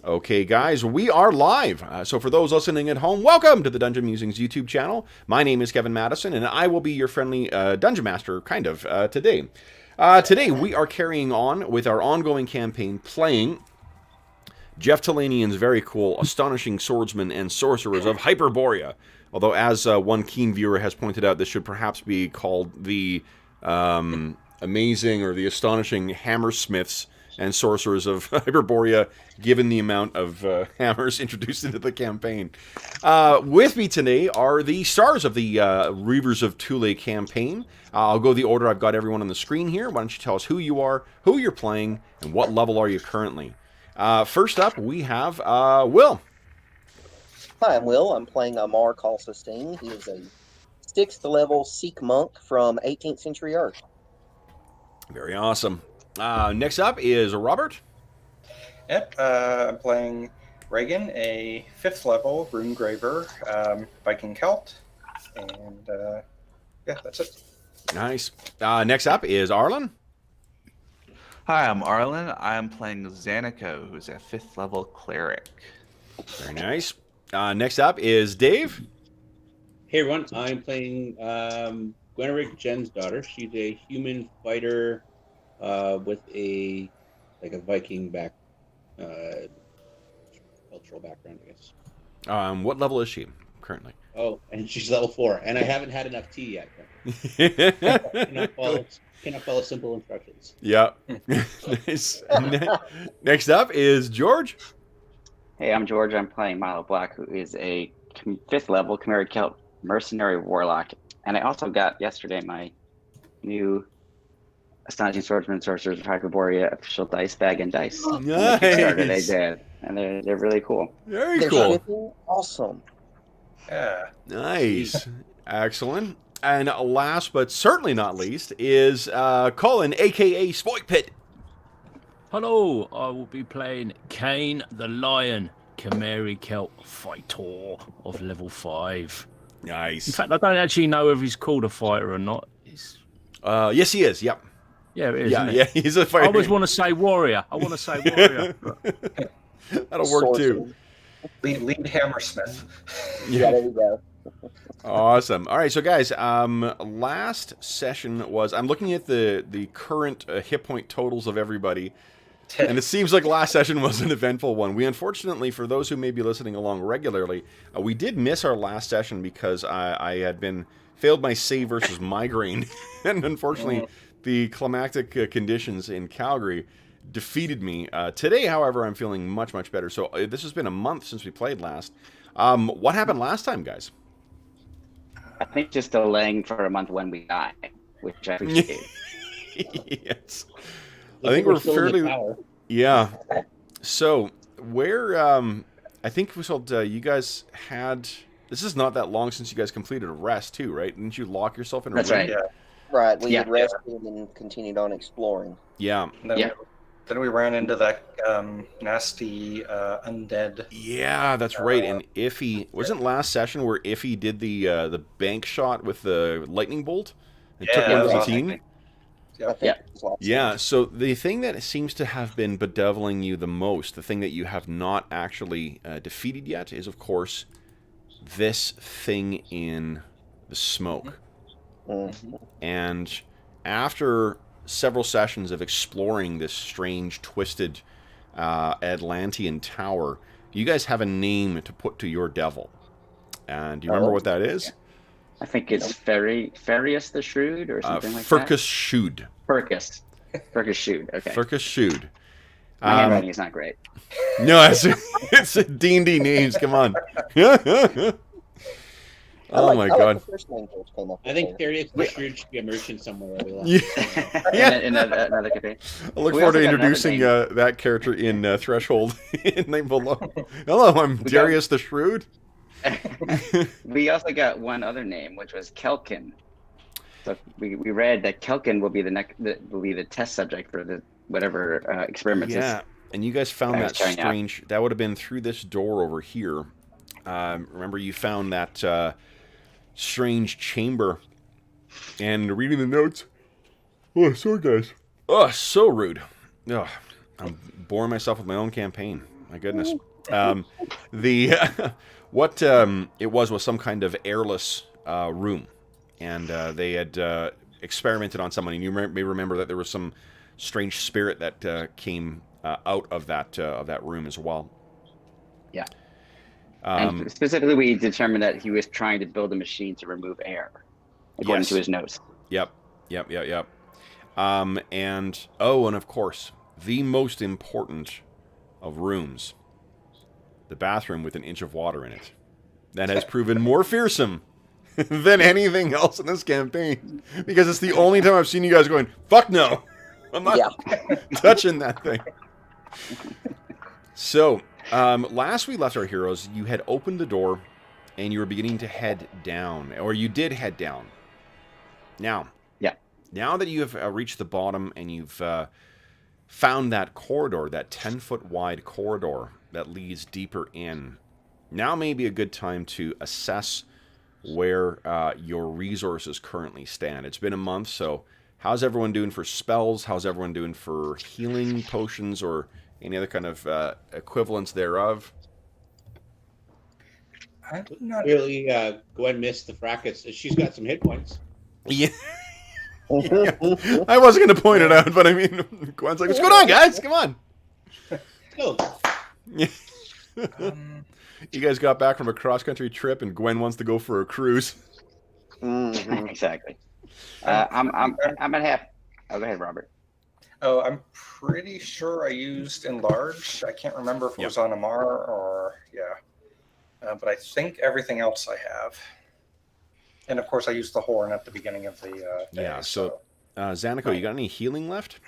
Okay, guys, we are live. So for those listening at home, welcome to the Dungeon Musings YouTube channel. My name is Kevin Madison, and I will be your friendly Dungeon Master, kind of, today. Today, we are carrying on with our ongoing campaign, playing Jeff Talanian's very cool Astonishing Swordsmen and Sorcerers of Hyperborea. Although, as one keen viewer has pointed out, this should perhaps be called the Amazing or the Astonishing Hammersmiths and Sorcerers of Hyperborea, given the amount of hammers introduced into the campaign. With me today are the stars of the Reavers of Thule campaign. I'll go the order. I've got everyone on the screen here. Why don't you tell us who you are, who you're playing, and what level are you currently? First up, we have Will. Hi, I'm Will. I'm playing Amar Kalsestein. He is a 6th level Sikh monk from 18th century Earth. Very awesome. Next up is Robert. Yep, I'm playing Reagan, a 5th level rune graver, Viking Celt, and yeah, that's it. Nice. Next up is Arlen. Hi, I'm Arlen. I'm playing Xanico, who's a 5th level cleric. Very nice. Next up is Dave. Hey everyone, I'm playing Gwenrick, Jen's daughter. She's a human fighter with a Viking cultural background, I guess. What level is she currently? Oh, and she's level 4, and I haven't had enough tea yet. Cannot follow simple instructions. Yeah. Nice. Next up is George. Hey, I'm George. I'm playing Milo Black, who is a 5th level Chimera Celt mercenary warlock. And I also got yesterday my new Astonishing Swordsmen and Sorcerers of Hyperborea official dice bag and dice. Nice. They did, and they're really cool. Very They're cool. shipping awesome. Yeah. Nice. Excellent. And last but certainly not least is Colin, a.k.a. Spoikpit. Hello, I will be playing Kane the Lion, Chimera Celt fighter of level 5. Nice. In fact, I don't actually know if he's called a fighter or not. Yes, he is. Yep. Yeah, it is. Yeah, isn't yeah, it? he's a fighter. I always want to say warrior. That'll work too. Lead Hammersmith. Yeah, there you go. Awesome. All right, so guys, last session was, I'm looking at the current hit point totals of everybody, and it seems like last session was an eventful one. We unfortunately, for those who may be listening along regularly, we did miss our last session because I had failed my save versus migraine, and unfortunately, the climactic conditions in Calgary defeated me. Today, however, I'm feeling much, much better. So this has been a month since we played last. What happened last time, guys? I think just delaying for a month when we die, which I appreciate. Yes. I think we're fairly... Yeah. So, where... I think we told you guys had... This is not that long since you guys completed a rest, too, right? Didn't you lock yourself in a That's room? right. Yeah. Right, we Yeah. had rested and continued on exploring. Yeah. Then we ran into that nasty undead. Yeah, that's right. And Iffy... Wasn't last session where Iffy did the bank shot with the lightning bolt? And took one of the team? I think Yeah. it was last Yeah, so the thing that seems to have been bedeviling you the most, the thing that you have not actually defeated yet, is, of course, this thing in the smoke. Mhm. And after several sessions of exploring this strange, twisted Atlantean tower, you guys have a name to put to your devil. And do you remember what that is? I think it's Farius the Shrewd or something like Furcus that. Shood. Furcus Shrewd. Okay. Furcus Shood. My handwriting is not great. No, it's D&D names. Come on. Oh my god. The first name George came up I with think there. Darius should be a merchant somewhere. Yeah. In another campaign. I look We forward to also got another introducing name. that character in Threshold in Name Below. Hello, I'm Darius the Shrewd. We also got one other name, which was Kelkin. So we read that Kelkin will be the test subject for the whatever experiments. Yeah, and you guys found I that was trying out. strange... That would have been through this door over here. Remember, you found that strange chamber. And reading the notes... Oh, sorry, guys. Oh, so rude. Ugh, I'm boring myself with my own campaign. my goodness. The what it was some kind of airless room, and they had experimented on someone. And you may remember that there was some strange spirit that came out of that room as well. Yeah. And specifically, we determined that he was trying to build a machine to remove air, according to his notes. Yep. And of course, the most important of rooms, the bathroom with an inch of water in it. That has proven more fearsome than anything else in this campaign. Because it's the only time I've seen you guys going, fuck no! I'm not touching that thing. So, last we left our heroes, you had opened the door and you were beginning to head down. Or you did head down. Now that you have reached the bottom and you've found that corridor, that 10-foot wide corridor that leads deeper in, now may be a good time to assess where your resources currently stand. It's been a month, so how's everyone doing for spells? How's everyone doing for healing potions or any other kind of equivalents thereof? I'm not Really, Gwen missed the brackets. She's got some hit points. Yeah. Yeah. I wasn't going to point it out, but I mean, Gwen's like, what's going on, guys? Come on. Oh, Yeah. You guys got back from a cross-country trip, and Gwen wants to go for a cruise. Exactly. I'm at half. Oh, go ahead, Robert. Oh, I'm pretty sure I used Enlarge. I can't remember if it was on Amar or, but I think everything else I have. And, of course, I used the Horn at the beginning of the day. So Zanico, you got any healing left?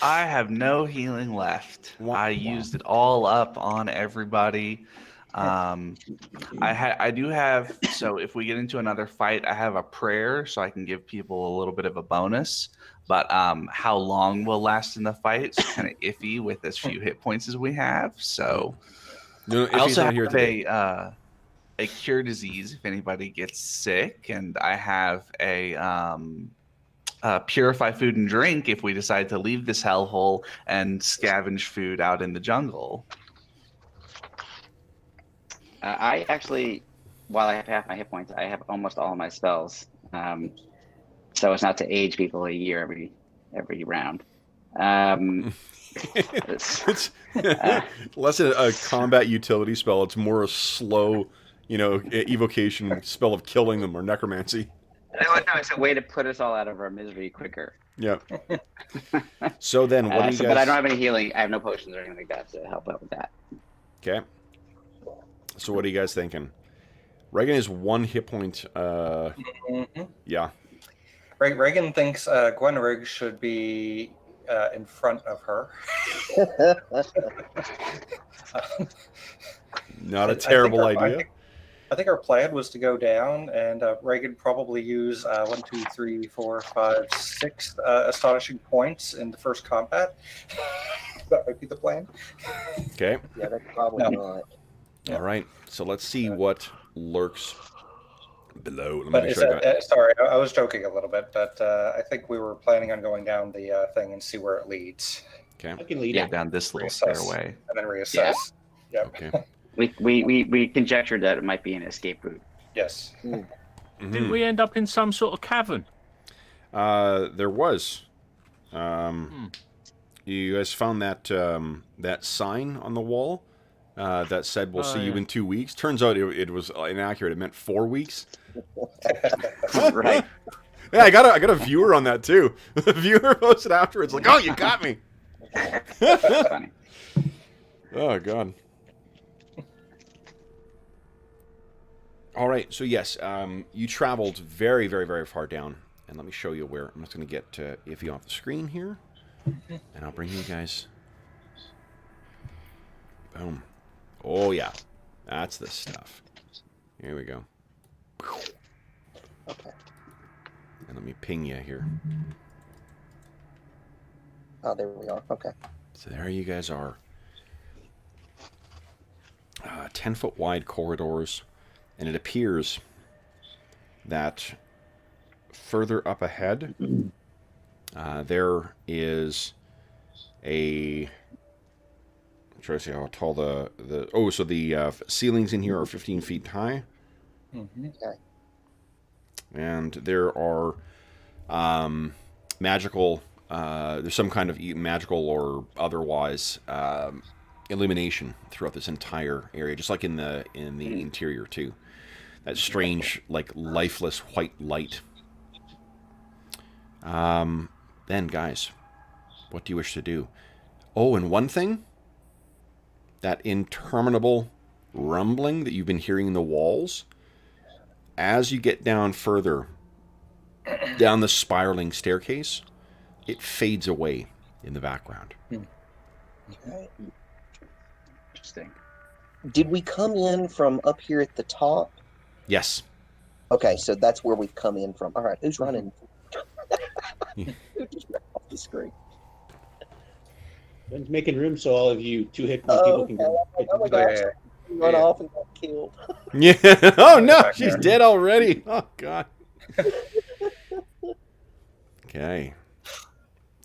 I have no healing left. Wow. I used it all up on everybody. I do have, so if we get into another fight, I have a prayer so I can give people a little bit of a bonus. But how long will last in the fight is kind of iffy with as few hit points as we have. So I also have a cure disease if anybody gets sick, and I have a purify food and drink if we decide to leave this hellhole and scavenge food out in the jungle. I actually, while I have half my hit points, I have almost all my spells. So it's not to age people a year every round. It's less a combat utility spell. It's more a slow, evocation spell of killing them or necromancy. No, it's a way to put us all out of our misery quicker. Yeah. So then, what do you guys... But I don't have any healing. I have no potions or anything like that to help out with that. Okay. So what are you guys thinking? Reagan is 1 hit point. Yeah. Reagan thinks Gwenrig should be in front of her. Not a terrible idea. I think our plan was to go down, and Reagan probably use 1, 2, 3, 4, 5, 6 astonishing points in the first combat. That might be the plan. Okay. Yeah, that's probably not. All right. So let's see what lurks below. Let me But make sure I got... sorry, I was joking a little bit, but I think we were planning on going down the thing and see where it leads. Okay. I can lead Yeah, it. down this little Reassess. stairway. And then reassess. Yeah. Yep. Okay. We conjectured that it might be an escape route. Yes. Mm-hmm. Did we end up in some sort of cavern? There was. You guys found that sign on the wall that said, "We'll see you in 2 weeks." Turns out it was inaccurate. It meant 4 weeks. Right. Yeah, I got a viewer on that too. The viewer posted afterwards, like, "Oh, you got me." That's funny. Oh God. All right, so yes, you traveled very, very, very far down, and let me show you where. I'm just going to get Iffy off the screen here, and I'll bring you guys. Boom. Oh yeah, that's the stuff. Here we go. Okay. And let me ping you here. Oh, there we are. Okay. So there you guys are. 10-foot wide corridors. And it appears that further up ahead, there is a try to see how tall the. Oh, so the ceilings in here are 15 feet high. Mm-hmm. Okay. And there are magical. There's some kind of magical or otherwise illumination throughout this entire area, just like in the interior too. That strange, like lifeless white light. Then, guys, what do you wish to do? Oh, and one thing. That interminable rumbling that you've been hearing in the walls. As you get down further, down the spiraling staircase, it fades away in the background. Okay. Interesting. Did we come in from up here at the top? Yes. Okay, so that's where we've come in from. All right, who's running? Who just ran off the screen? Ben's making room so all of you 2 hit point Oh, people can okay. go. Oh my gosh, run off and got killed. Yeah. Oh no, Back she's there. dead already. Oh god. Okay.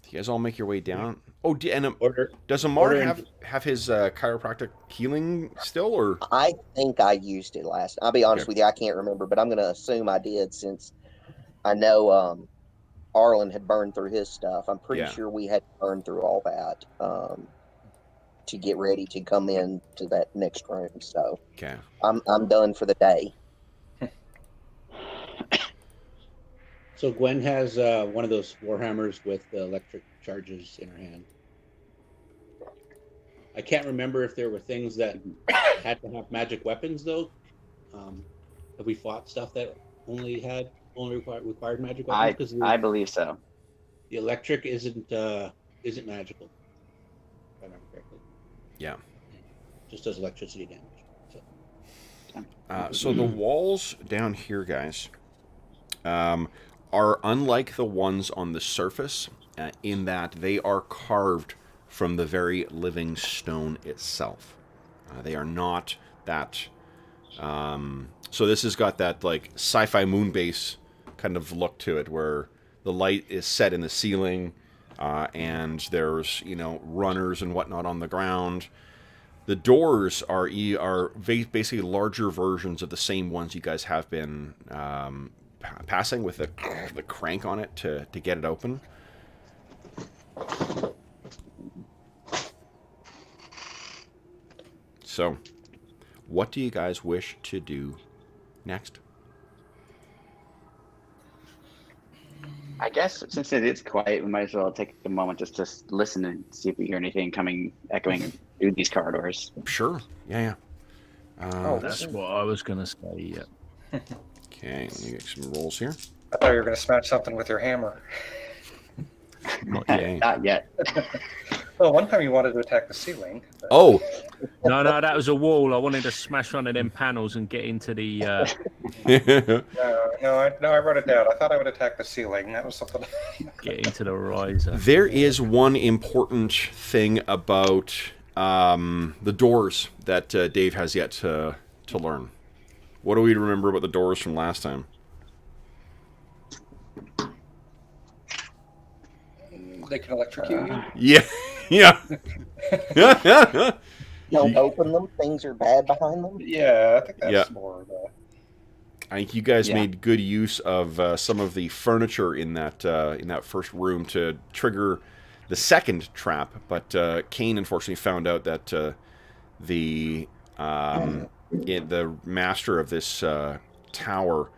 Do you guys all make your way down? Oh, and Order. does Amar order have his chiropractic healing still, or? I think I used it last. I'll be honest Okay. with you, I can't remember, but I'm going to assume I did since I know Arlen had burned through his stuff. I'm pretty Yeah. sure we had burned through all that to get ready to come in to that next room. So Okay. I'm done for the day. So Gwen has one of those warhammers with electric charges in her hand. I can't remember if there were things that had to have magic weapons though. Have we fought stuff that only required magic weapons? Because I believe so. the electric isn't magical. If I remember correctly. Yeah. Just does electricity damage. So. So the walls down here, guys, are unlike the ones on the surface in that they are carved from the very living stone itself. They are not that. So this has got that like sci-fi moon base kind of look to it, where the light is set in the ceiling, and there's runners and whatnot on the ground. The doors are basically larger versions of the same ones you guys have been passing with the crank on it to get it open. So, what do you guys wish to do next? I guess since it is quiet, we might as well take a moment just to listen and see if we hear anything echoing through these corridors. Sure. Yeah. That's what I was going to say, yeah. Okay, let me get some rolls here. I thought you were going to smash something with your hammer. Not yet. Not yet. Well, one time you wanted to attack the ceiling. but- Oh, No, that was a wall. I wanted to smash one of them panels and get into the... No, I wrote it down. I thought I would attack the ceiling. That was something. get into the riser. there is one important thing about the doors that Dave has yet to learn. What do we remember about the doors from last time? They can electrocute you. Yeah. Don't open them. Things are bad behind them. Yeah, I think that's Yeah. more of a... I think you guys Yeah. made good use of some of the furniture in that first room to trigger the second trap, but Kane unfortunately found out that the master of this tower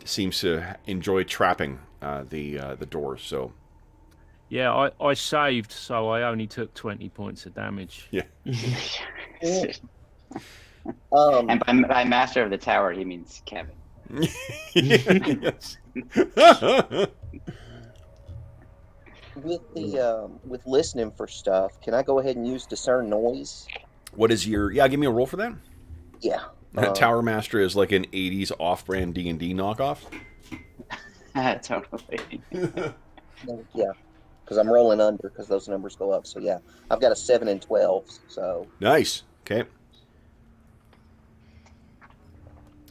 seems to enjoy trapping the doors. So Yeah, I saved, so I only took 20 points of damage. yeah, And by master of the tower, he means Kevin. Yes. With listening for stuff, can I go ahead and use discern noise? What is your? Yeah, give me a roll for that. Yeah. Tower Master is like an '80s off-brand D&D knockoff. Totally. Yeah. Because I'm rolling under because those numbers go up. So yeah, I've got a 7 and 12. So Nice. Okay.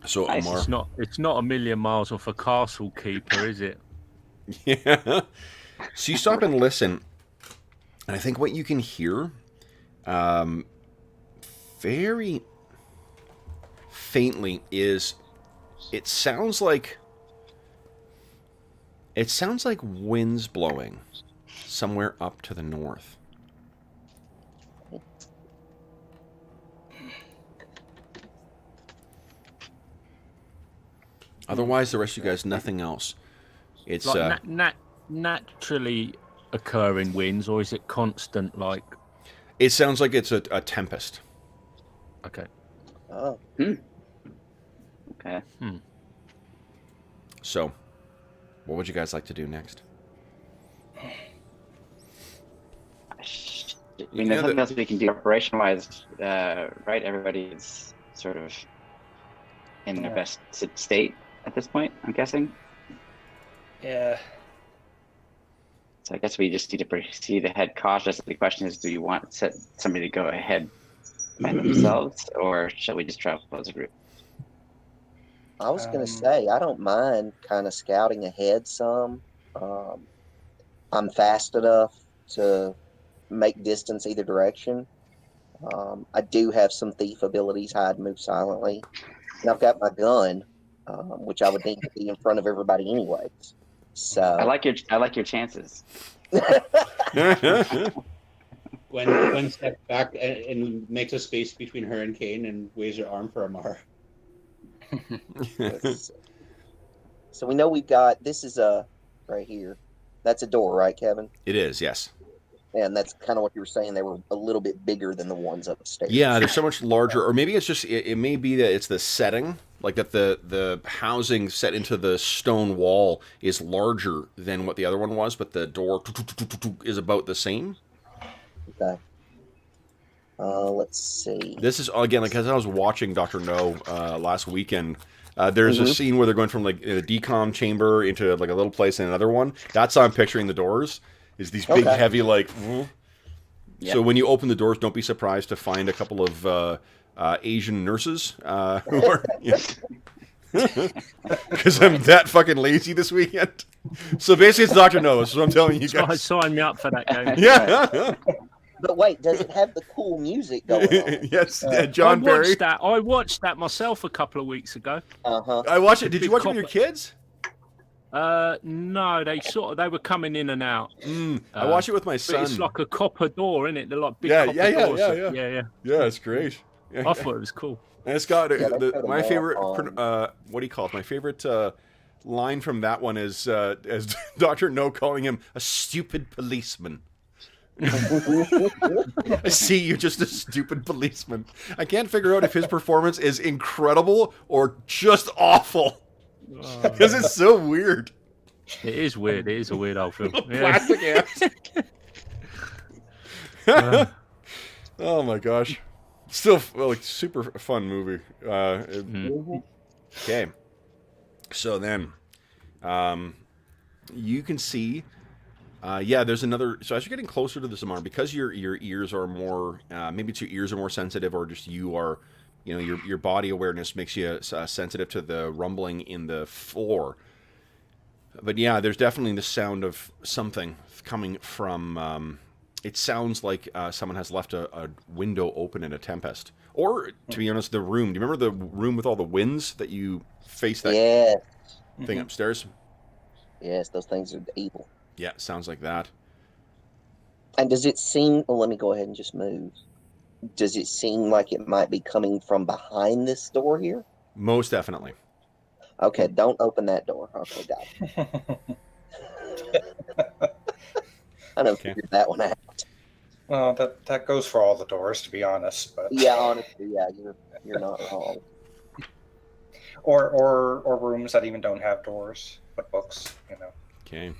So Nice. Amar. It's not a million miles off a castle keeper, is it? Yeah. So you stop and listen, and I think what you can hear very faintly is it sounds like winds blowing somewhere up to the north. Otherwise, the rest of you guys, nothing else. It's like naturally occurring winds, or is it constant? Like, it sounds like it's a tempest. okay, Oh, Okay. So, what would you guys like to do next? I mean, there's nothing else we can do operation-wise, right? Everybody is sort of in their best state at this point, I'm guessing. Yeah. So I guess we just need to proceed ahead cautiously. The question is, do you want somebody to go ahead by themselves, or shall we just travel as a group? I was going to say, I don't mind kind of scouting ahead some. I'm fast enough to make distance either direction. I do have some thief abilities, hide, move silently. And I've got my gun, which I would need to be in front of everybody anyways. So I like your chances. Gwen steps back and makes a space between her and Kane and waves her arm for Amar. So we know we've got, this is right here. That's a door, right, Kevin? It is, yes. And that's kind of what you were saying. They were a little bit bigger than the ones upstairs. Yeah, they're so much larger, or maybe it's just it may be that it's the setting, like that the housing set into the stone wall is larger than what the other one was, but the door is about the same. Okay. Let's see. This is again like as I was watching Dr. No last weekend. There's a scene where they're going from like a decom chamber into like a little place in another one. That's how I'm picturing the doors. Is these big, heavy, like... Yep. So when you open the doors, don't be surprised to find a couple of Asian nurses. Because I'm that fucking lazy this weekend. So basically it's Dr. No, so I'm telling you guys. sign me up for that game. Yeah. But wait, does it have the cool music going on? Yes, John Barry. I watched that myself a couple of weeks ago. Uh-huh. I watched it. Did you watch it with your kids? No, they were coming in and out. I watched it with my son. But it's like a copper door, isn't it? They're like big Yeah, copper yeah, doors. yeah. Yeah, it's great. Yeah. I thought it was cool. And it's got my favorite. on. What do you call it? My favorite line from that one is as Dr. No calling him a stupid policeman. I see you're just a stupid policeman. I can't figure out if his performance is incredible or just awful. Because it's so weird. It is weird. It is a weird old film. Plastic ass. Oh my gosh. Still like super fun movie. Okay. So then you can see there's another. So as you're getting closer to the Zamar, because your ears are more, maybe it's your ears are more sensitive, or just you are, your body awareness makes you sensitive to the rumbling in the floor. But yeah, there's definitely the sound of something coming from. It sounds like someone has left a window open in a tempest, or to be honest, the room. Do you remember the room with all the winds that you face? That thing upstairs. Yes, those things are evil. Yeah, sounds like that. And does it seem... Well, let me go ahead and just move. Does it seem like it might be coming from behind this door here? Most definitely. Okay, don't open that door. Okay, got it. I done figured that one out. Well, that goes for all the doors, to be honest. But Yeah, honestly, yeah, you're not wrong. or rooms that even don't have doors, but books, Okay.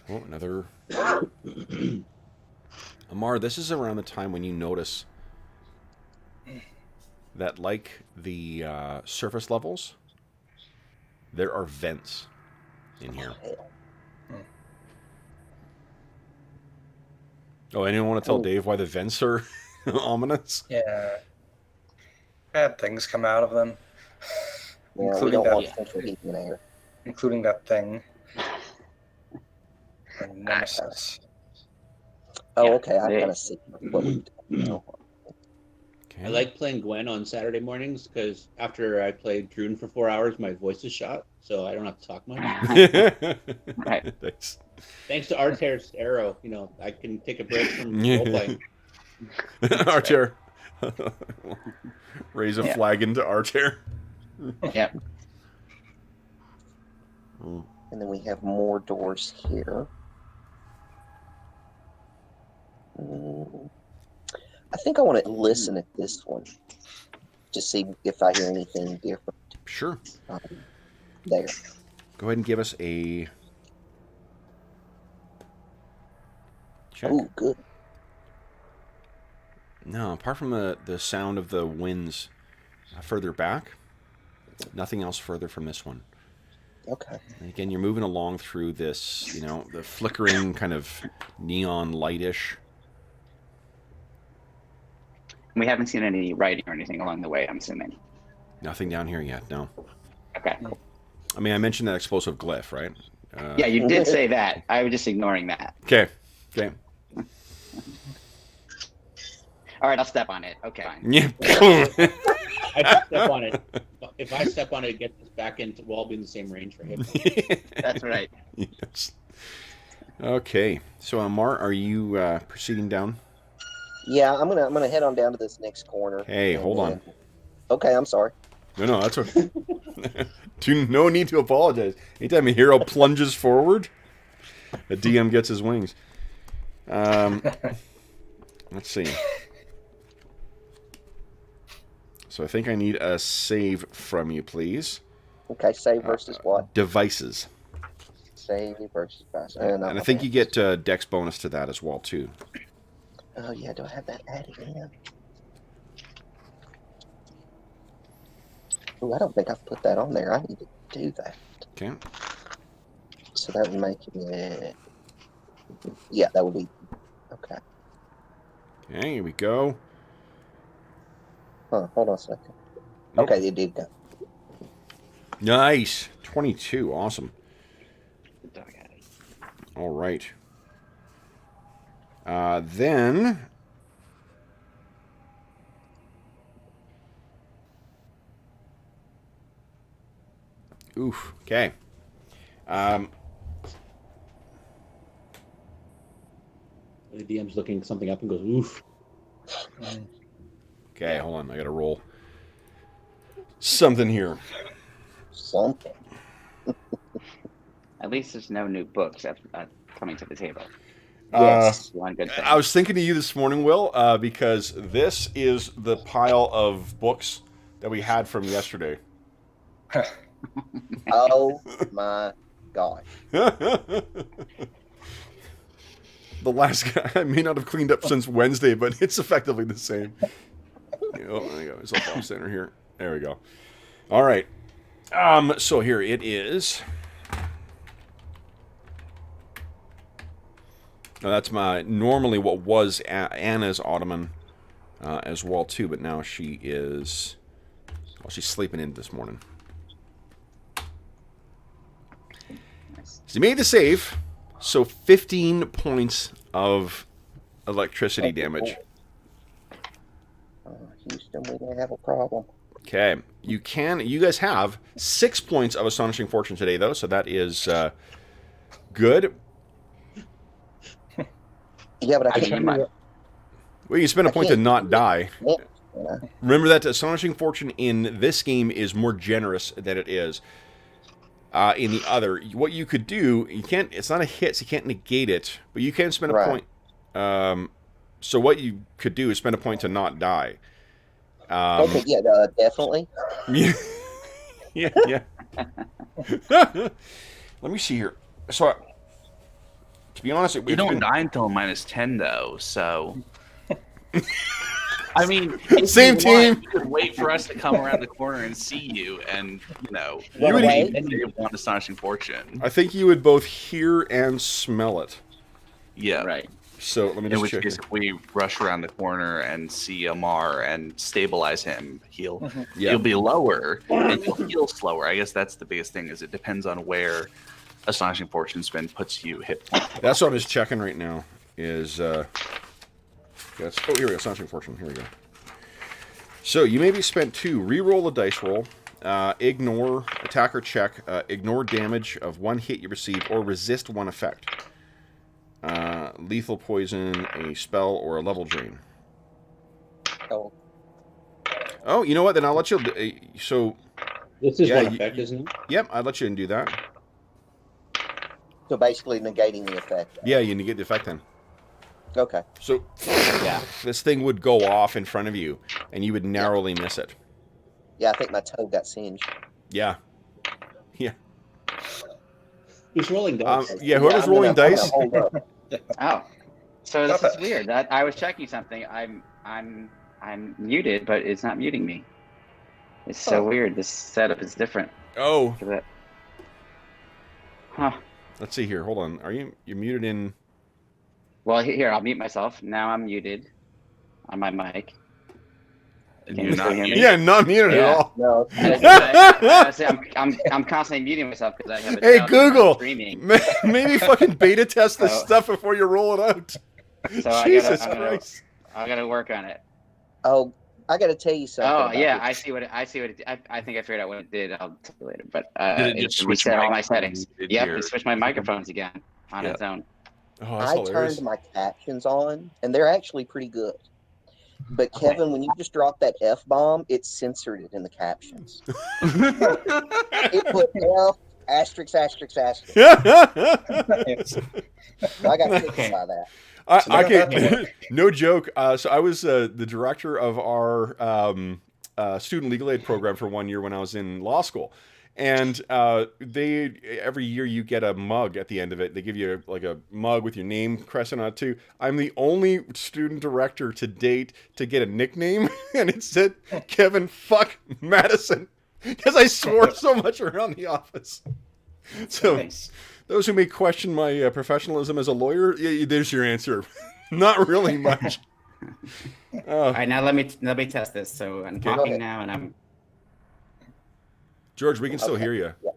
Oh, another. Amar, this is around the time when you notice that, like the surface levels, there are vents in here. Oh, anyone want to tell Dave why the vents are ominous? Yeah. Bad things come out of them. Yeah, we don't want central heat in there. Including that thing. And Nemesis. Oh, Yeah, okay. I they- kind of see what we do. Okay. I like playing Gwen on Saturday mornings because after I played Druin for 4 hours, my voice is shot, so I don't have to talk much. Right. Thanks. Thanks to Artair's arrow, I can take a break from Yeah. role playing. Artair. Raise a Yeah. flag into Artair. Yep. And then we have more doors here. I think I want to listen at this one to see if I hear anything different Sure. there. Go ahead and give us a check. Oh, good. No, apart from the sound of the winds further back, nothing else further from this one. Okay. And again, you're moving along through this, the flickering kind of neon lightish. We haven't seen any writing or anything along the way, I'm assuming. Nothing down here yet, no. Okay. I mean, I mentioned that explosive glyph, right? Yeah, you did say that. I was just ignoring that. Okay. Okay. All right, I'll step on it. Okay. Fine. Yeah. I step on it. If I step on it, it gets us back into. We'll all be in the same range for him. That's right. Yes. Okay. So, Amar, are you proceeding down? Yeah, I'm gonna head on down to this next corner. Hey, hold on. Okay, I'm sorry. No, that's okay. No need to apologize. Anytime a hero plunges forward, a DM gets his wings. Let's see. So I think I need a save from you, please. Okay, save versus what? Devices. Save versus pass. And I think you get dex bonus to that as well, too. Oh yeah, do I have that added in? Oh, I don't think I've put that on there. I need to do that. Okay. So that would make it. Yeah, that would be. Okay. Okay, here we go. Huh, hold on a second. Nope. Okay, it did go. Nice. 22. Awesome. All right. Then... Oof. Okay. The DM's looking something up and goes, oof. Okay, hold on. I gotta roll something here. Something. At least there's no new books coming to the table. Yes. One good thing. I was thinking of you this morning, Will, because this is the pile of books that we had from yesterday. Oh my gosh. The last guy, I may not have cleaned up since Wednesday, but it's effectively the same. Oh, I got myself off center here. There we go. All right. So here it is. Now that's normally what was Anna's ottoman as well too, but now she is. Well, she's sleeping in this morning. So you made the save. So 15 points of electricity damage. Houston, we're gonna have a problem. Okay. You guys have 6 points of Astonishing Fortune today, though, so that is good. Yeah, but I I can't. can't mind. Well, you spend a point to not die. Yeah. Remember that Astonishing Fortune in this game is more generous than it is in the other. What you could do, it's not a hit, so you can't negate it, but you can spend a Right. point. So what you could do is spend a point to not die. Okay, yeah, definitely. Yeah. Yeah. Let me see here. So, to be honest, You it's don't been- die until -10, though, so... I mean, Same if you team. want, you could wait for us to come around the corner and see you, and, You would- you want Astonishing Fortune. I think you would both hear and smell it. Yeah. Right. So let me In just which check. case, if we rush around the corner and see Amar and stabilize him, he'll be lower and he'll heal slower. I guess that's the biggest thing. Is it depends on where Astonishing Fortune spin puts you hit point. That's what I'm just checking right now. is that's, oh, here we go. Astonishing Fortune. Here we go. So you maybe spent 2. Reroll a dice roll. Ignore attacker check. Ignore damage of 1 hit you receive, or resist 1 effect. Lethal poison, a spell, or a level drain. Oh, Oh, you know what? Then I'll let you. So, This is Yeah, one you- effect, isn't it? yep, I'd let you do that. so basically negating the effect. Yeah, you negate the effect then. Okay. So, this thing would go off in front of you, and you would narrowly miss it. Yeah, I think my toe got singed. Yeah. Yeah. Who's rolling dice? Yeah, whoever's I'm rolling gonna dice. hold up. Oh, so this Stop is it. weird. That I was checking something. I'm muted, but it's not muting me. It's so weird. This setup is different. Oh, Look at that. Huh. let's see here. Hold on. Are you're muted in? Well, here I'll mute myself. Now I'm muted on my mic. And Can you're you not still hear me? Yeah, not muted at Yeah. all. No. I'm constantly muting myself because I have a Hey, child who's Google. streaming. Maybe fucking beta test this So- stuff before you roll it out. So Jesus I Christ. gotta work on it. Oh, I got to tell you something. Oh about yeah, this. I see what I think I figured out what it did. I'll tell you later. But Did it it just switch reset all my microphones? settings. Did Yep, your- it switched my microphones again on Yeah. its own. Oh, that's I hilarious. turned my captions on, and they're actually pretty good. But Kevin, when you just dropped that F-bomb, it censored it in the captions. It put F asterisk asterisk asterisk. So I got fixed by that. I can't. No joke. So I was the director of our student legal aid program for 1 year when I was in law school, and they every year you get a mug at the end of it. They give you like a mug with your name crescent on it too. I'm the only student director to date to get a nickname, and it said Kevin Fuck Madison because I swore so much around the office. So. Nice. Those who may question my professionalism as a lawyer, there's your answer. Not really much. All right, now let me test this. So I'm Go talking ahead. now, and I'm George, we can still Okay. hear you. Yeah.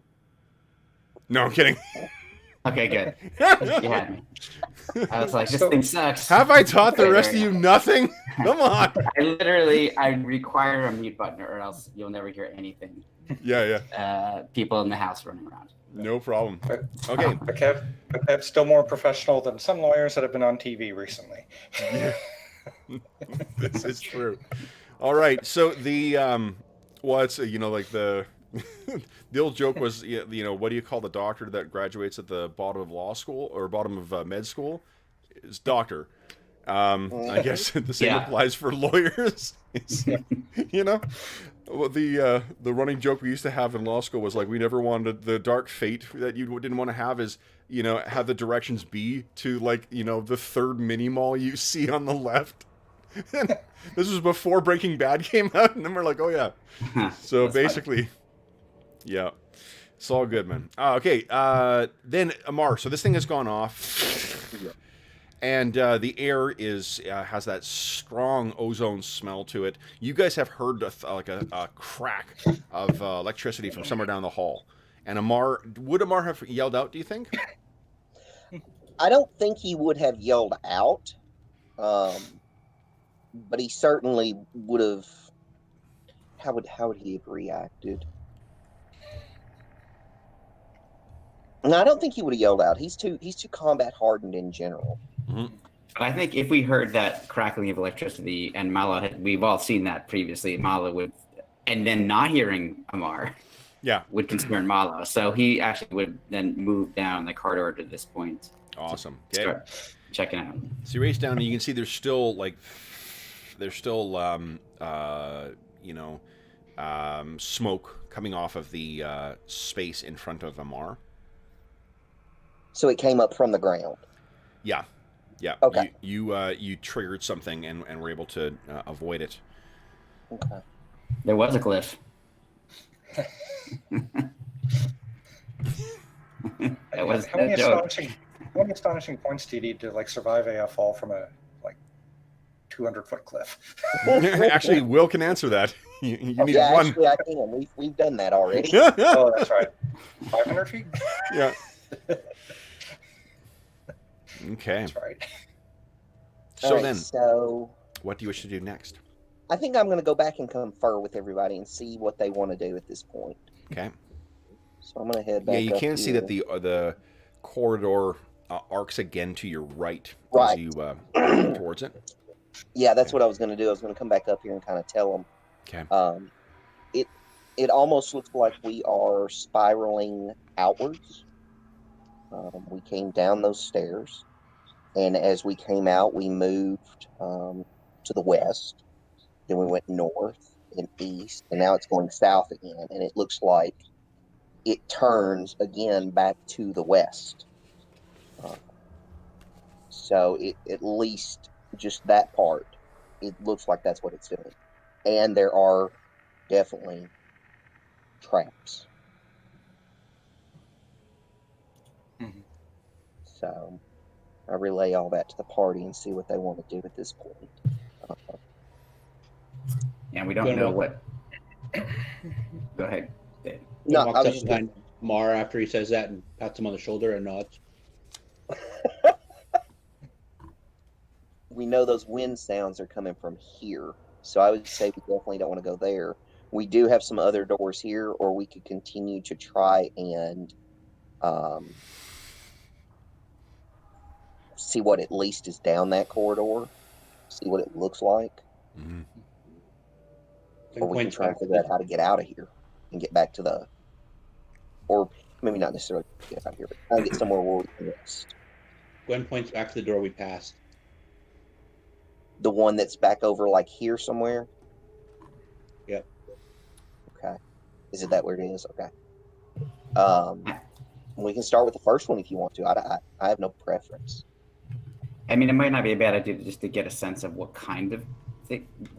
No, I'm kidding. okay. Good. You had me. I was like, this thing sucks. Have I taught the rest of you nothing? Come on. I require a mute button, or else you'll never hear anything. Yeah. People in the house running around. No problem. But, Okay. but Kev's still more professional than some lawyers that have been on TV recently. This is true. All right. So the what's like the the old joke was what do you call the doctor that graduates at the bottom of law school or bottom of med school? Is doctor. I guess the same Yeah. applies for lawyers. It's, well, the running joke we used to have in law school was like we never wanted the dark fate that you didn't want to have is have the directions be to the third mini mall you see on the left. And this was before Breaking Bad came out, and then we're like, oh yeah. So That's basically, yeah, it's all good, man. Okay, then Amar. So this thing has gone off. And the air has that strong ozone smell to it. You guys have heard a crack of electricity from somewhere down the hall. And would Amar have yelled out, do you think? I don't think he would have yelled out, but he certainly would have. How would he have reacted? No, I don't think he would have yelled out. He's too combat hardened in general. Mm-hmm. But I think if we heard that crackling of electricity, and we've all seen that previously, Malo would, and then not hearing Amar, Yeah. would concern Malo. So he actually would then move down the corridor to this point. Awesome. Okay. Start checking out. So you race down, and you can see there's still smoke coming off of the space in front of Amar. So it came up from the ground. Yeah. Yeah. Okay. You triggered something and were able to avoid it. Okay. There was a cliff. That was How many a joke. astonishing points do you need to survive a fall from a 200-foot cliff? Actually, Will can answer that. You need Yeah, one. actually, I can. We've done that already. Oh, that's right. 500 feet? Yeah. Okay. That's right. So right, then, so what do you wish to do next? I think I'm going to go back and confer with everybody and see what they want to do at this point. Okay. So I'm going to head Yeah, back you up can see here. that the corridor arcs again to your right Right. as you walk towards it. Yeah, that's what I was going to do. I was going to come back up here and kind of tell them. Okay. It almost looks like we are spiraling outwards. We came down those stairs, and as we came out, we moved to the west. Then we went north and east, and now it's going south again. And it looks like it turns again back to the west. So at least just that part, it looks like that's what it's doing. And there are definitely traps. Mhm. So I relay all that to the party and see what they want to do at this point. And we don't know what. Go ahead, Dave. No, Walks I up was just behind Mar after he says that and pats him on the shoulder and nods. we know those wind sounds are coming from here. So I would say we definitely don't want to go there. We do have some other doors here, or we could continue to try and see what at least is down that corridor, see what it looks like. Mhm. Or we can try and figure out how to get out of here and get back to the, or maybe not necessarily get out of here, but try and get somewhere where we can rest. Gwen points back to the door we passed. The one that's back over like here somewhere? Yep. Okay. Is it that where it is? Okay. We can start with the first one if you want to. I have no preference. I mean, it might not be a bad idea just to get a sense of what kind of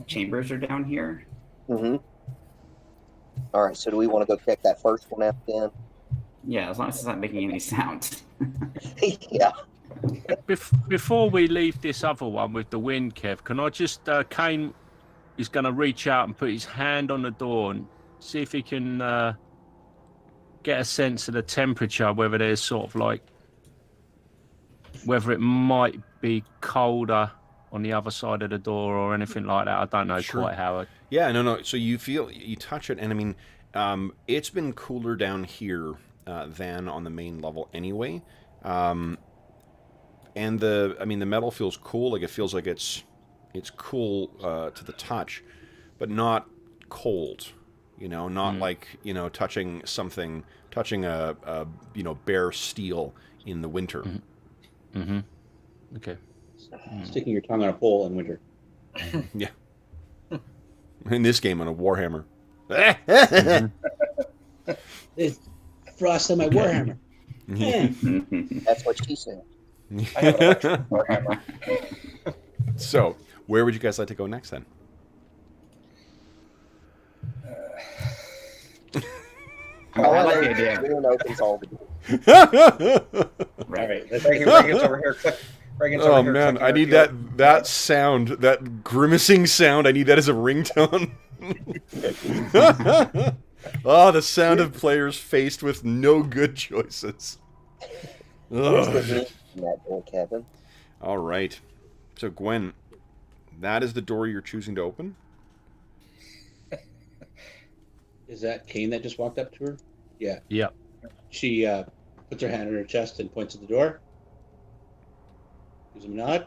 chambers are down here. Mm-hmm. All right, so do we want to go check that first one out then? Yeah, as long as it's not making any sound. Yeah. Before we leave this other one with the wind, Kev, can I just, Kane is going to reach out and put his hand on the door and see if he can get a sense of the temperature, whether there's sort of like, whether it might be colder on the other side of the door or anything like that. I don't know quite how. Yeah, no. So you touch it, and I mean, it's been cooler down here than on the main level anyway. And the metal feels cool. Like it feels like it's cool to the touch, but not cold. Not like touching a bare steel in the winter. Mm-hmm. Okay. Sticking your tongue on a pole in winter. Yeah. In this game, on a warhammer. There's frost on my warhammer. That's what she said. I have an electric warhammer. So, where would you guys like to go next then? I like the idea. Everyone opens all the doors. Right. Reagan's over here. Reagan's over Oh here man, clicking I her need heel. that sound, that grimacing sound. I need that as a ringtone. Oh, the sound of players faced with no good choices. Where's the Ugh. hint in that door, Kevin? All right. So Gwen, that is the door you're choosing to open? Is that Kane that just walked up to her? Yeah. Yep. She puts her hand on her chest and points at the door. Gives him a nod.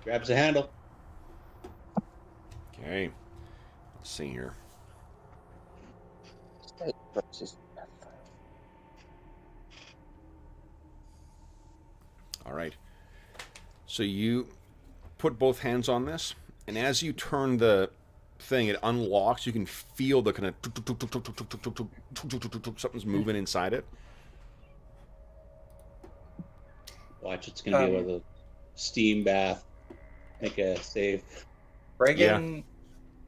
Grabs the handle. Okay. Let's see here. All right. So you put both hands on this, and as you turn the thing, it unlocks. You can feel the kind of something's moving inside it. Watch, it's going to be with a steam bath. Make a save. Reagan,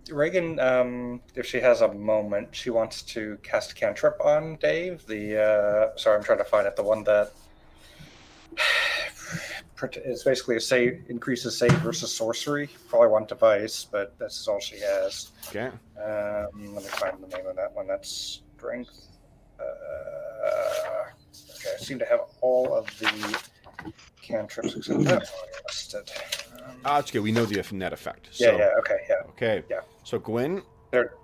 if she has a moment, she wants to cast a cantrip on Dave. Sorry, I'm trying to find it. The one that is basically a save, increases save versus sorcery. Probably one device, but this is all she has. Okay. Let me find the name of that one. That's strength. Okay, I seem to have all of the Cantrips, except that's already listed. That's good. We know the net effect. Yeah, So, yeah, okay, yeah. Okay. Yeah. So Gwen, There.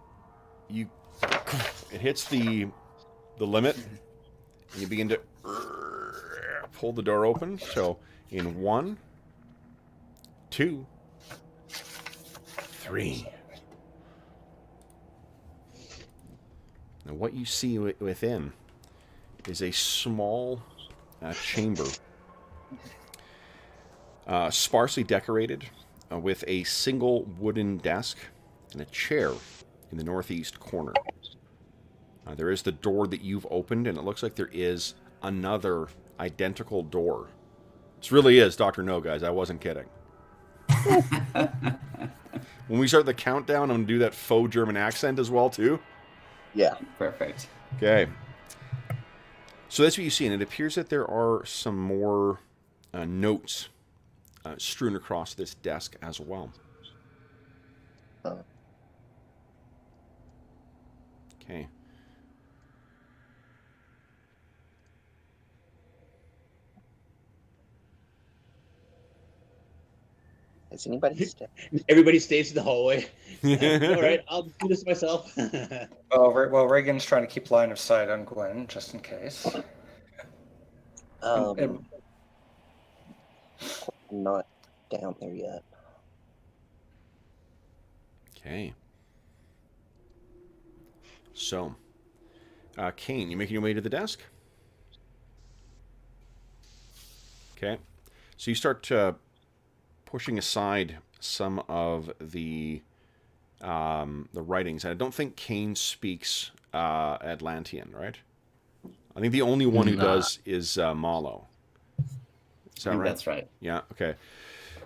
it hits the limit, and you begin to pull the door open. So in 1, 2, 3. Now what you see within is a small chamber, sparsely decorated, with a single wooden desk and a chair in the northeast corner. There is the door that you've opened, and it looks like there is another identical door. This really is Dr. No, guys. I wasn't kidding. When we start the countdown, I'm going to do that faux German accent as well, too. Yeah. Perfect. Okay. So that's what you see, and it appears that there are some more notes strewn across this desk as well. Okay. Has anybody Everybody stays in the hallway. All right, I'll do this myself. Well, Reagan's trying to keep line of sight on Gwen, just in case. I'm not down there yet. Okay. So, Kane, you making your way to the desk? Okay. So you start pushing aside some of the writings. And I don't think Kane speaks Atlantean, right? I think the only one who does is Malo. Is that right? That's right. Yeah, okay.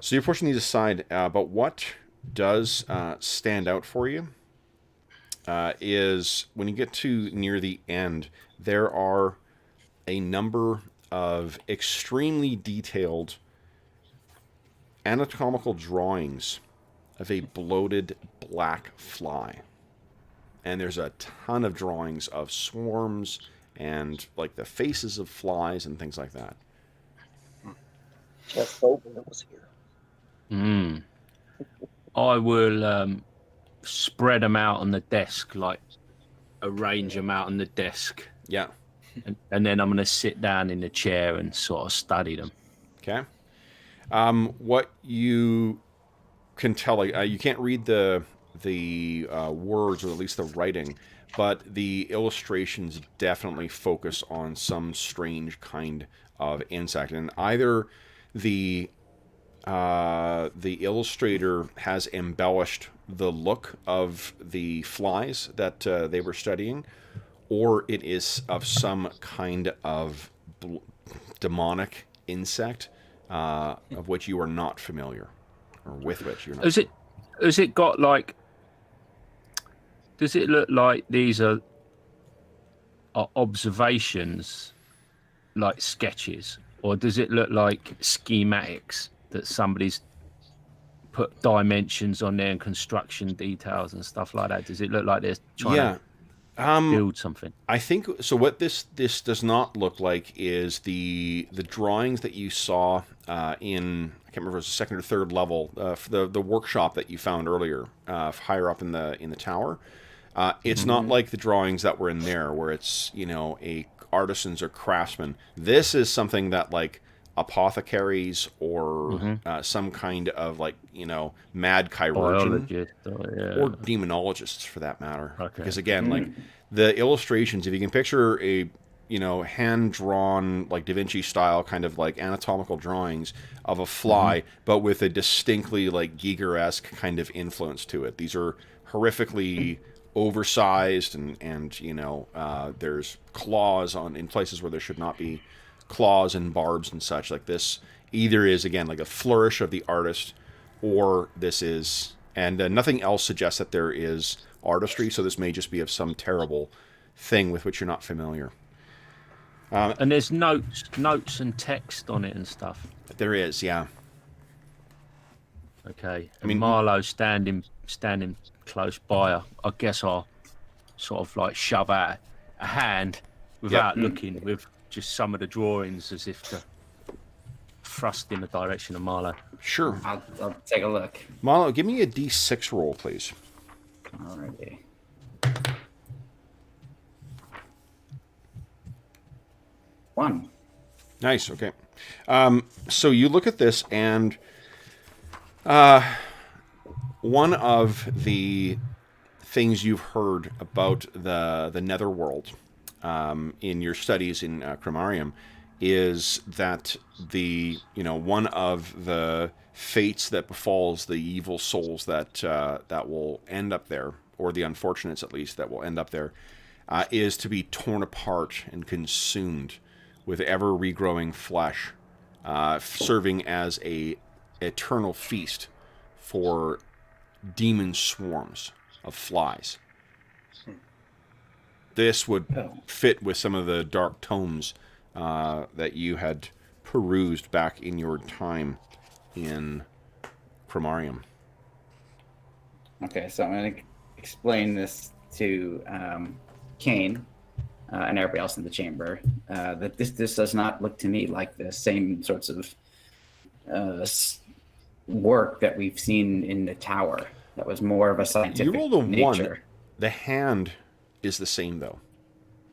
So you're pushing these aside, but what does stand out for you is when you get to near the end, there are a number of extremely detailed anatomical drawings of a bloated black fly. And there's a ton of drawings of swarms and like the faces of flies and things like that. Jeff Goldblum was here. I will spread them out on the desk, like arrange them out on the desk. Yeah. And then I'm going to sit down in the chair and sort of study them. Okay. What you can tell, you can't read the words, or at least the writing, but the illustrations definitely focus on some strange kind of insect, and either the illustrator has embellished the look of the flies that they were studying, or it is of some kind of demonic insect of which you are not familiar, or with which you're not. Has it got like? Does it look like these are observations, like sketches, or does it look like schematics that somebody's put dimensions on there and construction details and stuff like that? Does it look like they're trying to build something? I think so. What this does not look like is the drawings that you saw in, I can't remember if it was the second or third level, the workshop that you found earlier, higher up in the tower. It's not like the drawings that were in there, where it's, a artisans or craftsmen. This is something that like apothecaries or some kind of mad chirurgeon or demonologists for that matter. Okay. Because again, like the illustrations, if you can picture a hand-drawn, like Da Vinci style kind of like anatomical drawings of a fly, but with a distinctly like Giger-esque kind of influence to it. These are horrifically oversized, and there's claws in places where there should not be claws and barbs and such. Like this either is, again, like a flourish of the artist, or this is, and nothing else suggests that there is artistry, so this may just be of some terrible thing with which you're not familiar. And there's notes and text on it and stuff. There is, yeah. Okay. I mean, Marlowe standing close by, I guess I'll sort of like shove out a hand without looking, with just some of the drawings, as if to thrust in the direction of Marlowe. Sure. I'll take a look. Marlowe, give me a D6 roll, please. Alrighty. One. Nice. Okay. So you look at this, and one of the things you've heard about the Netherworld in your studies in Cremarium is that one of the fates that befalls the evil souls that will end up there, or the unfortunates at least that will end up there, is to be torn apart and consumed with ever regrowing flesh, serving as a eternal feast for demon swarms of flies. This would fit with some of the dark tomes that you had perused back in your time in Cremarium. Okay, so I'm going to explain this to Kane and everybody else in the chamber. That this does not look to me like the same sorts of work that we've seen in the tower. That was more of a scientific You rolled a nature. 1. The hand is the same, though.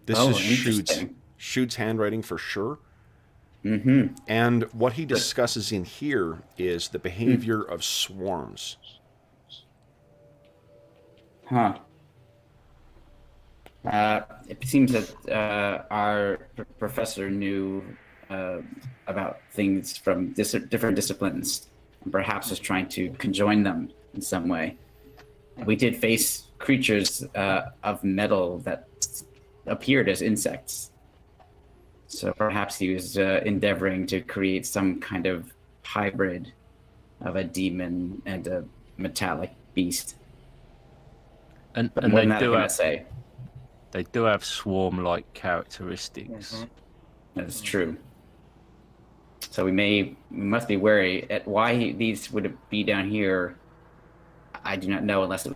This Oh, is Shude's interesting. handwriting for sure. Mm-hmm. And what he discusses in here is the behavior of swarms. Huh. It seems that our professor knew about things from different disciplines, and perhaps was trying to conjoin them in some way. We did face creatures of metal that appeared as insects. So perhaps he was endeavoring to create some kind of hybrid of a demon and a metallic beast. And But they more than that, I do cannot have say. they do have swarm-like characteristics. That's true. So we must be wary at why these would be down here. I do not know, unless it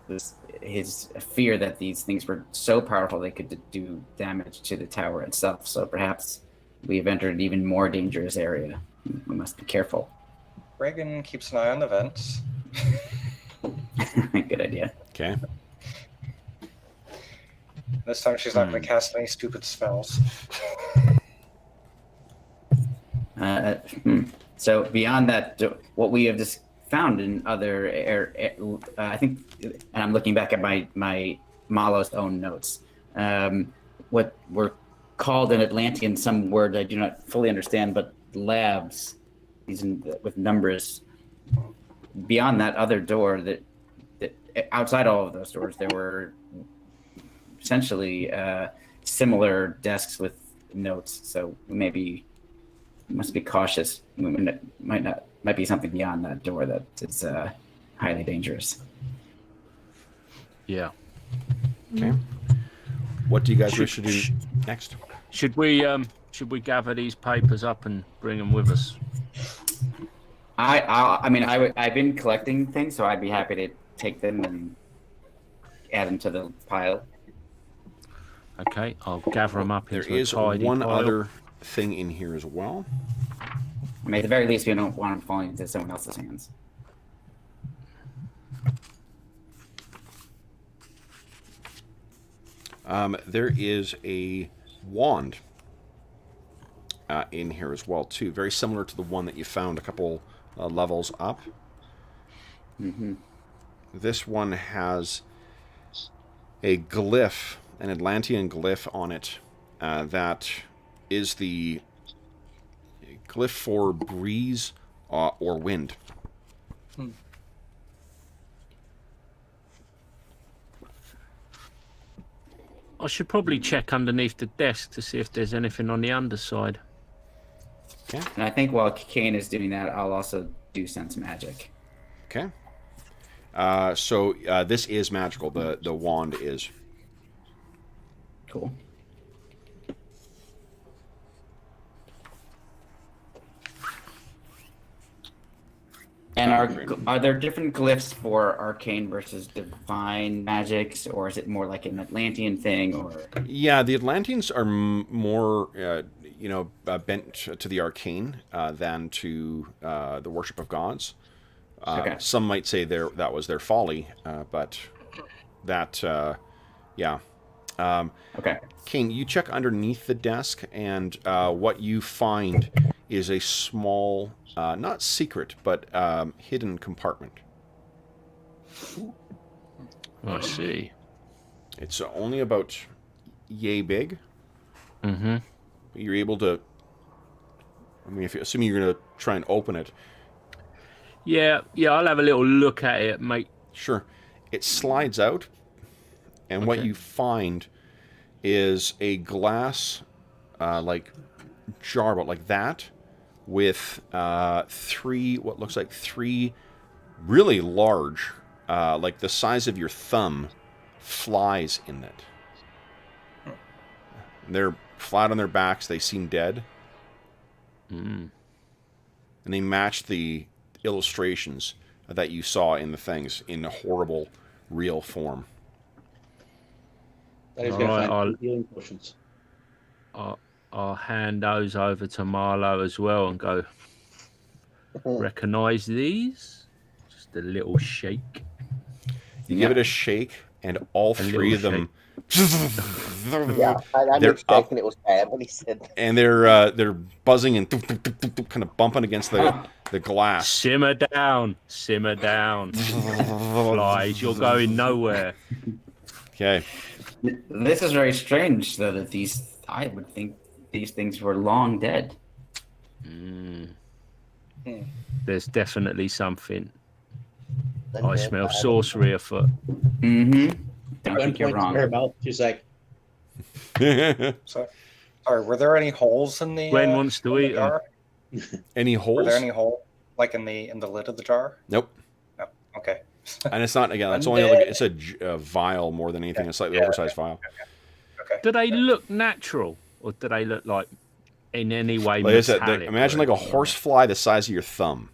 was his fear that these things were so powerful they could do damage to the tower itself. So perhaps we have entered an even more dangerous area. We must be careful. Reagan keeps an eye on the vents. Good idea. Okay. This time she's not going to cast any stupid spells. So beyond that, what we have just found in other, I think, and I'm looking back at my Malo's own notes, what were called in Atlantean some word I do not fully understand, but labs, these with numbers. Beyond that other door, that outside all of those doors, there were essentially similar desks with notes. So maybe must be cautious. Might be something beyond that door that is highly dangerous. Yeah. Okay. What do you guys wish to do next? Should we gather these papers up and bring them with us? I've been collecting things, so I'd be happy to take them and add them to the pile. Okay, I'll gather them up. There into a is tidy one pile. other thing in here as well. I mean, at the very least, we don't want them falling into someone else's hands. There is a wand in here as well, too. Very similar to the one that you found a couple levels up. Mm-hmm. This one has a glyph, an Atlantean glyph on it, that is the glyph for breeze or wind. I should probably check underneath the desk to see if there's anything on the underside. Okay. And I think while Kane is doing that, I'll also do sense magic. Okay. So this is magical. The wand is. Cool. And are there different glyphs for arcane versus divine magics, or is it more like an Atlantean thing? Or Yeah, the Atlanteans are more, bent to the arcane than to the worship of gods. Okay. Some might say that was their folly, but that, yeah. Okay. Kane, you check underneath the desk, and what you find is a small, not secret, but hidden compartment. I see. It's only about yay big. Mm-hmm. You're able to. I mean, assuming you're going to try and open it. Yeah, I'll have a little look at it, mate. Sure. It slides out, and what Okay. you find is a glass, like jar, but like that, with what looks like three really large, like the size of your thumb, flies in it. They're flat on their backs. They seem dead. Mm. And they match the illustrations that you saw in the things in a horrible, real form. That is All going right, to I'll- find healing potions. I'll hand those over to Marlo as well and go, recognise these? Just a little shake. You give it a shake, and all three of them. Yeah, I They're knew shaking it was bad when he said that. And they're buzzing and kind of bumping against the glass. Simmer down. Flies, you're going nowhere. Okay. This is very strange, though, that I would think these things were long dead. Mm. There's definitely something. I Undead smell bad. sorcery afoot. Mm-hmm. Don't One think you're point to her wrong. mouth. She's like, So, sorry, were there any holes in the Gwen wants to in the eat 'em. jar? Any Were holes? there any hole like in the lid of the jar? Nope. No. Okay. And it's not, again, it's only like, it's a vial more than anything, a slightly oversized vial. Okay. Do they look natural, or do they look like in any way Like I said, metallic? imagine like a horsefly the size of your thumb.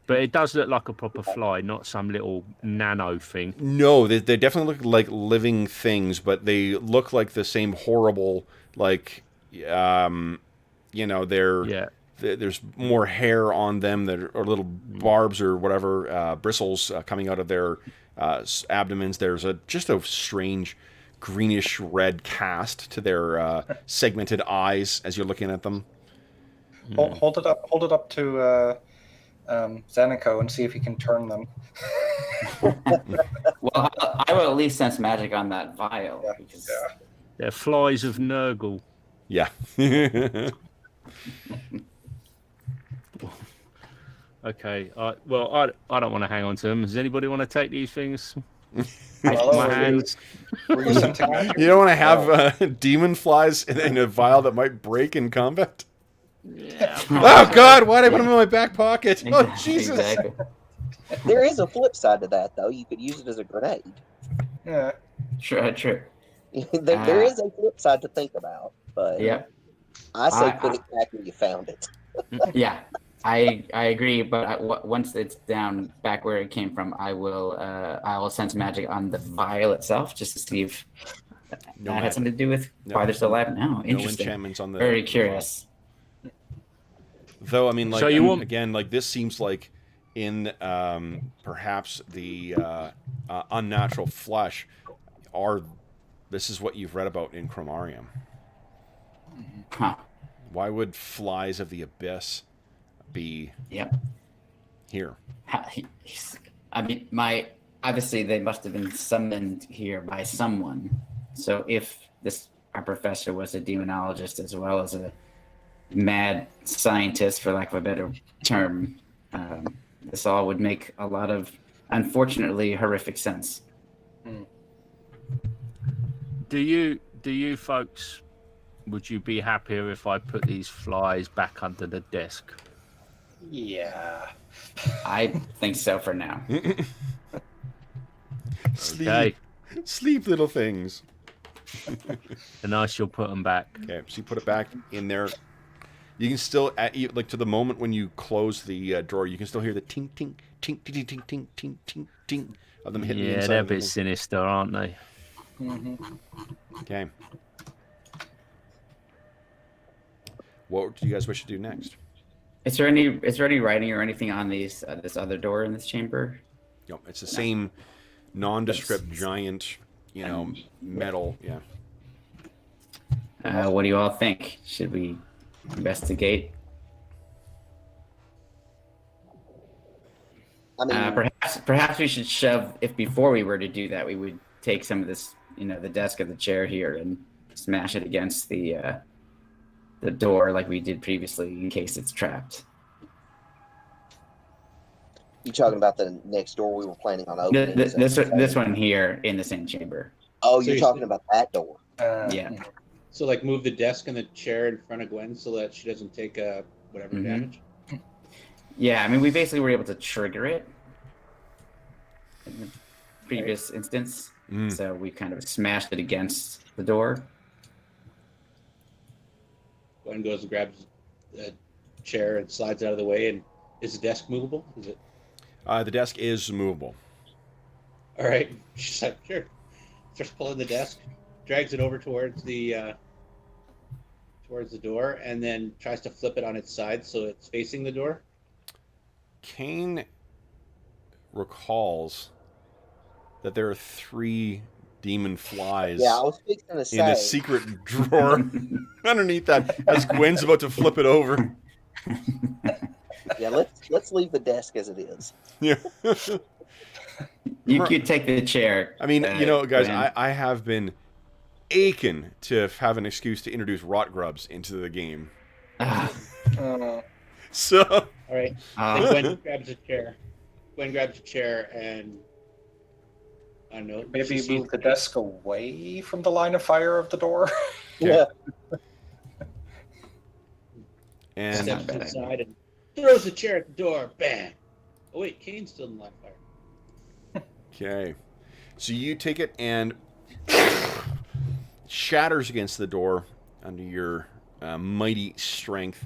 But it does look like a proper fly, not some little nano thing. No, they definitely look like living things, but they look like the same horrible, like, they're... Yeah. There's more hair on them, that are little barbs or whatever, bristles coming out of their abdomens. There's just a strange greenish red cast to their segmented eyes as you're looking at them. Hold it up to Zenico and see if he can turn them. Well, I will at least sense magic on that vial. Yeah, Because yeah. They're flies of Nurgle. Yeah. Okay. I don't want to hang on to them. Does anybody want to take these things? Well, My were you- hands. Were you scenting magic? You don't want to have demon flies in a vial that might break in combat? Yeah. Oh, God, why'd I put them in my back pocket? Oh, Jesus. Exactly. There is a flip side to that, though. You could use it as a grenade. Yeah. True. There is a flip side to think about, but Yep. I say I- put it back where you found it. Yeah, I agree. But once it's down back where it came from, I will sense magic on the vial itself just to see if that had something to do with why they're still alive now. No Interesting. enchantments on the... Very curious. Though, I mean, like, So you want- again, like, this seems like in perhaps the unnatural flesh this is what you've read about in Chromarium. Huh. Why would flies of the abyss be Yep. here? I mean, obviously they must have been summoned here by someone. So if our professor was a demonologist as well as a mad scientist, for lack of a better term, this all would make a lot of, unfortunately, horrific sense. Do you folks, would you be happier if I put these flies back under the desk? Yeah. I think so for now. Sleep. Okay. Sleep, little things. And I shall put them back. Okay, so you put it back in there. You can still, like to the moment when you close the drawer, you can still hear the tink, tink, tink, tink, tink, tink, tink, tink, tink of them hitting the inside. Yeah, they're a of the bit thing. sinister, aren't they? Okay. What do you guys wish to do next? Is there any writing or anything on these this other door in this chamber? Yep, it's the same nondescript giant, metal. Yeah. What do you all think? Should we investigate? I mean, Perhaps we should shove. If before we were to do that, we would take some of this, the desk or the chair here, and smash it against the door like we did previously, in case it's trapped. you talking about the next door we were planning on opening? This one here in the same chamber. Oh, So you're you talking said- about that door. Yeah. So like move the desk and the chair in front of Gwen so that she doesn't take whatever Mhm. damage. Yeah, I mean, we basically were able to trigger it in the previous instance. Mm. So we kind of smashed it against the door. Gwen goes and grabs a chair and slides out of the way. And is the desk movable? Is it? The desk is movable. All right. She's like, sure. Starts pulling the desk, drags it over towards the door, and then tries to flip it on its side so it's facing the door. Kane recalls that there are 3 demon flies Yeah, I was fixing to in a say. secret drawer underneath that as Gwen's about to flip it over. Yeah, let's leave the desk as it is. Yeah. You could take the chair. I mean, guys, Gwen. I have been aching to have an excuse to introduce rot grubs into the game. Ah, So, All right. ah. Gwen grabs a chair. Gwen grabs a chair and I don't know. Maybe she move the desk away from the line of fire of the door. Yeah. and Step- steps not a bad inside and throws the chair at the door. Bam! Oh wait, Kane's still in line of fire. okay, so you take it and shatters against the door under your mighty strength.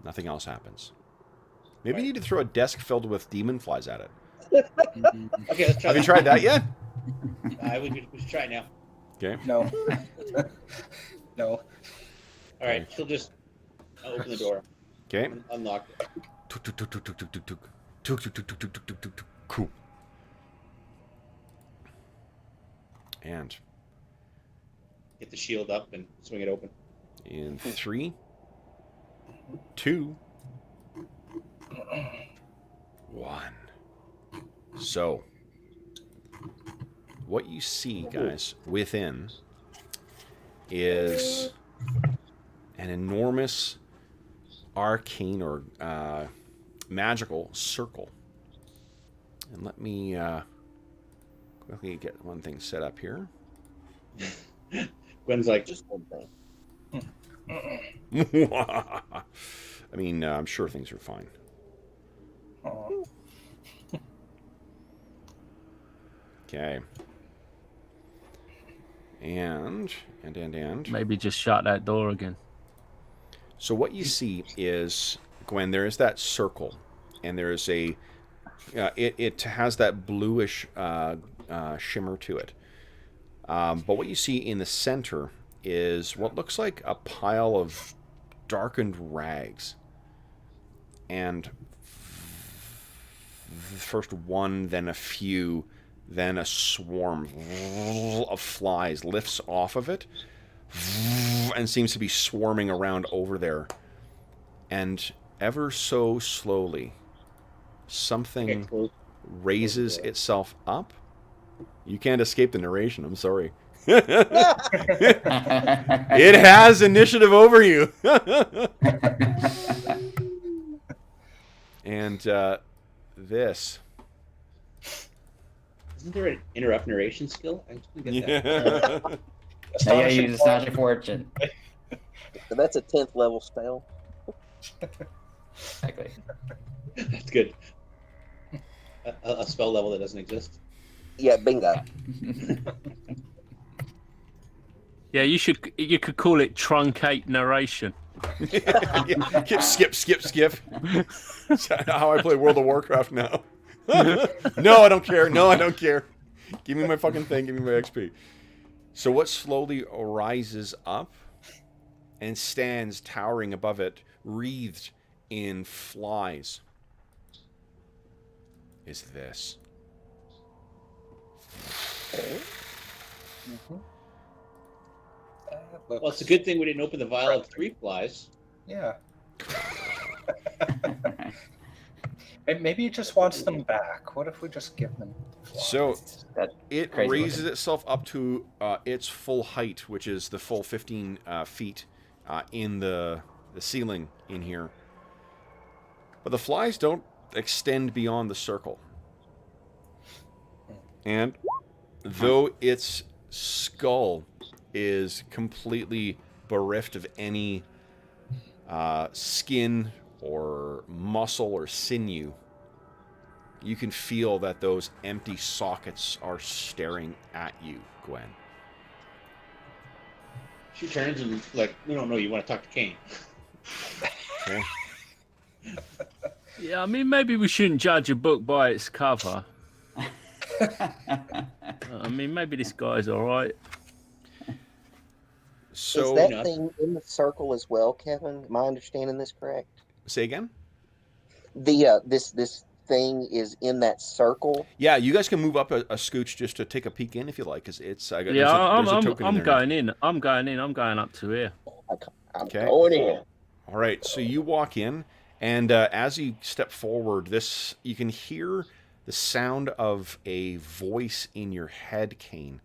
Nothing else happens. Maybe you need to throw a desk filled with demon flies at it. Okay, let's try. Have you tried that yet? We should try it now. Okay. No. No. All right, she'll just open the door, Okay. unlock it. Tuk, tuk, tuk, tuk, tuk, tuk, tuk, tuk. Tuk, tuk, tuk, tuk, tuk, tuk, tuk, tuk, tuk. Cool. And Get the shield up and swing it open. in 3, 2, 1. So, what you see, guys, within is an enormous arcane or magical circle. And let me quickly get one thing set up here. Gwen's like, Just one thing. I mean, I'm sure things are fine. Oh. Okay. And. Maybe just shut that door again. So what you see is, Gwen, there is that circle, and there is a. It has that bluish shimmer to it. But what you see in the center is what looks like a pile of darkened rags. And first one, then a few, then a swarm of flies lifts off of it and seems to be swarming around over there. And ever so slowly, something raises itself up. You can't escape the narration, I'm sorry. It has initiative over you. And this. isn't there an interrupt narration skill? I just didn't get that. Yeah. Yeah, Astonishing you Astonishing Fortune. So that's a 10th level spell. Exactly. That's good. A spell level that doesn't exist. Yeah, bingo. Yeah, you could call it truncate narration. Yeah, skip. That's how I play World of Warcraft now. No, I don't care. No, I don't care. Give me my fucking thing. Give me my XP. So what slowly rises up and stands towering above it, wreathed in flies, is this. Mm-hmm. Well, it's a good thing we didn't open the vial of 3 flies. Yeah. Maybe it just wants them back. What if we just give them flies? So That's it crazy raises looking. itself up to its full height, which is the full 15 feet in the ceiling in here. But the flies don't extend beyond the circle. And though its skull is completely bereft of any skin or muscle or sinew, you can feel that those empty sockets are staring at you, Gwen. She turns and like, no, you want to talk to Kane. Okay. Yeah, I mean, maybe we shouldn't judge a book by its cover. I mean, maybe this guy's all right. So is that thing in the circle as well, Kevin? Am I understanding this correct? say again? The this thing is in that circle. Yeah, you guys can move up a scooch just to take a peek in if you like, because it's. Yeah, there's a token I'm in there now. going in. I'm going in. I'm going up to here. I'm Okay. going in. All right, so you walk in, and as you step forward, you can hear the sound of a voice in your head, Kane,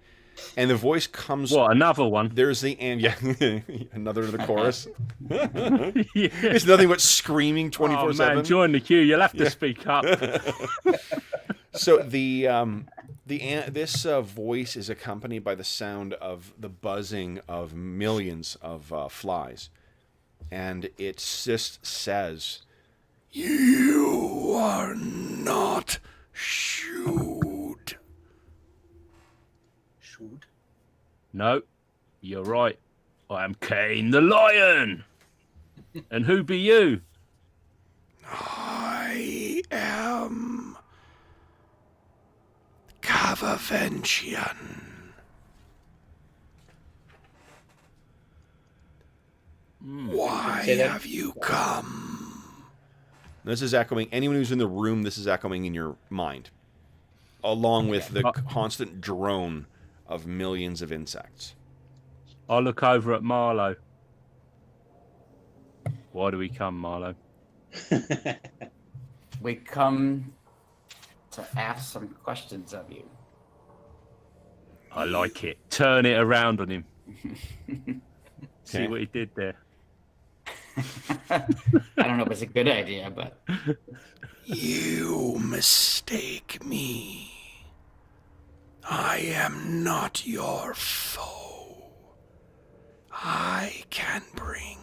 and the voice comes. What, another one? There's the another of the chorus. Yeah. It's nothing but screaming 24/7. Oh man, join the queue. You'll have to speak up. So this voice is accompanied by the sound of the buzzing of millions of flies, and it just says, "You are not shoot." Shoot. No, you're right. I am Kane the Lion. And who be you? I am Cavavencian. Why Say that. have you come? This is echoing. Anyone who's in the room, this is echoing in your mind, along with the constant drone of millions of insects. I'll look over at Marlowe. Why do we come, Marlowe? We come to ask some questions of you. I like it. Turn it around on him. See Okay. what he did there. I don't know if it's a good idea, but You mistake me. I am not your foe. I can bring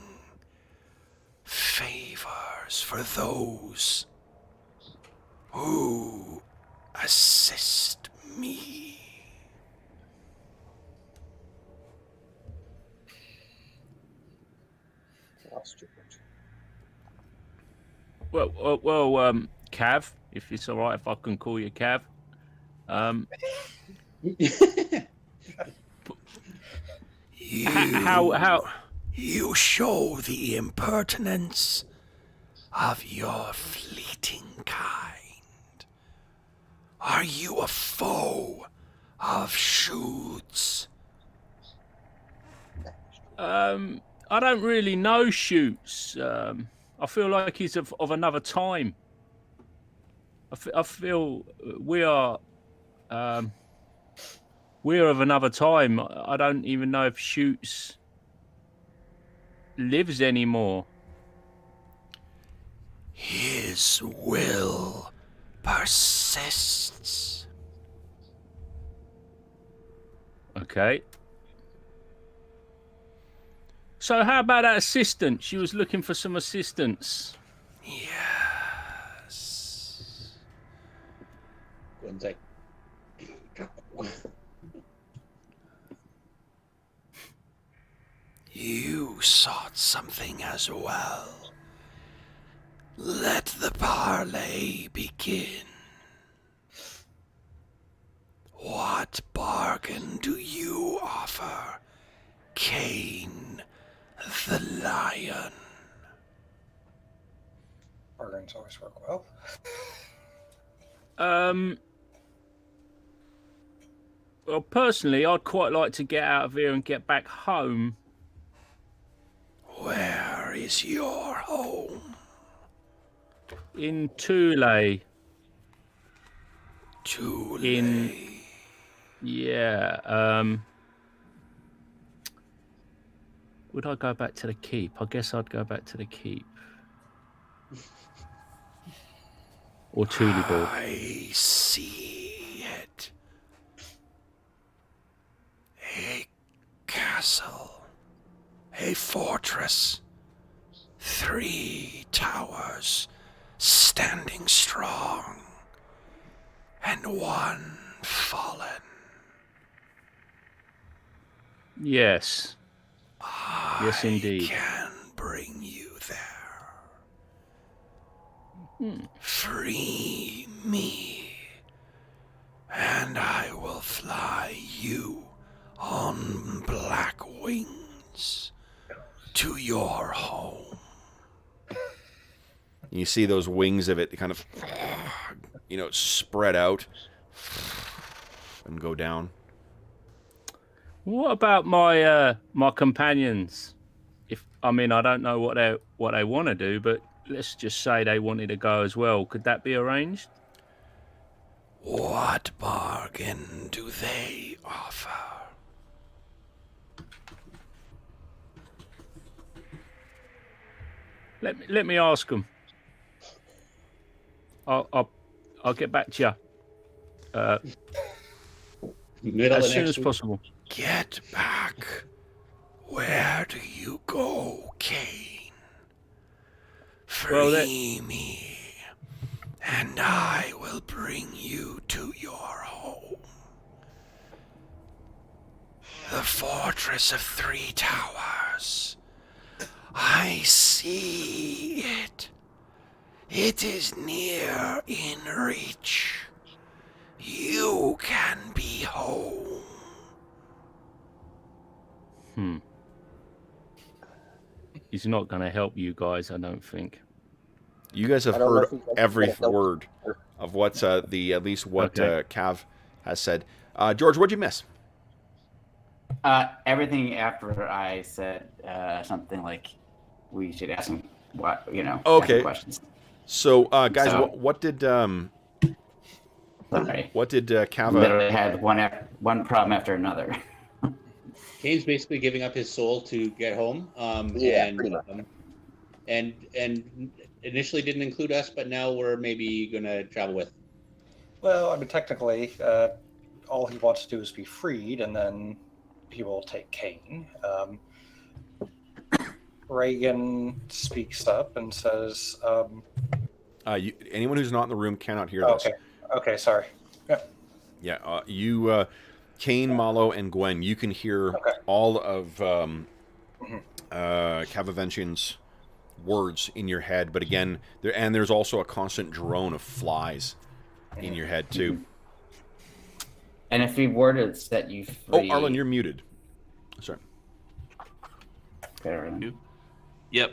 favors for those who assist me. Lost George. Well, Cav, if it's all right, if I can call you Cav. How? You show the impertinence of your fleeting kind. Are you a foe of Shoots? I don't really know Shoots. I feel like he's of another time. I feel we are of another time. I don't even know if Shoots lives anymore. His will persists. Okay. So how about that assistant? She was looking for some assistance. Yes. Gwen's like, You saw sought something as well. Let the parley begin. What bargain do you offer, Cain the Lion? Bargains always work well. Well, personally, I'd quite like to get out of here and get back home. Where is your home? In Thule. Thule. Yeah. Would I go back to the keep? I guess I'd go back to the keep. Or Tulibor. I see it. A castle. A fortress. 3 towers standing strong. And 1 fallen. Yes. Yes, indeed. I can bring you there. Free me, and I will fly you on black wings to your home. You see those wings of it kind of, spread out and go down. What about my companions? I don't know what they want to do, but let's just say they wanted to go as well. Could that be arranged? What bargain do they offer? Let me ask them. I'll get back to you as soon as possible. Get back. Where do you go, Cain? Free me, and I will bring you to your home. The fortress of 3 towers. I see it. It is near in reach. You can be home. He's not going to help you guys, I don't think. You guys have heard every word of what's at least what Cav has said. George, what'd you miss? Everything after I said something like we should ask him ask him questions. So, guys, what did sorry. What did Cav? Literally had one problem after another. Kane's basically giving up his soul to get home. And initially didn't include us, but now we're maybe going to travel with. Well, technically, all he wants to do is be freed, and then he will take Cain. Reagan speaks up and says, anyone who's not in the room cannot hear this. Okay, sorry. Yeah, you, Cain, Malo, and Gwen, you can hear all of Cavavention's words in your head, but again, there's also a constant drone of flies in your head, too. And if we were to set you free... Oh, Arlen, you're muted. Sorry. Yep.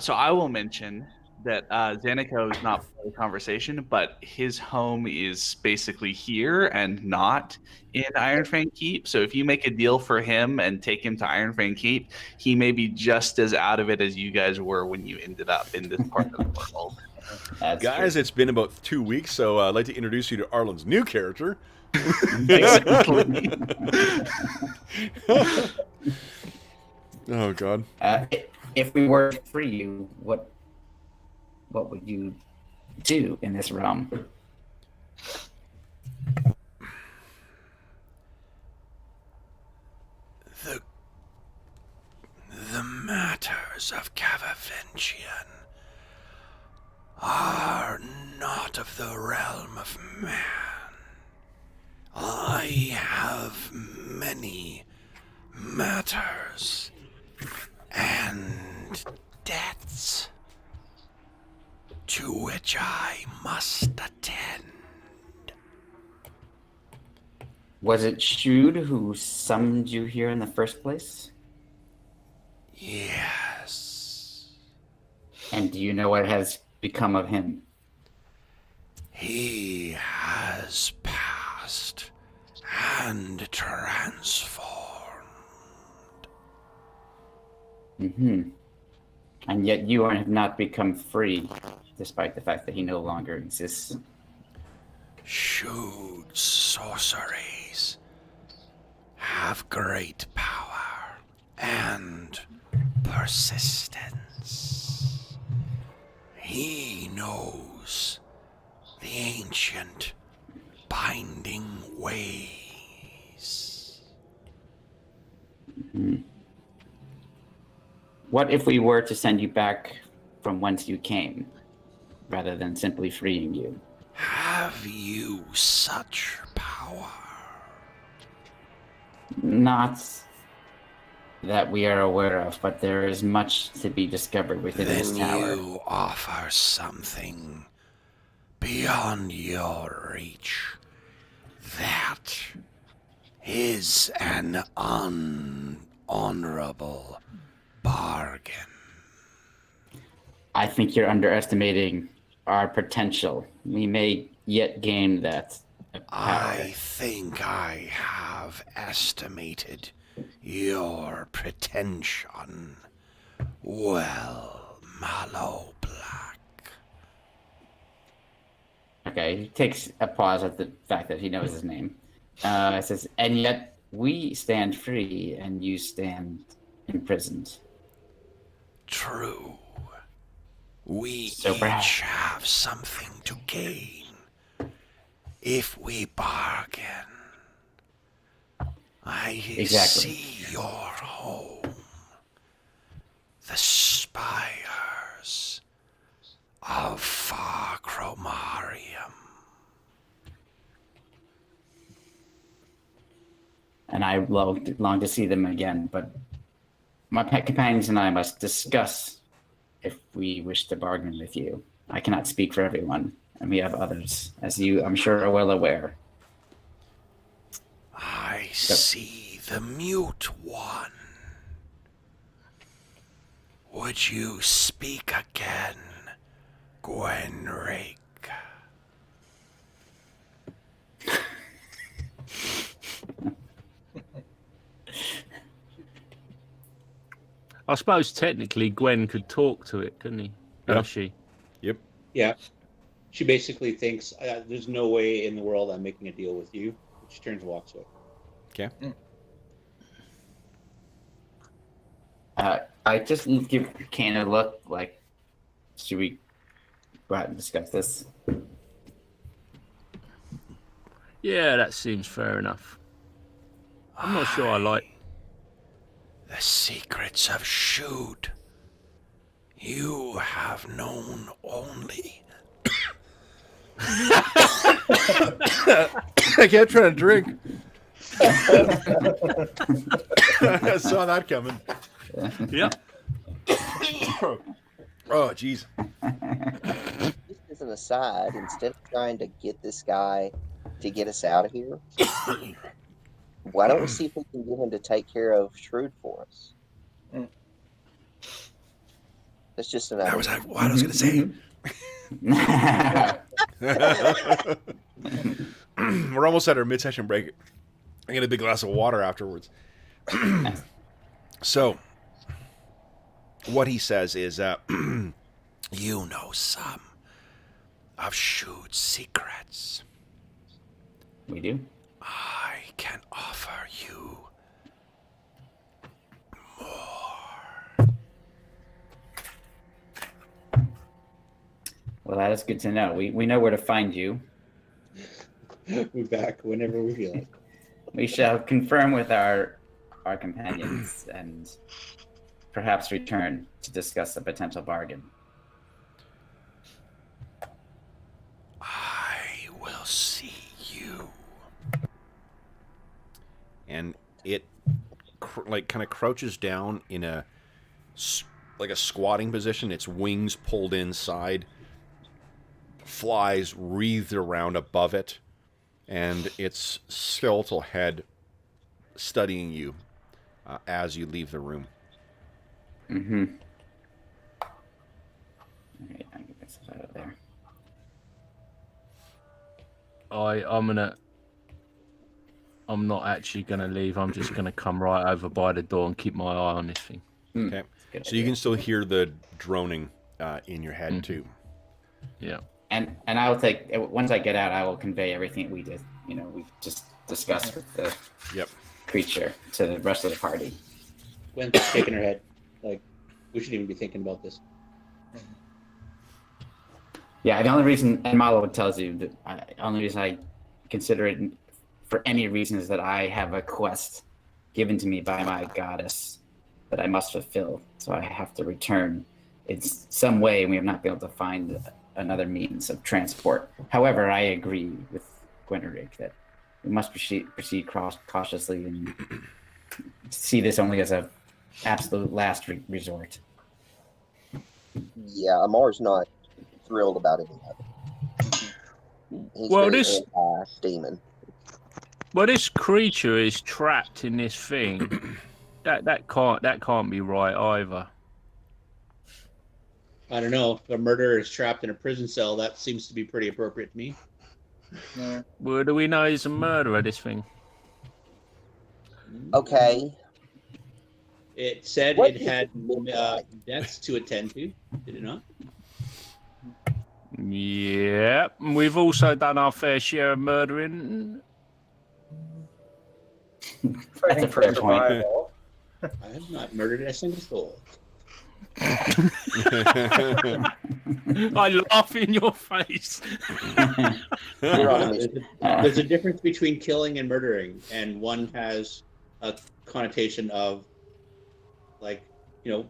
So I will mention that Zanico is not part of the conversation, but his home is basically here and not in Ironfang Keep. So if you make a deal for him and take him to Ironfang Keep, he may be just as out of it as you guys were when you ended up in this part of the world. Guys, it's been about 2 weeks, so I'd like to introduce you to Arlen's new character. Oh, God. If we were to free you, what would you do in this realm? The matters of Cavavention are not of the realm of man. I have many matters, and deaths to which I must attend. Was it Shrewd who summoned you here in the first place? Yes. And do you know what has become of him? He has passed and transformed. Mm-hmm. And yet you have not become free, despite the fact that he no longer exists. Should sorceries have great power and persistence. He knows the ancient binding ways. Mm-hmm. What if we were to send you back from whence you came, rather than simply freeing you? Have you such power? Not that we are aware of, but there is much to be discovered within this Then tower. you offer something beyond your reach. That is an unhonorable bargain. I think you're underestimating our potential. We may yet gain that power. I think I have estimated your pretension well, Mallow Black. Okay, he takes a pause at the fact that he knows his name. It says, and yet we stand free and you stand imprisoned. True. We So each perhaps- have something to gain if we bargain. I Exactly. see your home. The spires of Far Chromarium. And I long to see them again, but my pet companions and I must discuss if we wish to bargain with you. I cannot speak for everyone, and we have others, as you, I'm sure, are well aware. I see the mute one. Would you speak again, Gwenrig? I suppose technically Gwen could talk to it, couldn't he? Yeah. Or she? Yep. Yeah. She basically thinks, there's no way in the world I'm making a deal with you. She turns and walks away. Okay. I just give Kane a look like, should we go out and discuss this? Yeah, that seems fair enough. I'm not sure I like. The secrets of Shoot. You have known only. I kept trying to drink. I saw that coming. Yep. Oh, jeez. Just as an aside, instead of trying to get this guy to get us out of here, why don't we see if we can get him to take care of Shrewd for us? That's just an That idea. was what I was going to say. We're almost at our mid-session break. I get a big glass of water afterwards. So, what he says is, you know some of Shoot's secrets. We do? I can offer you more. Well, that is good to know. We know where to find you. We're back whenever we feel like. We shall confirm with our companions and perhaps return to discuss a potential bargain. I will see you. And it kind of crouches down in a like a squatting position, its wings pulled inside, flies wreathed around above it, and its skeletal head studying you as you leave the room. Mm-hmm. Alright, I'm gonna get this out of there. I'm not actually gonna leave. I'm just gonna come right over by the door and keep my eye on this thing. Okay. So you can still hear the droning in your head too. Yeah. And I will take, once I get out, I will convey everything we just discussed with the creature to the rest of the party. Gwen's shaking her head. Like, we shouldn't even be thinking about this. Yeah, the only reason, and Malo tells you, the only reason I consider it for any reason is that I have a quest given to me by my goddess that I must fulfill. So I have to return in some way, and we have not been able to find another means of transport. However, I agree with Gwenrick that we must proceed cautiously and see this only as a absolute last resort. Yeah, Amar's not thrilled about any of it. He's very anti-demon. Well, this creature is trapped in this thing. that can't be right either. I don't know. If a murderer is trapped in a prison cell, that seems to be pretty appropriate to me. Well, do we know he's a murderer, this thing? Okay. It said What it does had it look like? deaths to attend to. Did it not? Yeah. We've also done our fair share of murdering. Fighting for fair point. survival. I have not murdered a single soul. I laugh in your face. There's a difference between killing and murdering, and one has a connotation of, like,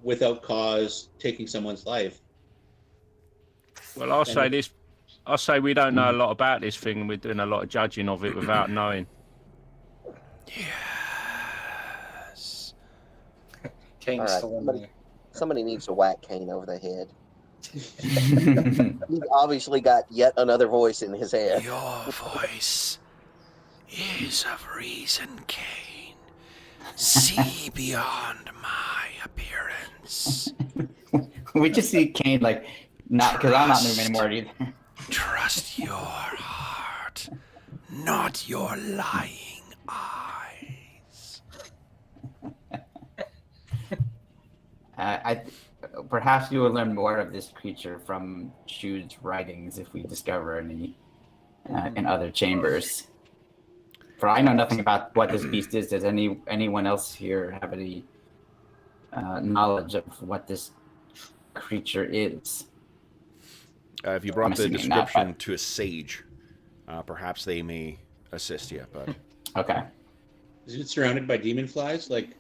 without cause, taking someone's life. Well, I'll say this. I'll say we don't know a lot about this thing, and we're doing a lot of judging of it without knowing. Yes. Kane's All still in right, there. somebody needs to whack Kane over the head. He's obviously got yet another voice in his head. Your voice is of reason, Kane. See beyond my appearance. We just see Kane, like, not, because I'm not moving anymore either. Trust your heart, not your lying eyes. Perhaps you will learn more of this creature from Shude's writings if we discover any in other chambers. For I know nothing about what this beast is. Does anyone else here have any knowledge of what this creature is? If you brought the description to a sage, perhaps they may assist you. But okay. Is it surrounded by demon flies? Like,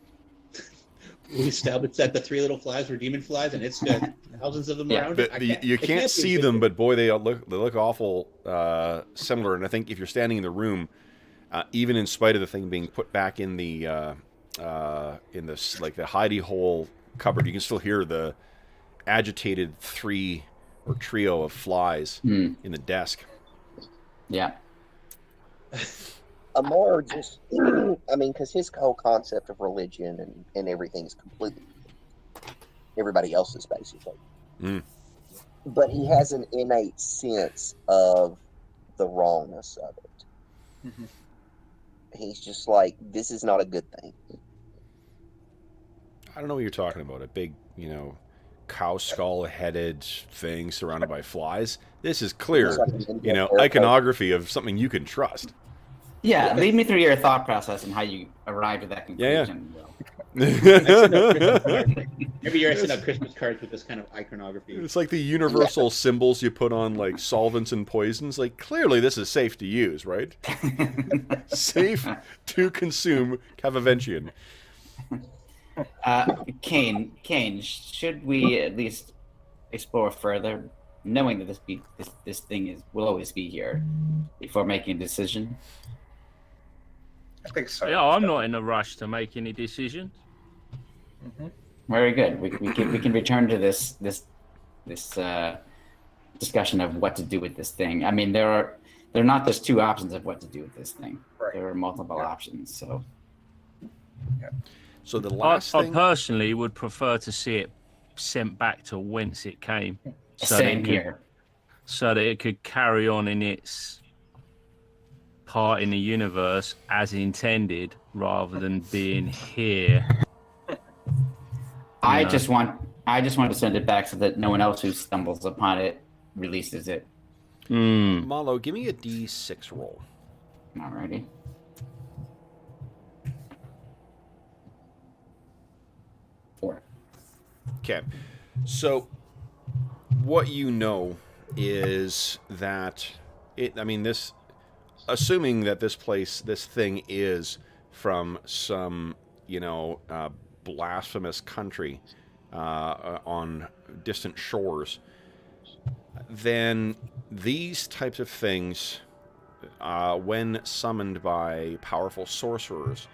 we established that the three little flies were demon flies, and it's got thousands of them around. You can't see them, but boy, they look awful similar. And I think if you're standing in the room, even in spite of the thing being put back in the like the hidey hole cupboard, you can still hear the agitated trio of flies in the desk. Yeah. Amar just, I mean, because his whole concept of religion and everything is completely everybody else's, basically. But he has an innate sense of the wrongness of it. Mm-hmm. He's just like, this is not a good thing. I don't know what you're talking about. A big, cow skull-headed thing surrounded by flies. This is clear, iconography of something you can trust. Yeah, lead me through your thought process and how you arrived at that conclusion. Every year I send out Christmas cards with this kind of iconography. It's like the universal symbols you put on, like, solvents and poisons. Like, clearly this is safe to use, right? Safe to consume Cavaventian. Kane, should we at least explore further, knowing that this thing will always be here, before making a decision? I think so. Yeah, I'm not in a rush to make any decisions. Mm-hmm. Very good. We can return to this discussion of what to do with this thing. I mean, there are not just two options of what to do with this thing. Right. There are multiple options. So So the I last thing. personally would prefer to see it sent back to whence it came, same here. so that it could carry on in its part in the universe as intended, rather than being here. I just want to send it back so that no one else who stumbles upon it releases it. Malo, give me a D6 roll. Alrighty. Four. Okay. So what you know is that this, assuming that this thing is from some, blasphemous country on distant shores, then these types of things, when summoned by powerful sorcerers,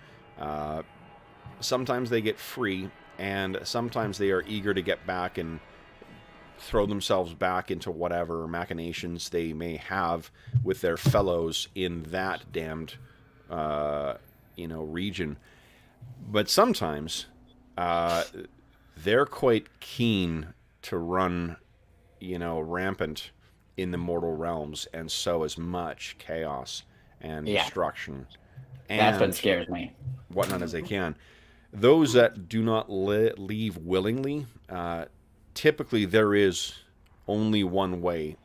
sometimes they get free, and sometimes they are eager to get back and throw themselves back into whatever machinations they may have with their fellows in that damned, region. But sometimes they're quite keen to run, rampant in the mortal realms and sow as much chaos and destruction. And that's what scares me. Whatnot as they can. Those that do not leave willingly, typically there is only one way,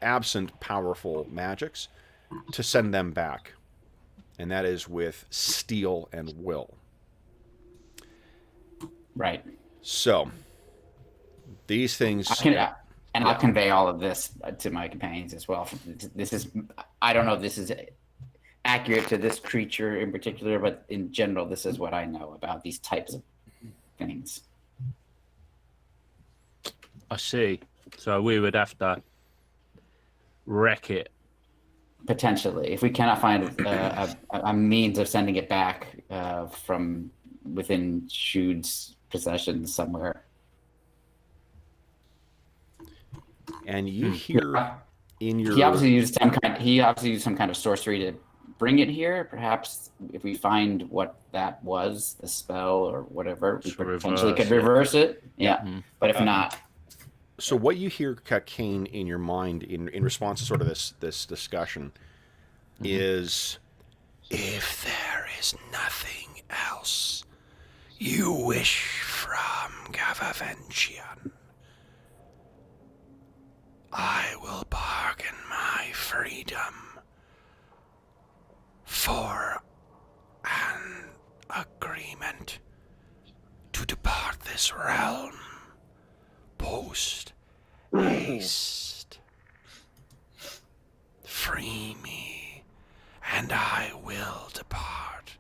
absent powerful magics, to send them back. And that is with steel and will. Right. So, these things... I'll convey all of this to my companions as well. I don't know if this is accurate to this creature in particular, but in general, this is what I know about these types of things. I see. So we would have to wreck it. Potentially. If we cannot find a means of sending it back from within Shude's possession somewhere. And you hear in your... He obviously used some kind of sorcery to bring it here. Perhaps if we find what that was, the spell or whatever, we potentially could reverse it. Yeah. Mm-hmm. But if not... So what you hear, Kane, in your mind in response to sort of this discussion is, if there is nothing else you wish from Gavavenchian, I will bargain my freedom for an agreement to depart this realm post haste. Free me, and I will depart.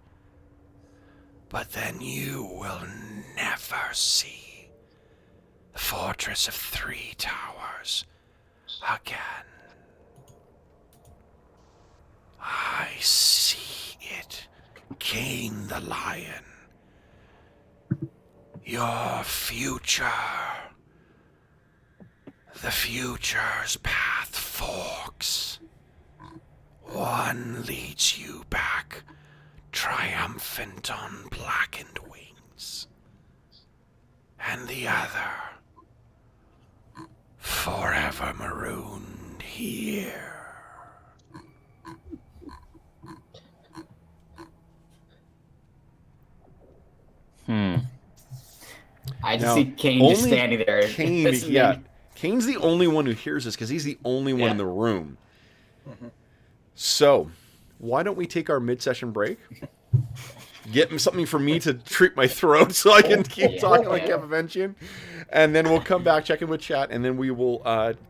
But then you will never see the Fortress of Three Towers again. I see it, Cain the Lion. Your future. The future's path forks. One leads you back, triumphant on blackened wings, and the other, forever marooned here. I just see Cain just standing there. Cain's the only one who hears this because he's the only one in the room. Mm-hmm. So, why don't we take our mid-session break? Get something for me to treat my throat so I can keep talking like Gavavenchian. And then we'll come back, check in with chat, and then we will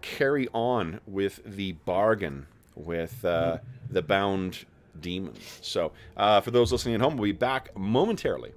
carry on with the bargain with the bound demon. So, for those listening at home, we'll be back momentarily.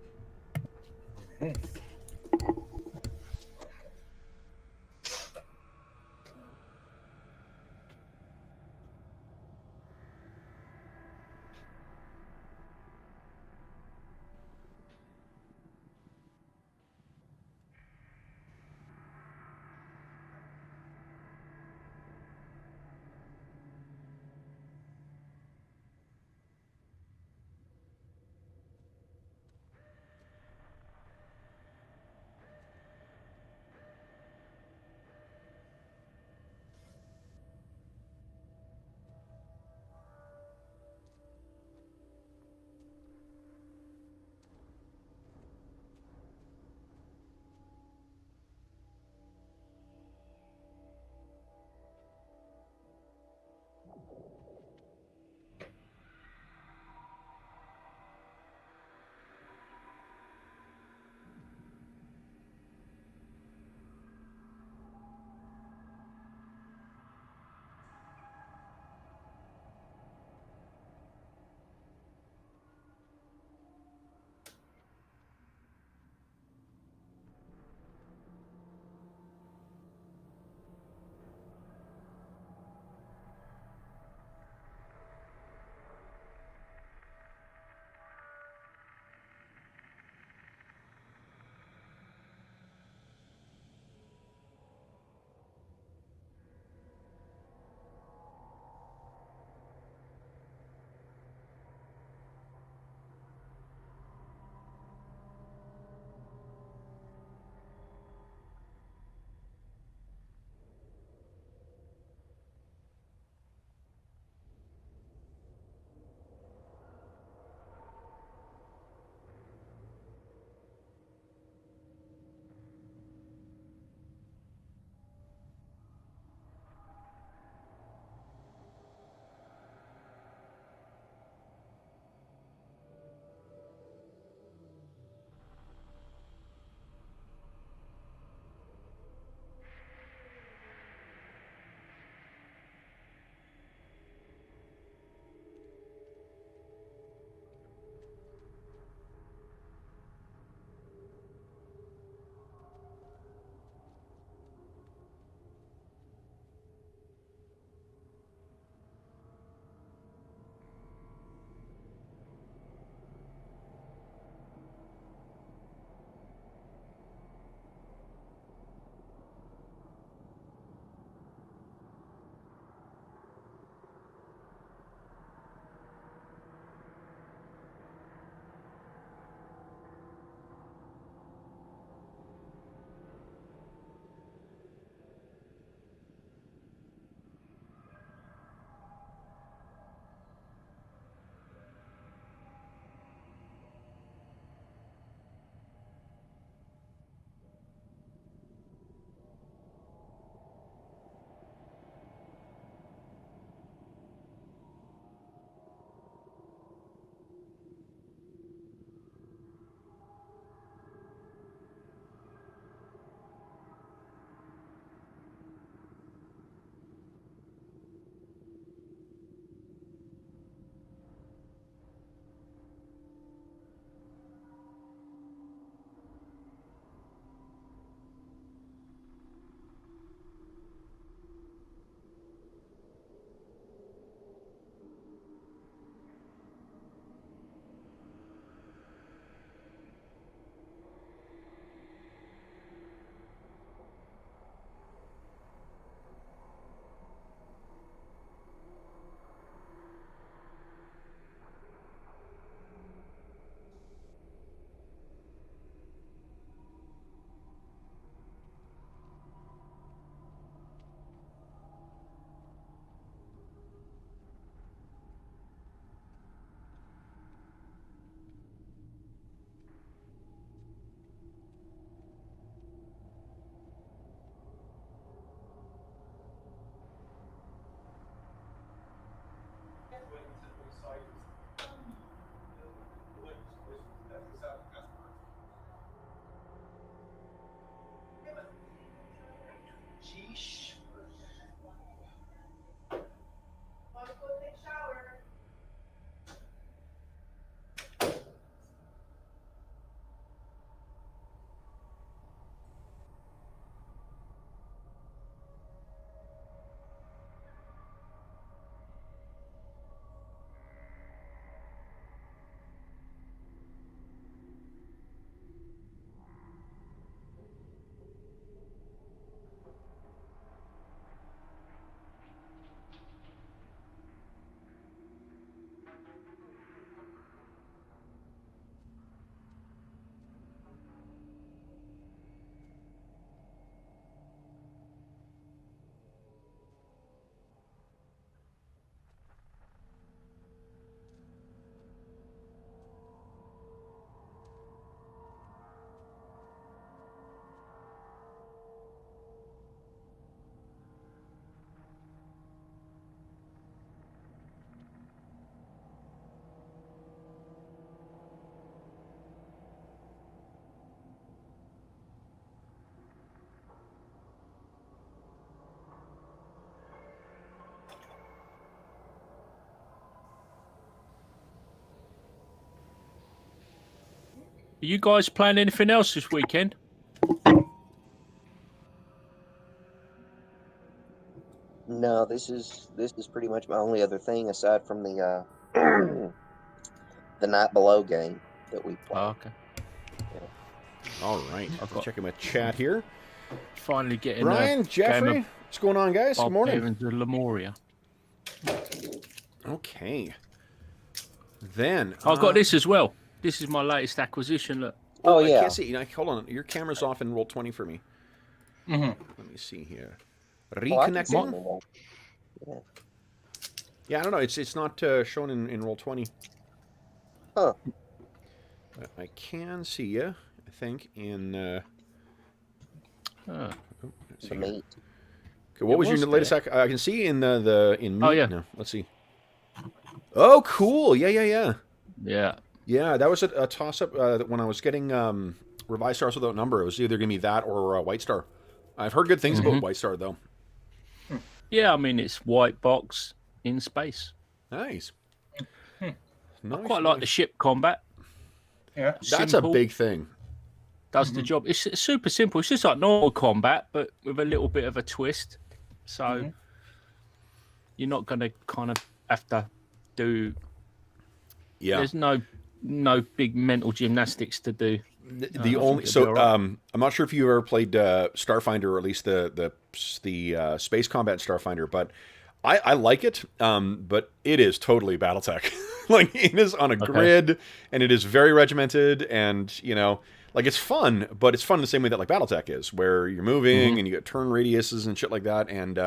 you guys playing anything else this weekend? No, this is pretty much my only other thing aside from the the Night Below game that we played. Oh, okay. All right. I've Let's got- check in my chat here. Finally getting Brian, Jeffrey, what's going on, guys? Good morning. Barbarians of Lemuria. Okay. Then I've got this as well. This is my latest acquisition. Look. Oh, I yeah. can't see. Hold on. Your camera's off in roll 20 for me. Mm-hmm. Let me see here. Well, I can see Reconnecting. them. Yeah. Yeah, I don't know. It's not shown in roll 20. Huh. But I can see you. I think in. Oh. Let's see The here. meat. Okay, what It was your was latest? there. I can see in the in. Oh, meat. yeah. No, let's see. Oh, cool. Yeah. Yeah. Yeah, that was a toss-up when I was getting Revised Stars Without Number. It was either going to be that or White Star. I've heard good things about White Star, though. Yeah, I mean, it's white box in space. Nice. I Nice, quite like the ship combat. Yeah. That's Simple, a big thing. Does the job. It's super simple. It's just like normal combat, but with a little bit of a twist. So you're not going to kind of have to do... Yeah. There's no big mental gymnastics to do. The I only think it'll be all right. I'm not sure if you ever played Starfinder, or at least the space combat Starfinder, but I like it. But it is totally BattleTech. Like, it is on a grid, and it is very regimented, and like, it's fun, but it's fun the same way that like BattleTech is, where you're moving and you get turn radiuses and shit like that, and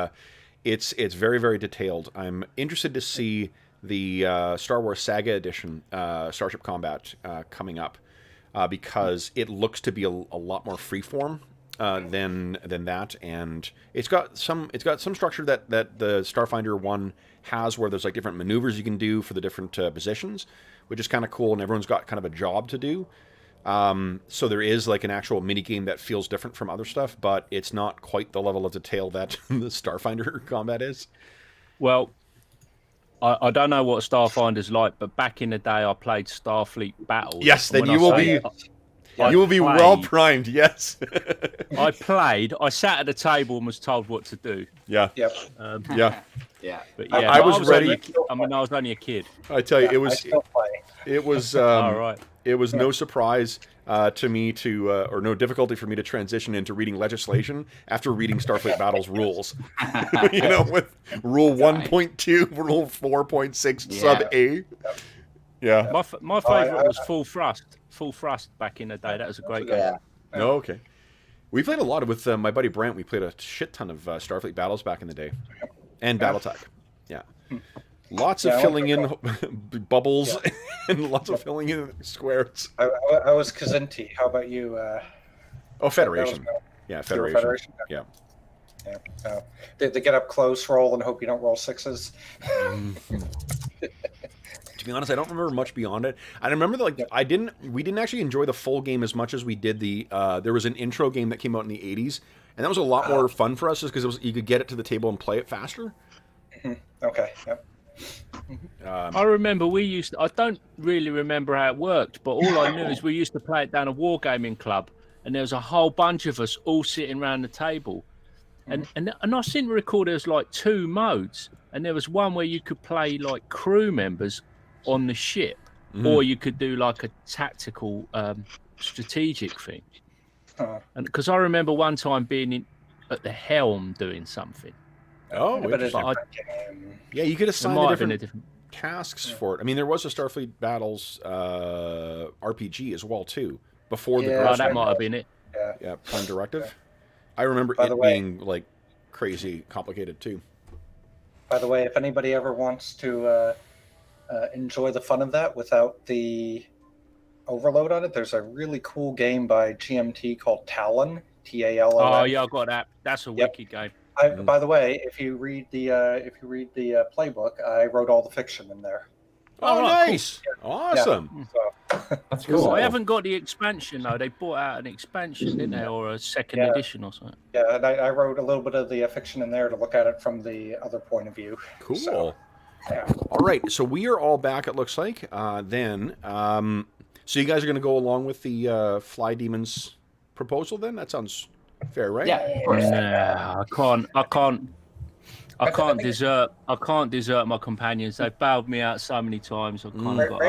it's very, very detailed. I'm interested to see the Star Wars Saga Edition Starship Combat coming up. Because it looks to be a lot more freeform than that, and it's got some structure that the Starfinder one has, where there's like different maneuvers you can do for the different positions, which is kind of cool, and everyone's got kind of a job to do. So there is like an actual mini game that feels different from other stuff, but it's not quite the level of detail that the Starfinder combat is. Well, I don't know what Starfinder's like, but back in the day, I played Starfleet Battles. Yes, and then when you will I be say you will be well primed. Yes. I sat at the table and was told what to do. Yeah. Yep. Yeah. Yeah. But I yeah, was ready. I was only a kid. I tell you, it I was. still play. It was. All right. It was no surprise to me or no difficulty for me to transition into reading legislation after reading Starfleet Battles rules. With Rule 1.2, Rule 4.6, Sub A. Yeah. My favorite was Full Thrust. Full Thrust back in the day. That was a great game. Yeah. Oh, okay. We played a lot with my buddy Brent. We played a shit ton of Starfleet Battles back in the day, and BattleTech. Yeah. Lots of filling in bubbles and lots of filling in squares. I was Kazinti. How about you? Federation. Yeah, Federation. Federation? Yeah. Yeah. They get up close, roll, and hope you don't roll sixes. To be honest, I don't remember much beyond it. I remember that, we didn't actually enjoy the full game as much as we did there was an intro game that came out in the 80s, and that was a lot more fun for us just because you could get it to the table and play it faster. Okay. Yep. I remember I don't really remember how it worked, but all I knew is we used to play it down a wargaming club, and there was a whole bunch of us all sitting around the table. And I seem to recall there was like 2 modes, and there was one where you could play like crew members on the ship, or you could do like a tactical strategic thing. And because I remember one time being at the helm doing something. Oh, But it's But yeah, you could assign might the have been different tasks for it. I mean, there was a Starfleet Battles RPG as well too before the Yeah, Girls' that Night. might have been it. Yeah, Prime Directive. I remember By it the way- being like crazy complicated too. By the way, if anybody ever wants to enjoy the fun of that without the overload on it, there's a really cool game by GMT called Talon. Talon. Oh yeah, I got that. That's a wicked game. By the way, if you read the playbook, I wrote all the fiction in there. Oh, right, cool. nice! Awesome. So That's Cool. cool. I haven't got the expansion though. They brought out an expansion, didn't they, or a second Yeah. edition or something? yeah, and I wrote a little bit of the fiction in there to look at it from the other point of view. Cool. So, yeah. All right, so we are all back. It looks like. So you guys are going to go along with the Fly Demon's proposal then? That sounds fair, right? Yeah, of course. Nah, I can't desert my companions. They've bailed me out so many times. I've kind of got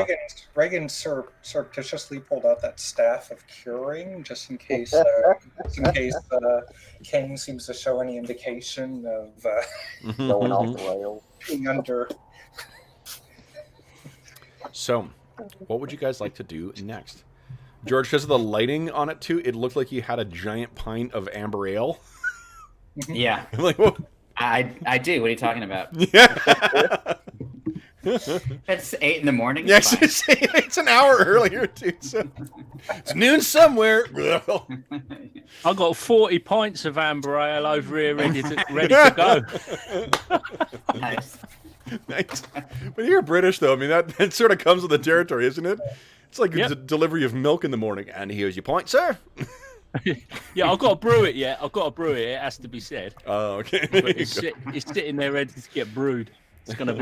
Reagan surreptitiously pulled out that staff of curing just in case Kane seems to show any indication of Going off the rails. being under. So, what would you guys like to do next? George, because of the lighting on it too, it looked like you had a giant pint of amber ale. Yeah, I'm like, what? I do. What are you talking about? Yeah. It's 8 in the morning. Yes, It's fine. it's an hour earlier too. So it's noon somewhere. I got 40 pints of amber ale over here ready to go. Nice. Nice. But you're British though. I mean that sort of comes with the territory, isn't it? It's like Yep. a delivery of milk in the morning. And here's your pint, sir. Yeah, I've got to brew it yet. I've got to brew it. It has to be said. Oh, okay. But it's sitting there ready to get brewed. It's gonna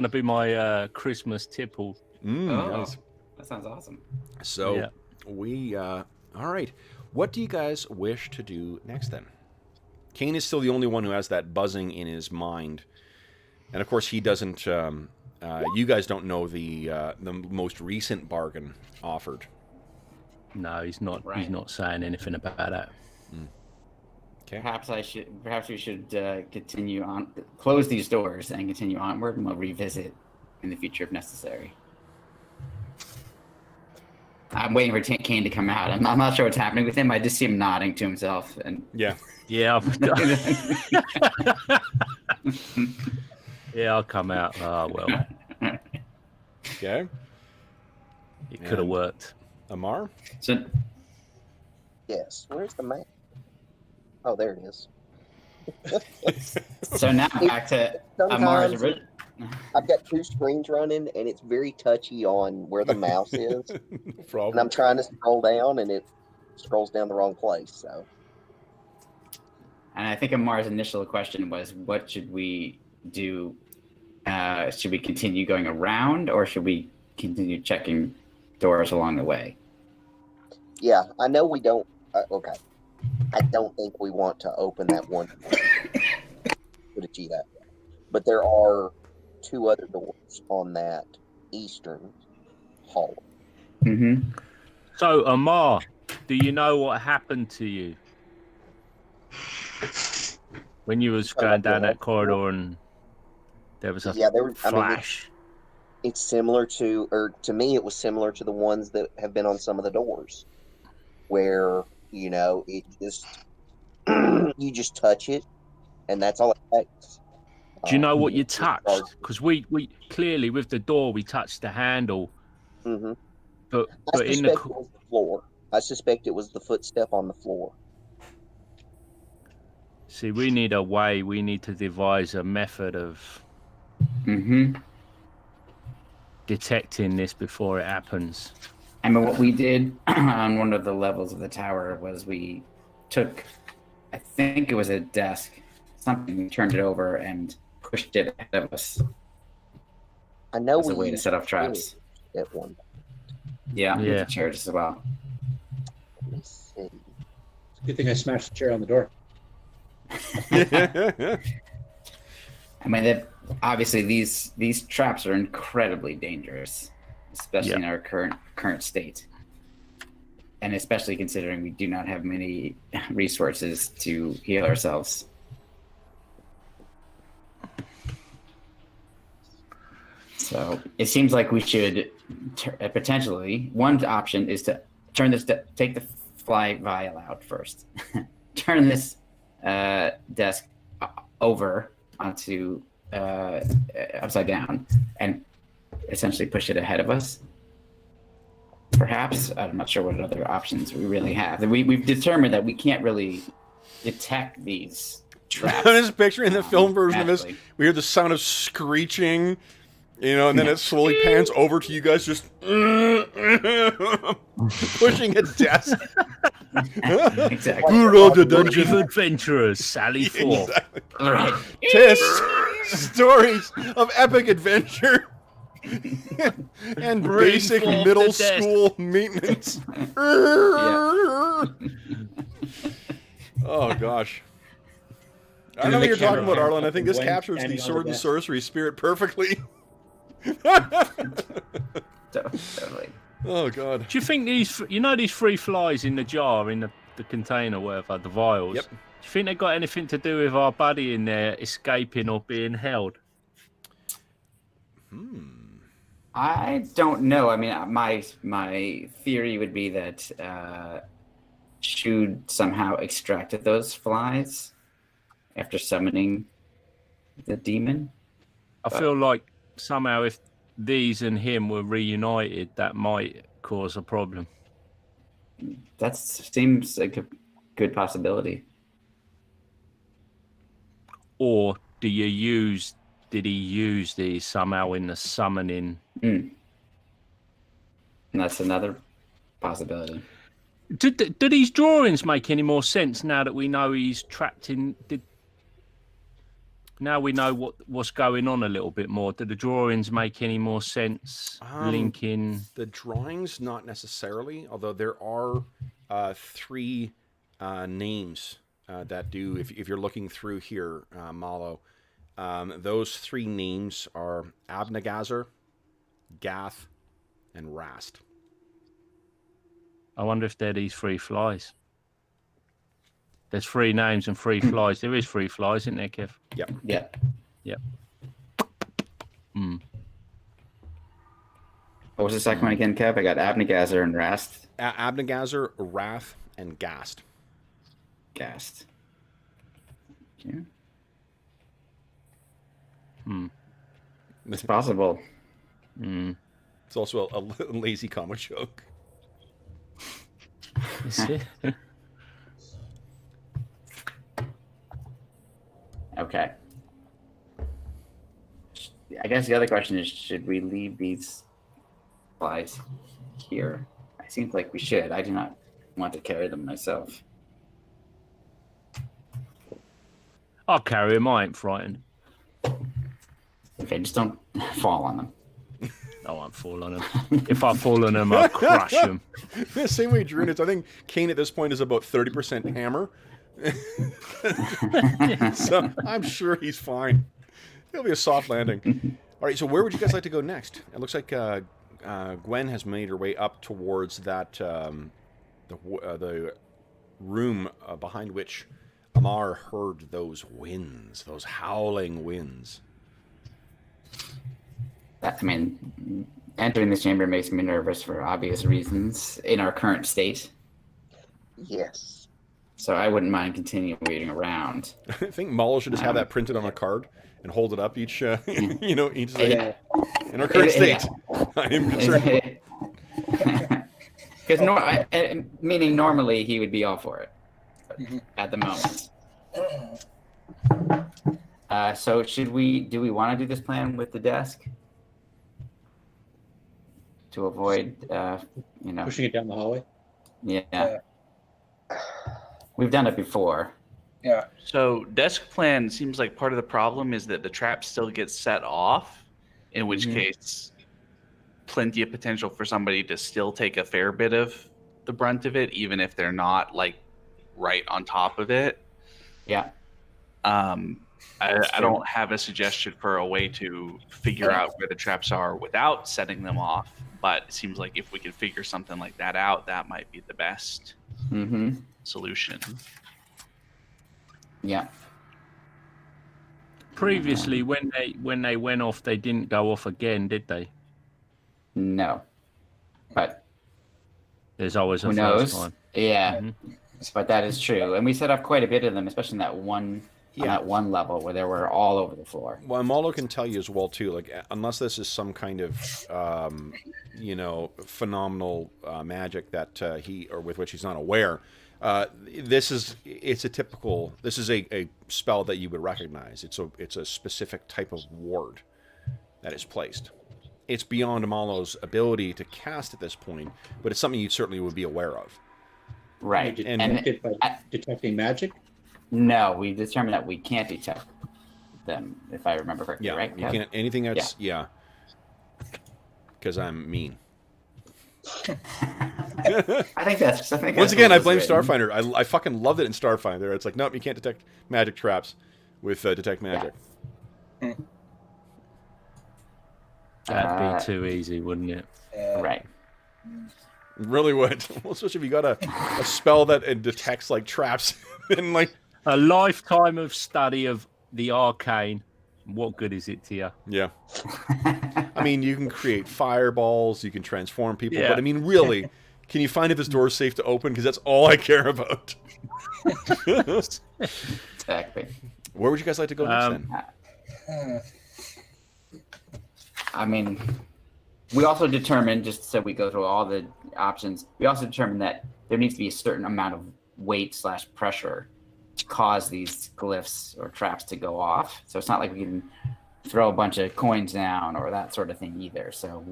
be my Christmas tipple. Oh, Nice. that sounds awesome. So Yeah. we all right. What do you guys wish to do next then? Kane is still the only one who has that buzzing in his mind, and of course he doesn't. You guys don't know the most recent bargain offered. No, he's not. Right. He's not saying anything about that. Okay. Perhaps we should continue on, close these doors and continue onward, and we'll revisit in the future if necessary. I'm waiting for Kane to come out. I'm not sure what's happening with him. I just see him nodding to himself, and Yeah. Yeah. Yeah, I'll come out. Oh well, Okay. it could have worked. Amar. so Yes. Where's the map? Oh, there it is. so now back to Amar's Sometimes original. I've got two screens running, and it's very touchy on where the mouse is. No And problem. I'm trying to scroll down, and it scrolls down the wrong place. So And I think Amar's initial question was, what should we do? Should we continue going around, or should we continue checking doors along the way? yeah, I know we don't. Okay, I don't think we want to open that one. Put a G that way. But there are two other doors on that eastern hall. Mm-hmm. So, Amar, do you know what happened to you when you was going down that corridor and there was a Yeah, there was. I mean, flash? it's similar to, or to me, it was similar to the ones that have been on some of the doors, where it just you just touch it, and that's all it takes. Do you know what you It touched? starts- Because we clearly with the door we touched the handle, Mhm. but I in suspect the it was the floor. I suspect it was the footstep on the floor. see, we need a way. We need to devise a method of Mm-hmm. detecting this before it happens. I mean, what we did on one of the levels of the tower was we took, I think it was a desk, something, we turned it over and pushed it ahead of us I know as a we way to used set off traps. at one. Yeah, with Yeah. the chairs as well. Let me see. Good thing I smashed the chair on the door. I mean, obviously these traps are incredibly dangerous, especially in our current state, and especially considering we do not have many resources to heal ourselves. So it seems like we should potentially, one option is to turn this, take the fly vial out first, turn this desk over onto upside down, and essentially push it ahead of us. Perhaps, I'm not sure what other options we really have. We've determined that we can't really detect these traps. I'm just picturing the film version of this. naturally. We hear the sound of screeching, and then it slowly pans over to you guys just pushing a desk. Exactly. Who wrote the Brave dungeon? adventurers, Sally forth. Exactly. All right. Tis stories of epic adventure. and basic Reinforce middle the desk. school maintenance. Oh gosh. I don't know what you're talking about, Arlen. I think this captures the sword and sorcery spirit perfectly. Totally. Oh god. Do you think these, these 3 flies in the jar, in the container, whatever, the vials? Yep. Do you think they got anything to do with our buddy in there escaping or being held? I don't know. I mean, my theory would be that Shude somehow extracted those flies after summoning the demon. I feel like somehow if these and him were reunited, that might cause a problem. That seems like a good possibility. Or did he use these somehow in the summoning? And that's another possibility. Do these drawings make any more sense now that we know he's trapped in? Now we know what's going on a little bit more. Do the drawings make any more sense? Linking the drawings, not necessarily. Although there are 3 names that do. If you're looking through here, Malo, those 3 names are Abnegazar, Gath, and Rast. I wonder if they're these 3 flies. There's 3 names and 3 flies. There is 3 flies, isn't there, Kev? Yep. Yeah. Yep. What was the second one again, Kev? I got Abnegazar and Rast. Abnegazar, Wrath, and Gast. Gast. Yeah. It's possible. It's also a lazy comic joke. Is it? Okay. I guess the other question is, should we leave these flies here? I seems like we should. I do not want to carry them myself. I'll carry him. I ain't frightened. Okay, just don't fall on them. I won't fall on him. If I fall on him, I'll crush him. The same way Drew is. I think Kane at this point is about 30% hammer. So I'm sure he's fine. It'll be a soft landing. All right, so where would you guys like to go next? It looks like Gwen has made her way up towards that the room behind which Amar heard those winds, those howling winds. I mean, entering this chamber makes me nervous for obvious reasons in our current state. Yes. So I wouldn't mind continuing waiting around. I think Malo should just have that printed on a card and hold it up each, each day. In our current state, I am concerned. Because meaning normally he would be all for it, but at the moment. So do we want to do this plan with the desk to avoid, pushing it down the hallway? Yeah. We've done it before. Yeah. So desk plan seems like part of the problem is that the trap still gets set off, in which case plenty of potential for somebody to still take a fair bit of the brunt of it, even if they're not like right on top of it. Yeah. I don't have a suggestion for a way to figure out where the traps are without setting them off, but it seems like if we could figure something like that out, that might be the best solution. Yeah. Previously, when they went off, they didn't go off again, did they? No. But there's always a who first knows? time. Yeah. But that is true. And we set up quite a bit of them, especially in that one on that one level where they were all over the floor. Well, Malo can tell you as well too. Like, unless this is some kind of, phenomenal magic that with which he's not aware, this is a spell that you would recognize. It's a specific type of ward that is placed. It's beyond Malo's ability to cast at this point, but it's something you certainly would be aware of. Right. And by detecting magic? No, we determined that we can't detect them, if I remember correctly, right? You can't, anything that's, because I'm mean. I think that's. Once again, I what blame was written. Starfinder. I fucking loved it in Starfinder. It's like, nope, you can't detect magic traps with detect magic. That'd be too easy, wouldn't it? Right. Really would. Well, especially if you got a spell that detects like traps and like. A lifetime of study of the arcane. What good is it to you? Yeah. I mean, you can create fireballs, you can transform people, Yeah. but I mean, really, can you find if this door is safe to open? Because that's all I care about. Exactly. Where would you guys like to go next then? I mean, we also determined, just so we go through all the options, we also determined that there needs to be a certain amount of weight/pressure to cause these glyphs or traps to go off. So it's not like we can throw a bunch of coins down or that sort of thing either. So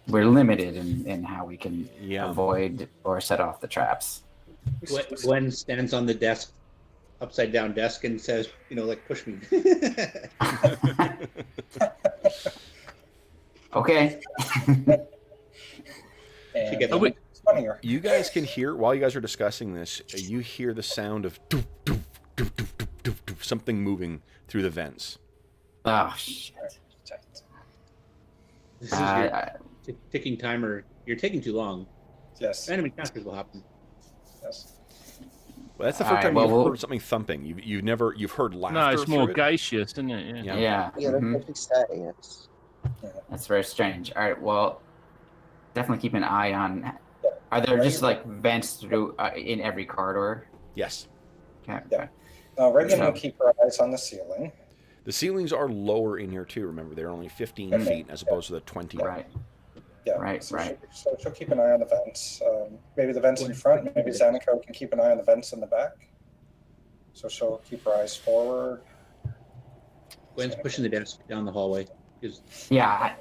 we're limited in how we can avoid or set off the traps. Gwen stands on the desk, upside down desk, and says, like, push me. Okay. And, get it's funnier. You guys can hear, while you guys are discussing this, you hear the sound of doof, doof, doof, doof, doof, doof, doof, something moving through the vents. Oh, shit. This is your ticking timer. You're taking too long. Yes. Enemy encounters will happen. Yes. Well, that's the All first right, time well, you've heard something thumping. You've heard laughter. No, it's more through it. gaseous, isn't it? Yeah. Yeah. Yeah, that's what we say. It's That's very strange. All right, well, definitely keep an eye on. Are there just like vents through in every corridor? Yes. Okay. Yeah. Reagan will keep her eyes on the ceiling. The ceilings are lower in here too. Remember, they're only 15 feet as opposed to the 20. Right. Yeah. Right, So right. she'll keep an eye on the vents. Maybe the vents in front. Maybe Zaniko can keep an eye on the vents in the back. So she'll keep her eyes forward. Gwen's pushing the desk down the hallway. Yeah,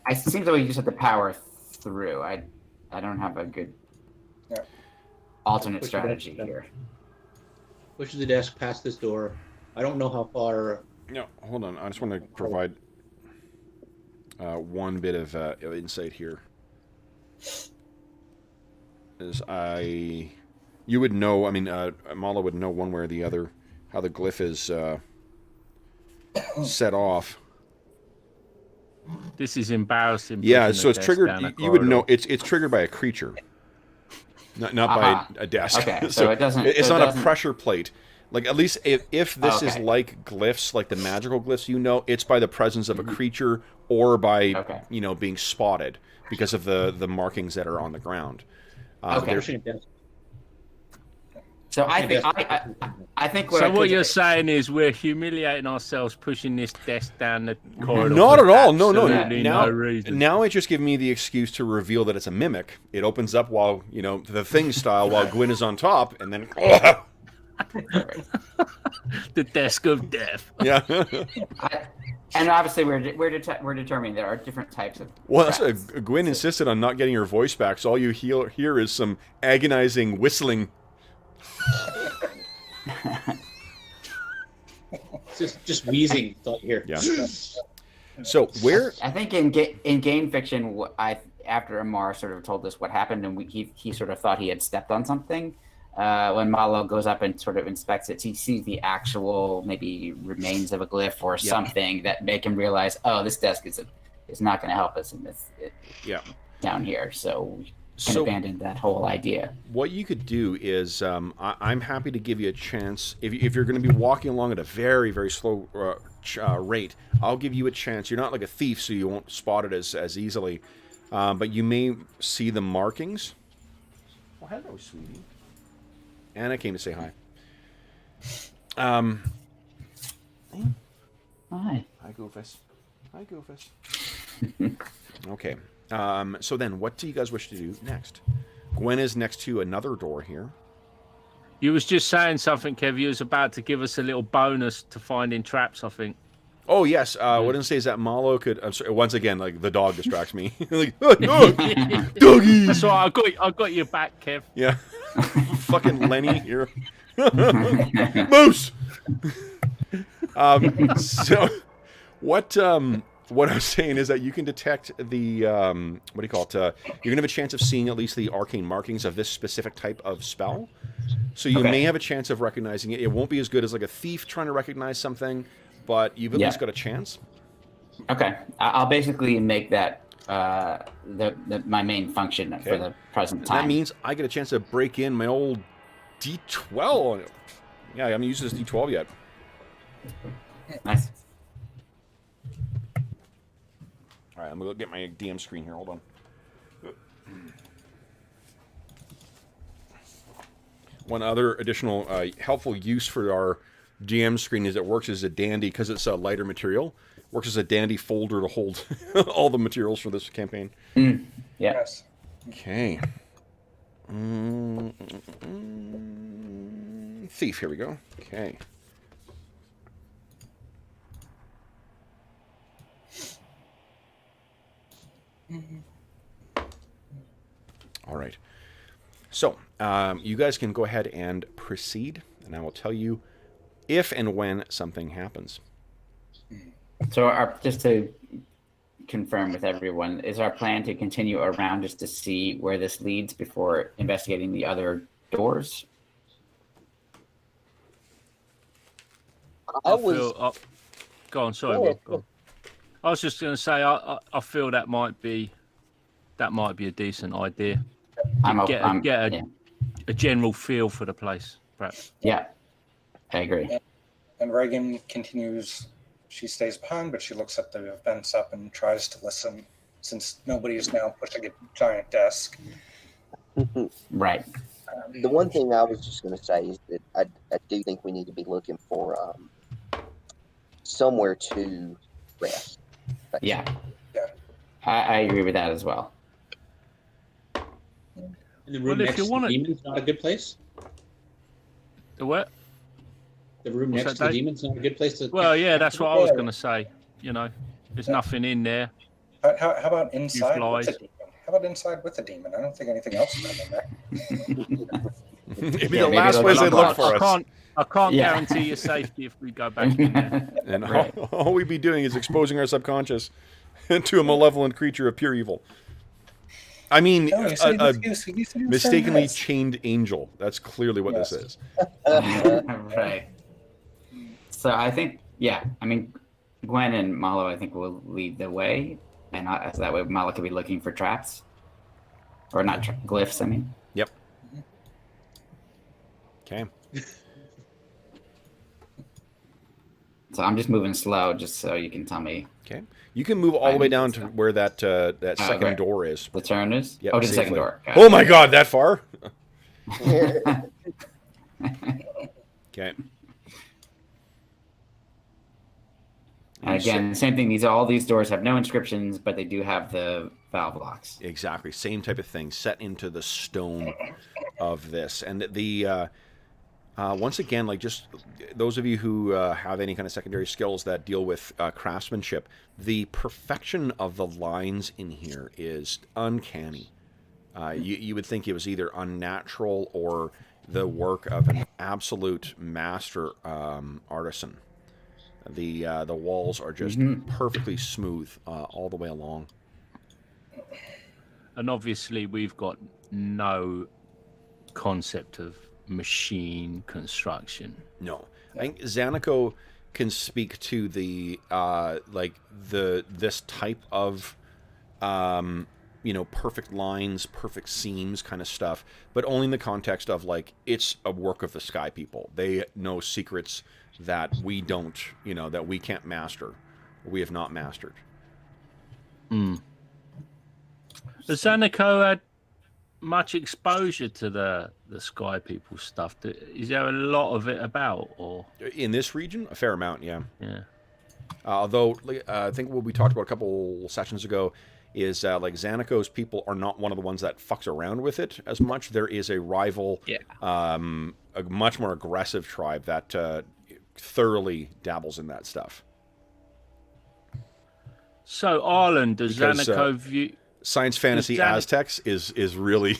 I seems like we just have to power through. I don't have a good alternate Push the strategy desk down. here. Pushes the desk past this door. I don't know how far. No, hold on. I just want to provide one bit of insight here. You would know. I mean, Mala would know one way or the other how the glyph is set off. This is embarrassing. Yeah, pushing so a it's desk triggered. down a You would know corridor. it's triggered by a creature, not by a desk. Okay, so it doesn't. It's so it not doesn't- a pressure plate. Like, at least if this is Okay. like glyphs, like the magical glyphs, it's by the presence of a creature or by being spotted because of the markings that are on the ground. Okay. they're- Pushing a desk. So I think what So I what could- you're saying is we're humiliating ourselves pushing this desk down the corridor. Not for at all. No. absolutely no reason. Now it just gives me the excuse to reveal that it's a mimic. It opens up while the thing style while Gwyn is on top, and then The desk of death. yeah. and obviously we're determining there are different types of. Well, that's traps. Gwyn insisted on not getting her voice back, so all you hear is some agonizing whistling. Just wheezing. That's all you hear. Yeah. So where? I think in game fiction, after Amar sort of told us what happened, and he sort of thought he had stepped on something. When Malo goes up and sort of inspects it, he sees the actual maybe remains of a glyph or something that make him realize, oh, this desk is not going to help us in this down here. So we can abandon that whole idea. What you could do is, I'm happy to give you a chance. If you're going to be walking along at a very, very slow rate, I'll give you a chance. You're not like a thief, so you won't spot it as easily. But you may see the markings. Well, hello, sweetie. Anna came to say hi. Hi. Hi, Goofus. Hi, Goofus. Okay. So then, what do you guys wish to do next? Gwen is next to another door here. You was just saying something, Kev. You was about to give us a little bonus to finding traps, I think. Oh, yes. What I didn't say is that Malo could... I'm sorry, once again, like, the dog distracts me. Like, oh, dog! Doggy! That's all right. I got your back, Kev. Yeah. Fucking Lenny here. Moose! So, what what I was saying is that you can detect the what do you call it? You're gonna have a chance of seeing at least the arcane markings of this specific type of spell. So you may have a chance of recognizing it. It won't be as good as like a thief trying to recognize something, but you've at least got a chance. Okay, I'll basically make that my main function for the present time. That means I get a chance to break in my old D12. Yeah, I haven't used this D12 yet. Nice. All right, I'm gonna get my DM screen here. Hold on. One other additional helpful use for our DM screen is it works as a dandy, because it's a lighter material, works as a dandy folder to hold all the materials for this campaign. Yes. Okay. Thief, here we go. Okay. All right. So, you guys can go ahead and proceed, and I will tell you if and when something happens. So, just to confirm with everyone, is our plan to continue around just to see where this leads before investigating the other doors? Go on, sorry, Will. Go on. I was just going to say, I feel that might be a decent idea. Get a general feel for the place, perhaps. Yeah, I agree. And Reagan continues. She stays behind, but she looks at the events up and tries to listen, since nobody is now pushing a giant desk. Right. The one thing I was just going to say is that I do think we need to be looking for somewhere to rest. Yeah. I agree with that as well. The room next to the demon's not a good place? The what? The room next to the demon's not a good place to... Well, yeah, that's what I was going to say. You know, there's nothing in there. How about inside with the demon? How about inside with the demon? I don't think anything else is in there. It'd be the last place they'd look for us. I can't guarantee your safety if we go back in there. And all we'd be doing is exposing our subconscious to a malevolent creature of pure evil. I mean, a mistakenly chained angel. That's clearly what this is. Right. So I think, I mean, Gwen and Malo, I think, will lead the way. And so that way Malo could be looking for traps. Or not glyphs, I mean. Yep. Okay. So I'm just moving slow, just so you can tell me. Okay. You can move all the way down to where that second door is. The turn is? Yep, to the second door. Oh my god, that far? Okay. And again, same thing. All these doors have no inscriptions, but they do have the valve locks. Exactly. Same type of thing, set into the stone of this. And the once again, like, just those of you who have any kind of secondary skills that deal with craftsmanship, the perfection of the lines in here is uncanny. You would think it was either unnatural or the work of an absolute master artisan. The walls are just perfectly smooth all the way along. And obviously, we've got no concept of machine construction. No, I think Zaniko can speak to the this type of perfect lines, perfect seams kind of stuff, but only in the context of, like, it's a work of the Sky People. They know secrets that we don't, that we can't master, we have not mastered. Has Zaniko had much exposure to the Sky People stuff? Is there a lot of it about, or in this region? A fair amount, yeah. Yeah. Although I think what we talked about a couple sessions ago is like Zaniko's people are not one of the ones that fucks around with it as much. There is a rival, a much more aggressive tribe that thoroughly dabbles in that stuff. So Ireland, does Zaniko view science fantasy Aztecs is really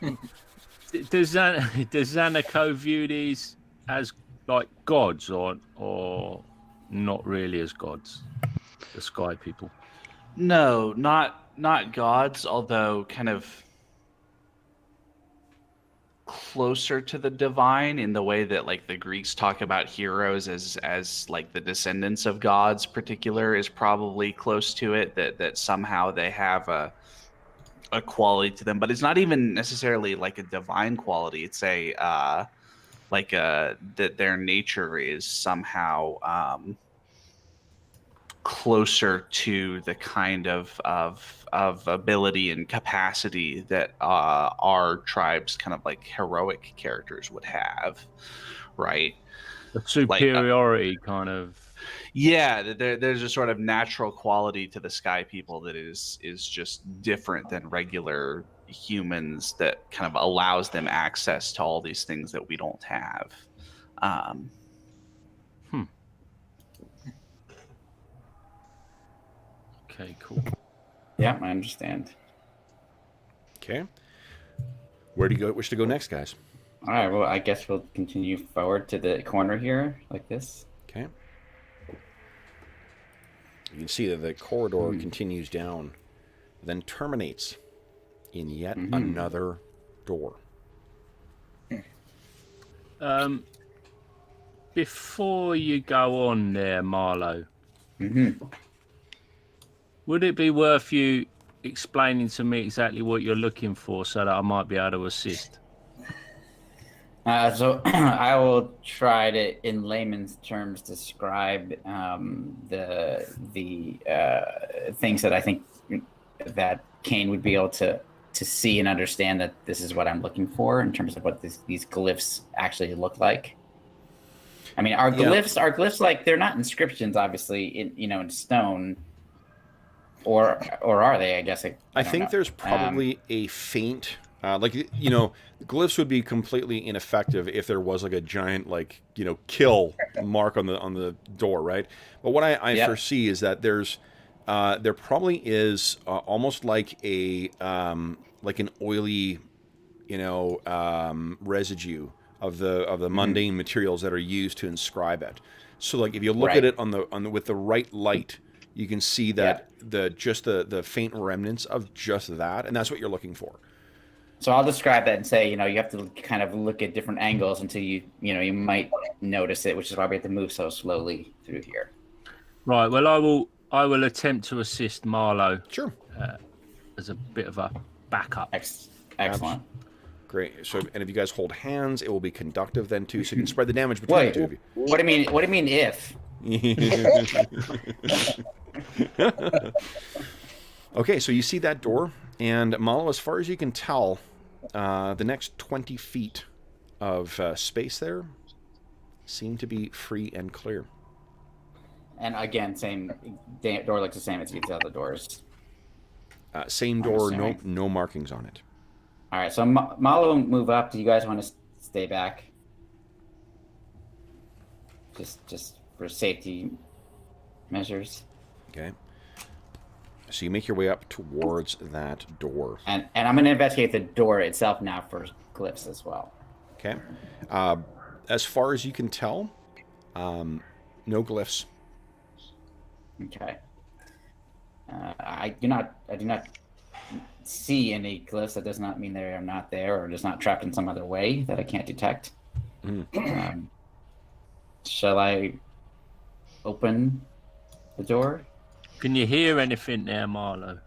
does Zaniko view these as like gods or not really as gods? the sky people. No, not gods, although kind of closer to the divine in the way that like the Greeks talk about heroes as like the descendants of gods. Particular is probably close to it. That somehow they have a quality to them, but it's not even necessarily like a divine quality. It's a that their nature is somehow closer to the kind of ability and capacity that our tribe's kind of like heroic characters would have, right? The superiority kind of. Yeah, there's a sort of natural quality to the sky people that is just different than regular humans, that kind of allows them access to all these things that we don't have. Okay, cool. Yeah, I understand. Okay. Where do you wish to go next, guys? All right, well, I guess we'll continue forward to the corner here, like this. Okay. You can see that the corridor continues down, then terminates in yet another door. Before you go on there, Marlo, would it be worth you explaining to me exactly what you're looking for so that I might be able to assist? So I will try to, in layman's terms, describe the things that I think that Kane would be able to see and understand that this is what I'm looking for in terms of what these glyphs actually look like. I mean, are glyphs like, they're not inscriptions, obviously, in stone, or are they? I guess I think there's probably a faint. Glyphs would be completely ineffective if there was like a giant, kill mark on the door, right? But what I foresee is that there probably is almost like an oily, residue of the mundane materials that are used to inscribe it. So, like, if you look at it with the right light, you can see that the faint remnants of just that, and that's what you're looking for. So I'll describe that and say, you have to kind of look at different angles until you might notice it, which is why we have to move so slowly through here. Right. Well, I will attempt to assist Marlo. Sure. As a bit of a backup. Excellent. Great. So, and if you guys hold hands, it will be conductive then too, so you can spread the damage between the two of you. What do you mean if? Okay, so you see that door, and Malo, as far as you can tell, the next 20 feet of space there seem to be free and clear. And again, same door looks the same as the other doors. Same door, no markings on it. All right, so Malo will move up. Do you guys want to stay back? Just for safety measures. Okay. So you make your way up towards that door. And I'm going to investigate the door itself now for glyphs as well. Okay. As far as you can tell, no glyphs. Okay. I do not see any glyphs. That does not mean they are not there, or just not trapped in some other way that I can't detect. Shall I open the door? Can you hear anything there, Marlo?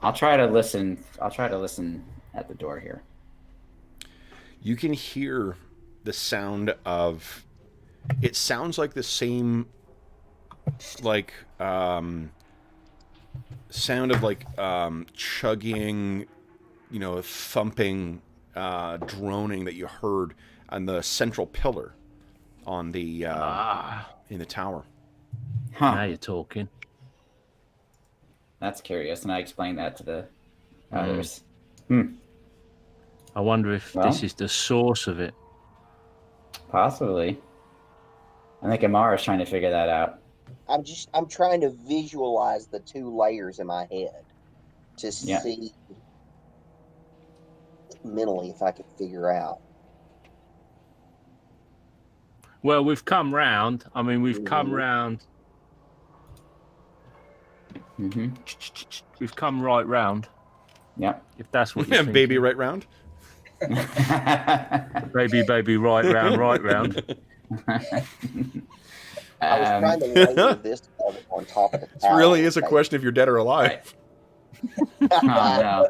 I'll try to listen. At the door here. You can hear the sound of. It sounds like the same, sound of chugging, thumping, droning that you heard on the central pillar on the in the tower. Now you're talking. That's curious, and I explained that to the others. I wonder if this is the source of it. Possibly. I think Amara is trying to figure that out. I'm trying to visualize the two layers in my head to see mentally if I could figure out. Well, we've come round. I mean, we've come round Mm-hmm. We've come right round. Yep. If that's what you're Baby, right round. Baby, right round, right round. I was trying to layer this on top of the This tower. really is a question if you're dead or alive. Oh no.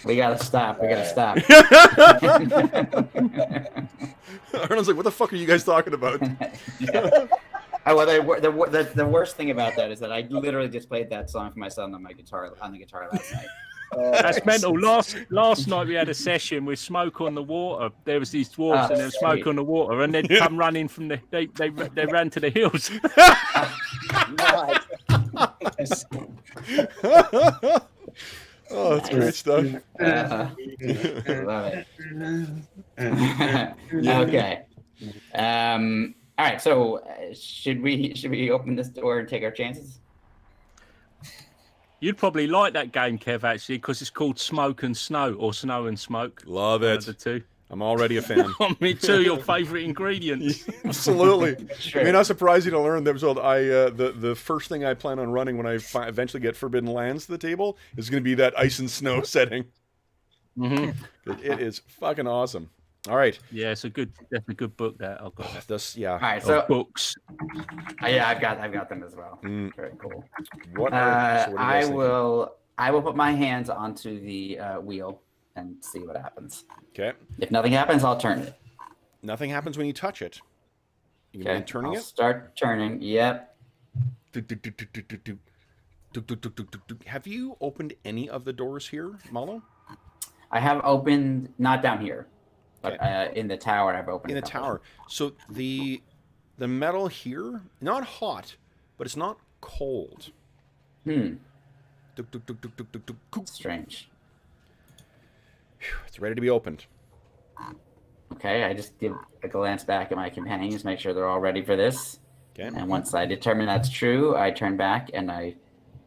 We gotta stop. We gotta stop. Arnold's like, what the fuck are you guys talking about? Oh, well, the worst thing about that is that I literally just played that song for my son on the guitar last night. That's mental. Last night we had a session with smoke on the water. There was these dwarves and there was smoke on the water, and they'd come running from the. They ran to the hills. Oh, that's great stuff. Love it. Okay. All right. So, should we open this door and take our chances? You'd probably like that game, Kev, actually, because it's called Smoke and Snow, or Snow and Smoke. Love One it. of the two. I'm already a fan. Me too. Your favourite ingredients. Absolutely. Sure. I mean, not surprising to learn that the first thing I plan on running when I eventually get Forbidden Lands to the table is going to be that ice and snow setting. Mm-hmm. It is fucking awesome. All right. Yeah, it's definitely a good book. That I've got. This, yeah. All right. So Books. yeah, I've got them as well. Very cool. What? So what are you guys thinking? I will put my hands onto the wheel and see what happens. Okay. If nothing happens, I'll turn it. Nothing happens when you touch it. You Okay. mean turning I'll it? start turning. Yep. Have you opened any of the doors here, Malo? I have opened, not down here, but in the tower I've opened. In the tower. So the metal here, not hot, but it's not cold. Strange. It's ready to be opened. Okay, I just give a glance back at my companions, make sure they're all ready for this. Okay. And once I determine that's true, I turn back and I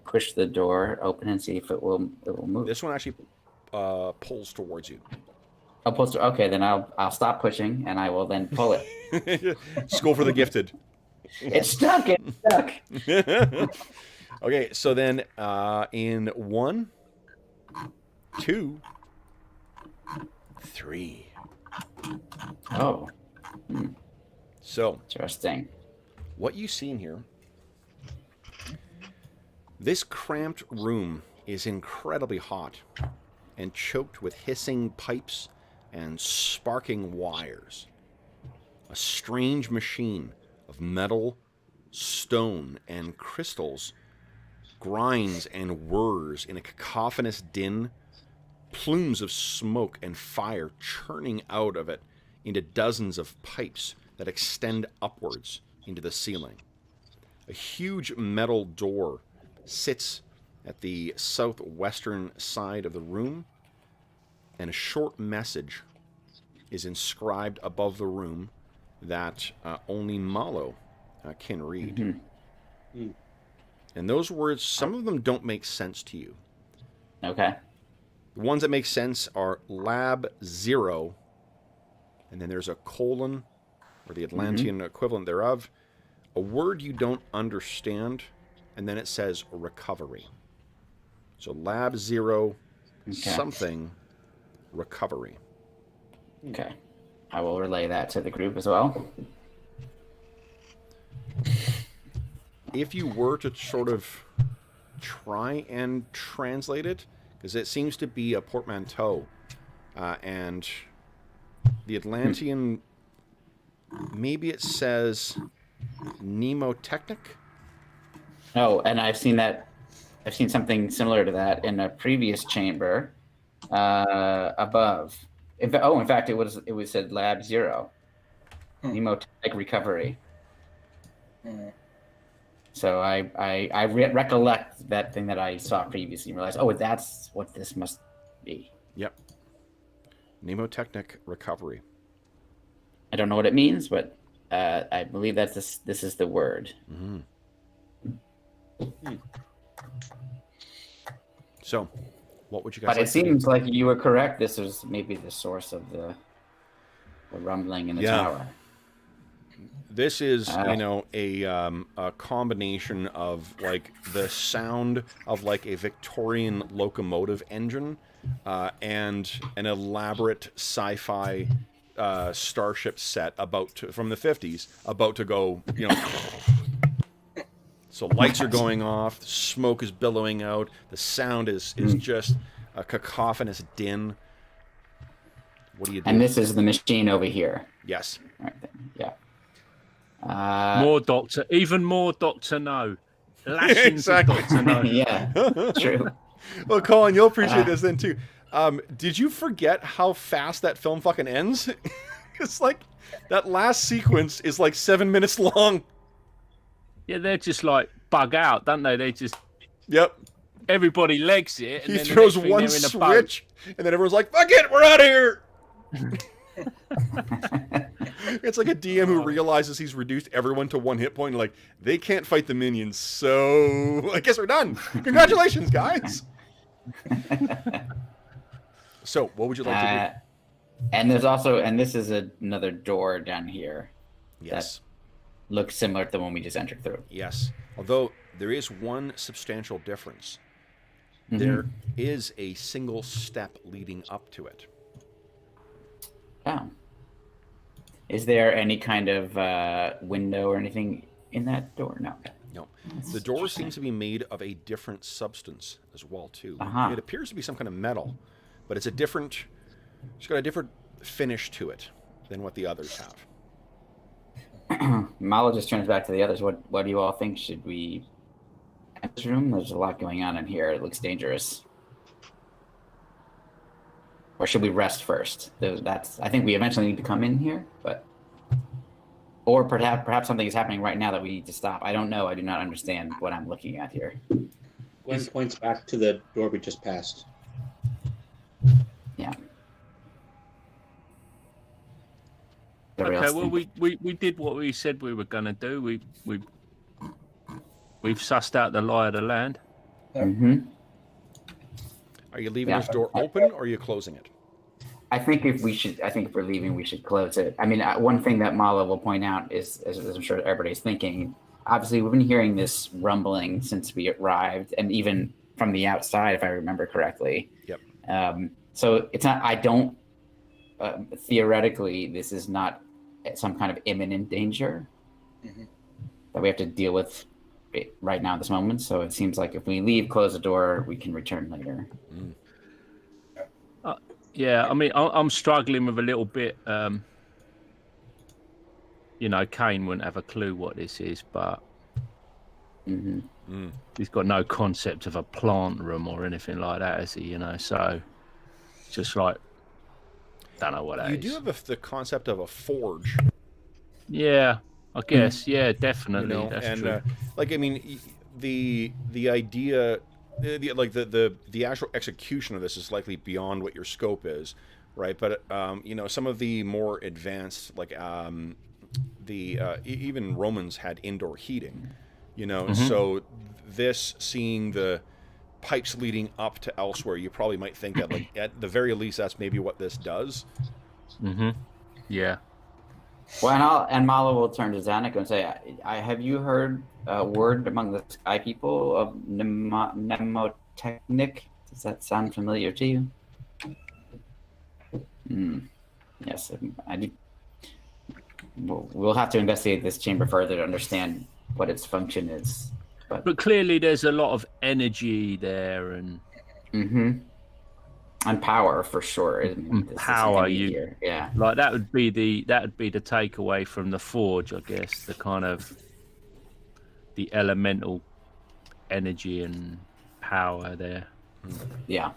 push the door open and see if it will move. This one actually pulls towards you. I'll pull. Okay, then I'll stop pushing and I will then pull it. Skull for the gifted. It's stuck. It's stuck. Okay, so then in 1, 2, 3. Oh. So Interesting. what you see in here, this cramped room is incredibly hot and choked with hissing pipes and sparking wires. A strange machine of metal, stone, and crystals grinds and whirs in a cacophonous din, plumes of smoke and fire churning out of it into dozens of pipes that extend upwards into the ceiling. A huge metal door sits at the southwestern side of the room, and a short message is inscribed above the room that only Malo can read. And those words, some of them don't make sense to you. Okay. The ones that make sense are Lab 0, and then there's a colon, or the Atlantean equivalent thereof, a word you don't understand, and then it says recovery. So Lab 0, something, recovery. Okay. I will relay that to the group as well. If you were to sort of try and translate it, because it seems to be a portmanteau, and the Atlantean, maybe it says mnemotechnic? Oh, and I've seen something similar to that in a previous chamber above. In fact, it said Lab 0, mnemotechnic recovery. So I recollect that thing that I saw previously and realized, oh, that's what this must be. Yep. Mnemotechnic recovery. I don't know what it means, but I believe that this is the word. So, what would you guys But like it seems like you were correct. This was maybe the source of the rumbling in the tower. This is, you know, a combination of like the sound of like a Victorian locomotive engine and an elaborate sci-fi starship set from the 50s about to go, you know. So lights are going off, smoke is billowing out, the sound is just a cacophonous din. What do you do? And this is the machine over here. Yes. Right then. Yeah. More Doctor, even more Doctor No. Lashings of Doctor No. Yeah, true. Well, Colin, you'll appreciate this then too. Did you forget how fast that film fucking ends? It's like that last sequence is like 7 minutes long. Yeah, they're just like bug out, don't they? They just everybody legs it. And He then throws the next thing one they're in a switch, and then everyone's like, "Fuck it, we're out of here." It's like a DM who realizes he's reduced everyone to 1 hit point. Like, they can't fight the minions, so I guess we're done. Congratulations, guys. So, what would you like to do? And there's also, and this is another door down here. Yes. That looks similar to the one we just entered through. Yes. Although there is one substantial difference. There is a single step leading up to it. Oh. Is there any kind of window or anything in that door? No. No. The door seems to be made of a different substance as well, too. It appears to be some kind of metal, but it's a different... It's got a different finish to it than what the others have. Malo just turns back to the others. What do you all think? Should we enter this room? There's a lot going on in here. It looks dangerous. Or should we rest first? I think we eventually need to come in here, but... Or perhaps something is happening right now that we need to stop. I don't know. I do not understand what I'm looking at here. Gwen points back to the door we just passed. Yeah. Okay, well, we did what we said we were going to do. We've sussed out the lie of the land. Mm-hmm. Are you leaving this door open, or are you closing it? I think if we're leaving, we should close it. I mean, one thing that Malo will point out is, as I'm sure everybody's thinking, obviously we've been hearing this rumbling since we arrived, and even from the outside, if I remember correctly. Yep. So it's not. I don't. Theoretically, this is not some kind of imminent danger that we have to deal with right now at this moment. So it seems like if we leave, close the door, we can return later. Yeah, I mean, I'm struggling with a little bit. You know, Kane wouldn't have a clue what this is, but he's got no concept of a plant room or anything like that, has he? You know, so just like, don't know what that is. You do have the concept of a forge. Yeah, I guess. Yeah, definitely. You know, that's and true. like, I mean, the idea. The actual execution of this is likely beyond what your scope is, right? But you know, some of the more advanced, like even Romans had indoor heating, you know. So this, seeing the pipes leading up to elsewhere, you probably might think that, like, at the very least, that's maybe what this does. Yeah. Well, and Malo will turn to Zanuck and say, have you heard a word among the sky people of mnemotechnic? Does that sound familiar to you? Yes, I do. We'll have to investigate this chamber further to understand what its function is. But clearly there's a lot of energy there, and and power for sure. And power, yeah. Like that would be the takeaway from the forge, I guess. The kind of the elemental energy and power there. Yeah.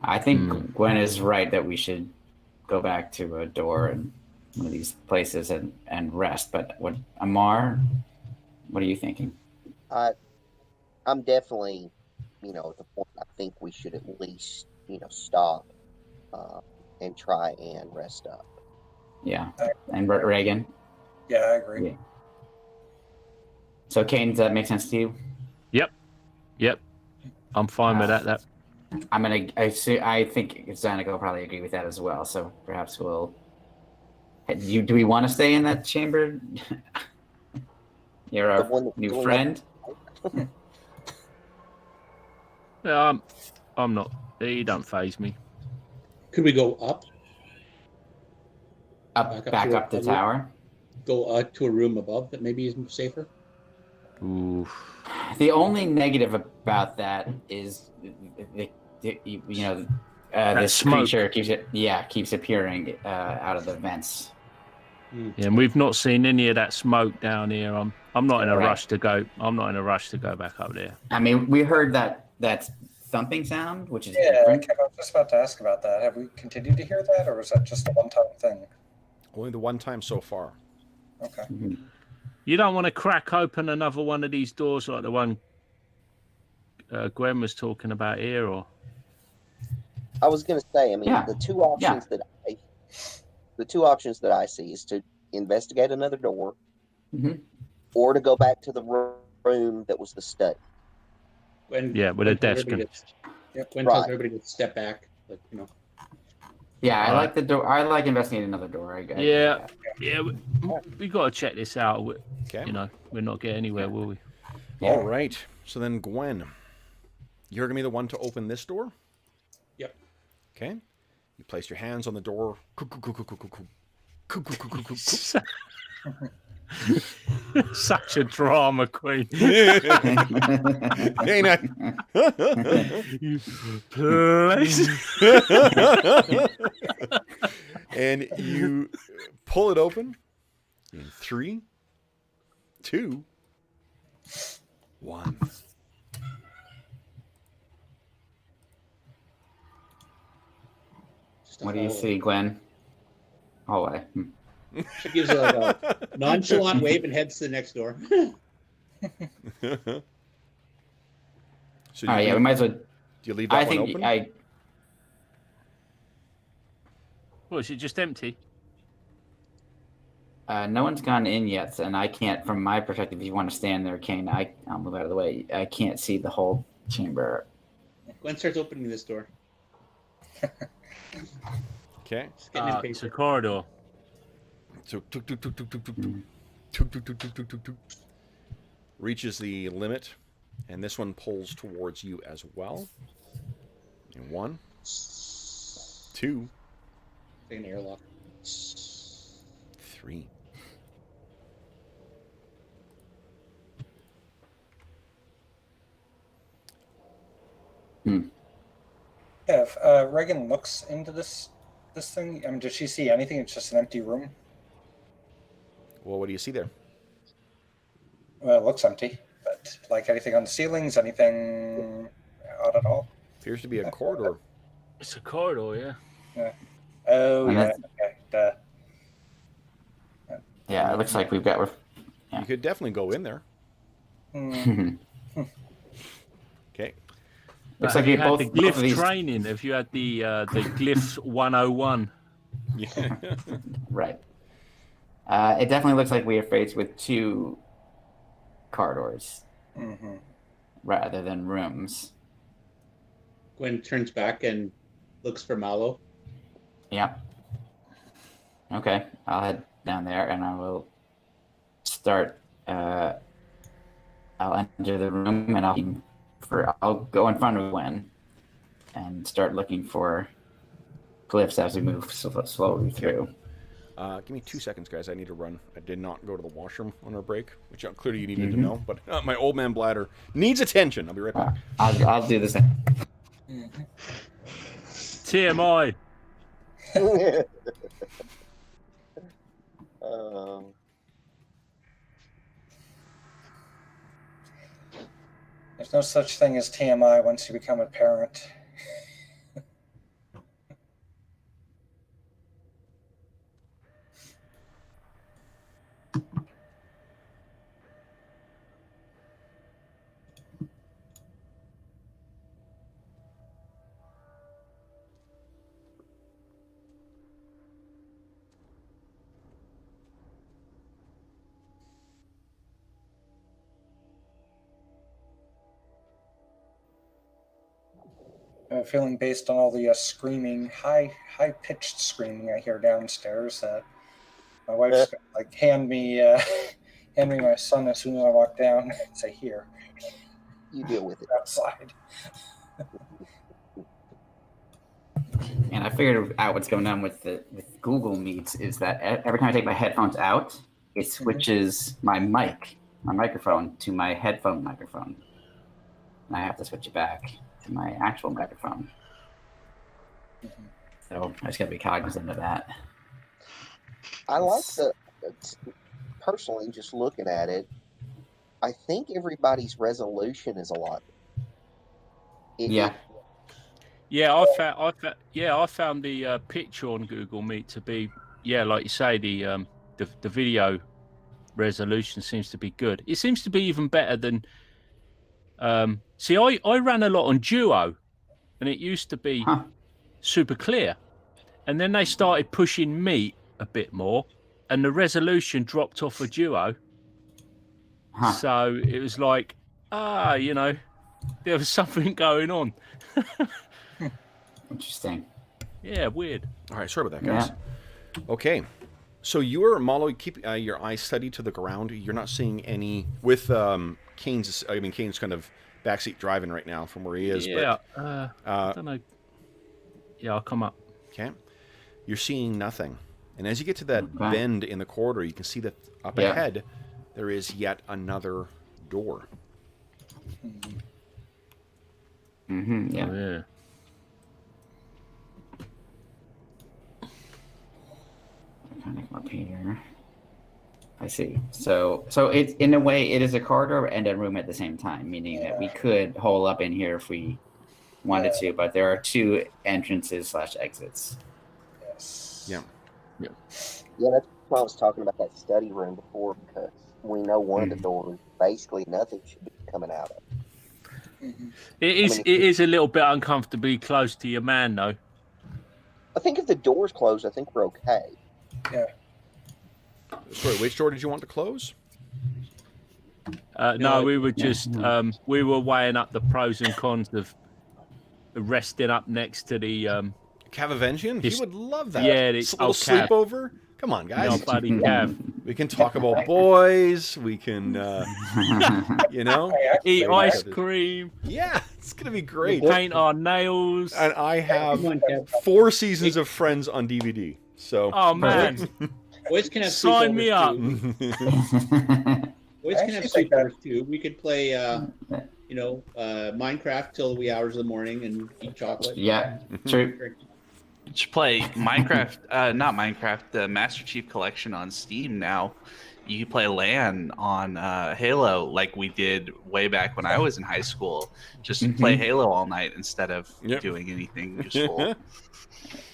I think Gwen is right that we should go back to a door in one of these places and rest. But Amar, what are you thinking? I'm definitely, at the point I think we should at least, stop and try and rest up. Yeah. And Reagan? Yeah, I agree. Yeah. So, Kane, does that make sense to you? Yep. I'm fine with that. I think Zanuck will probably agree with that as well. So perhaps we'll Do we want to stay in that chamber? You're The our one that's new going friend. Yeah, I'm not. He don't phase me. Could we go up? Back up the tower. Go to a room above that maybe is safer? Ooh. The only negative about that is, this smoke. creature keeps appearing out of the vents. Yeah, and we've not seen any of that smoke down here. I'm not in a Right. rush to go. I'm not in a rush to go back up there. I mean, we heard that thumping sound, which is Yeah, different. I was just about to ask about that. Have we continued to hear that, or was that just a one-time thing? Only the one time so far. Okay. You don't want to crack open another one of these doors like the one Gwen was talking about here, or? I was going to say, I mean, Yeah. the two options that I see is to investigate another door, or to go back to the room that was the study. Yeah, with a desk. Gwen Right. tells everybody to step back. Like, Yeah, I like the door. I like investigating another door. Yeah, we got to check this out. Okay. You know, we're not getting anywhere, will we? Yeah. All right. So then, Gwen, you're going to be the one to open this door? Yep. Okay. You place your hands on the door. Such a drama queen. Ain't I? Please. And you pull it open in 3, 2, 1. What do you see, Gwen? Hallway. She gives a nonchalant wave and heads to the next door. So All right, we might as well. do you leave that one open? Well, is it just empty? No one's gone in yet, and I can't. From my perspective, if you want to stand there, Kane, I'll move out of the way. I can't see the whole chamber. Gwen starts opening this door. Okay. Just getting impatient. It's a corridor. So reaches the limit, and this one pulls towards you as well. And 1, 2, Take an airlock. 3. Yeah, if Reagan looks into this thing, I mean, does she see anything? It's just an empty room. Well, what do you see there? Well, it looks empty, but like anything on the ceilings, anything odd at all? Appears to be a corridor. It's a corridor, yeah. Oh, And yeah. that's- Okay. Duh. Yeah, it looks like we've got. You could definitely go in there. Okay. Looks like you we had both the both of glyph these. training. If you had the glyphs 101. Yeah. Right. It definitely looks like we are faced with 2 corridors rather than rooms. Gwen turns back and looks for Mallow. Yep. Okay, I'll head down there and I will start. I'll enter the room and I'll go in front of Gwen and start looking for glyphs as we move slowly through. Give me 2 seconds, guys. I need to run. I did not go to the washroom on our break, which clearly you needed to know, but my old man bladder needs attention. I'll be right back. I'll do the same. TMI. There's no such thing as TMI once you become a parent. Feeling based on all the screaming, high-pitched screaming I hear downstairs, that My wife's gonna, like hand me my son as soon as I walk down and say, "Here, You deal with it. outside." And I figured out what's going on with Google Meets is that every time I take my headphones out, it switches my microphone to my headphone microphone. And I have to switch it back to my actual microphone. So I just got to be cognizant of that. I like personally, just looking at it, I think everybody's resolution is a lot. Yeah. Yeah, I found the picture on Google Meet to be, like you say, the video resolution seems to be good. It seems to be even better than. See, I ran a lot on Duo, and it used to be super clear, and then they started pushing Meet a bit more, and the resolution dropped off of Duo. So it was like, there was something going on. Interesting. Yeah, weird. All right, sorry about that, guys. Yeah. Okay, so you're, Malo, keep your eyes steady to the ground. You're not seeing any, with Kane's kind of backseat driving right now from where he is. Yeah, but, I don't know. Yeah, I'll come up. Okay. You're seeing nothing. And as you get to that bend in the corridor, you can see that up ahead, there is yet another door. Mm-hmm, yeah. Oh, yeah. Kind of up here. I see. So it's, in a way, it is a corridor and a room at the same time, meaning that we could hole up in here if we wanted to, but there are two entrances / exits. Yes. Yeah. Yeah, that's why I was talking about that study room before, because we know one of the doors, basically nothing should be coming out of. It is a little bit uncomfortably close to your man, though. I think if the door's closed, I think we're okay. Yeah. Sorry, which door did you want to close? No, we were just we were weighing up the pros and cons of resting up next to the Cavavengian? He would love that. Yeah, it's a little sleepover. Come on, guys. No, buddy, Cav. We can talk about boys. We can, eat ice cream. Yeah, it's gonna be great. Paint our nails. And I have 4 seasons of Friends on DVD. So. Oh man. Boys can have sign me up. Boys can have sleepovers too. We could play, Minecraft till the wee hours of the morning and eat chocolate. Yeah, true. Should play Minecraft, not Minecraft, the Master Chief Collection on Steam now. You can play LAN on Halo like we did way back when I was in high school. Just play Halo all night instead of doing anything useful.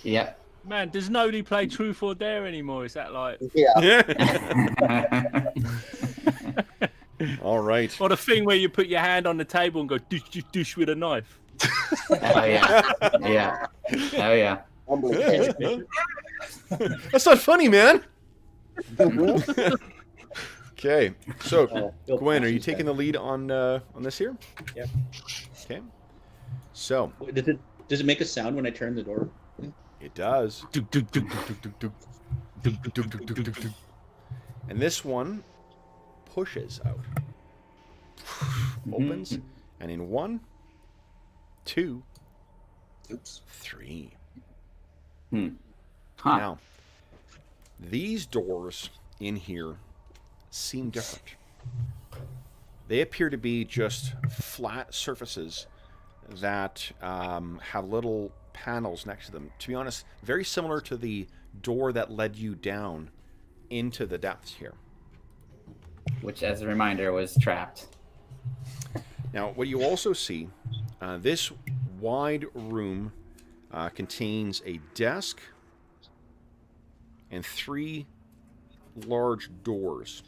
Yeah. Man, does nobody play Truth or Dare anymore? Is that like... Yeah. All right. Or the thing where you put your hand on the table and go douche, douche, douche with a knife. Oh, yeah. Yeah. Oh, yeah. That's not funny, man. Okay. So, Gwen, are you taking the lead on this here? Yeah. Okay. So. Does it make a sound when I turn the door? It does. And this one pushes out. Opens. And in 1, 2, 3. Now, these doors in here seem different. They appear to be just flat surfaces that have little panels next to them. To be honest, very similar to the door that led you down into the depths here. Which, as a reminder, was trapped. Now, what you also see, this wide room contains a desk and 3 large doors.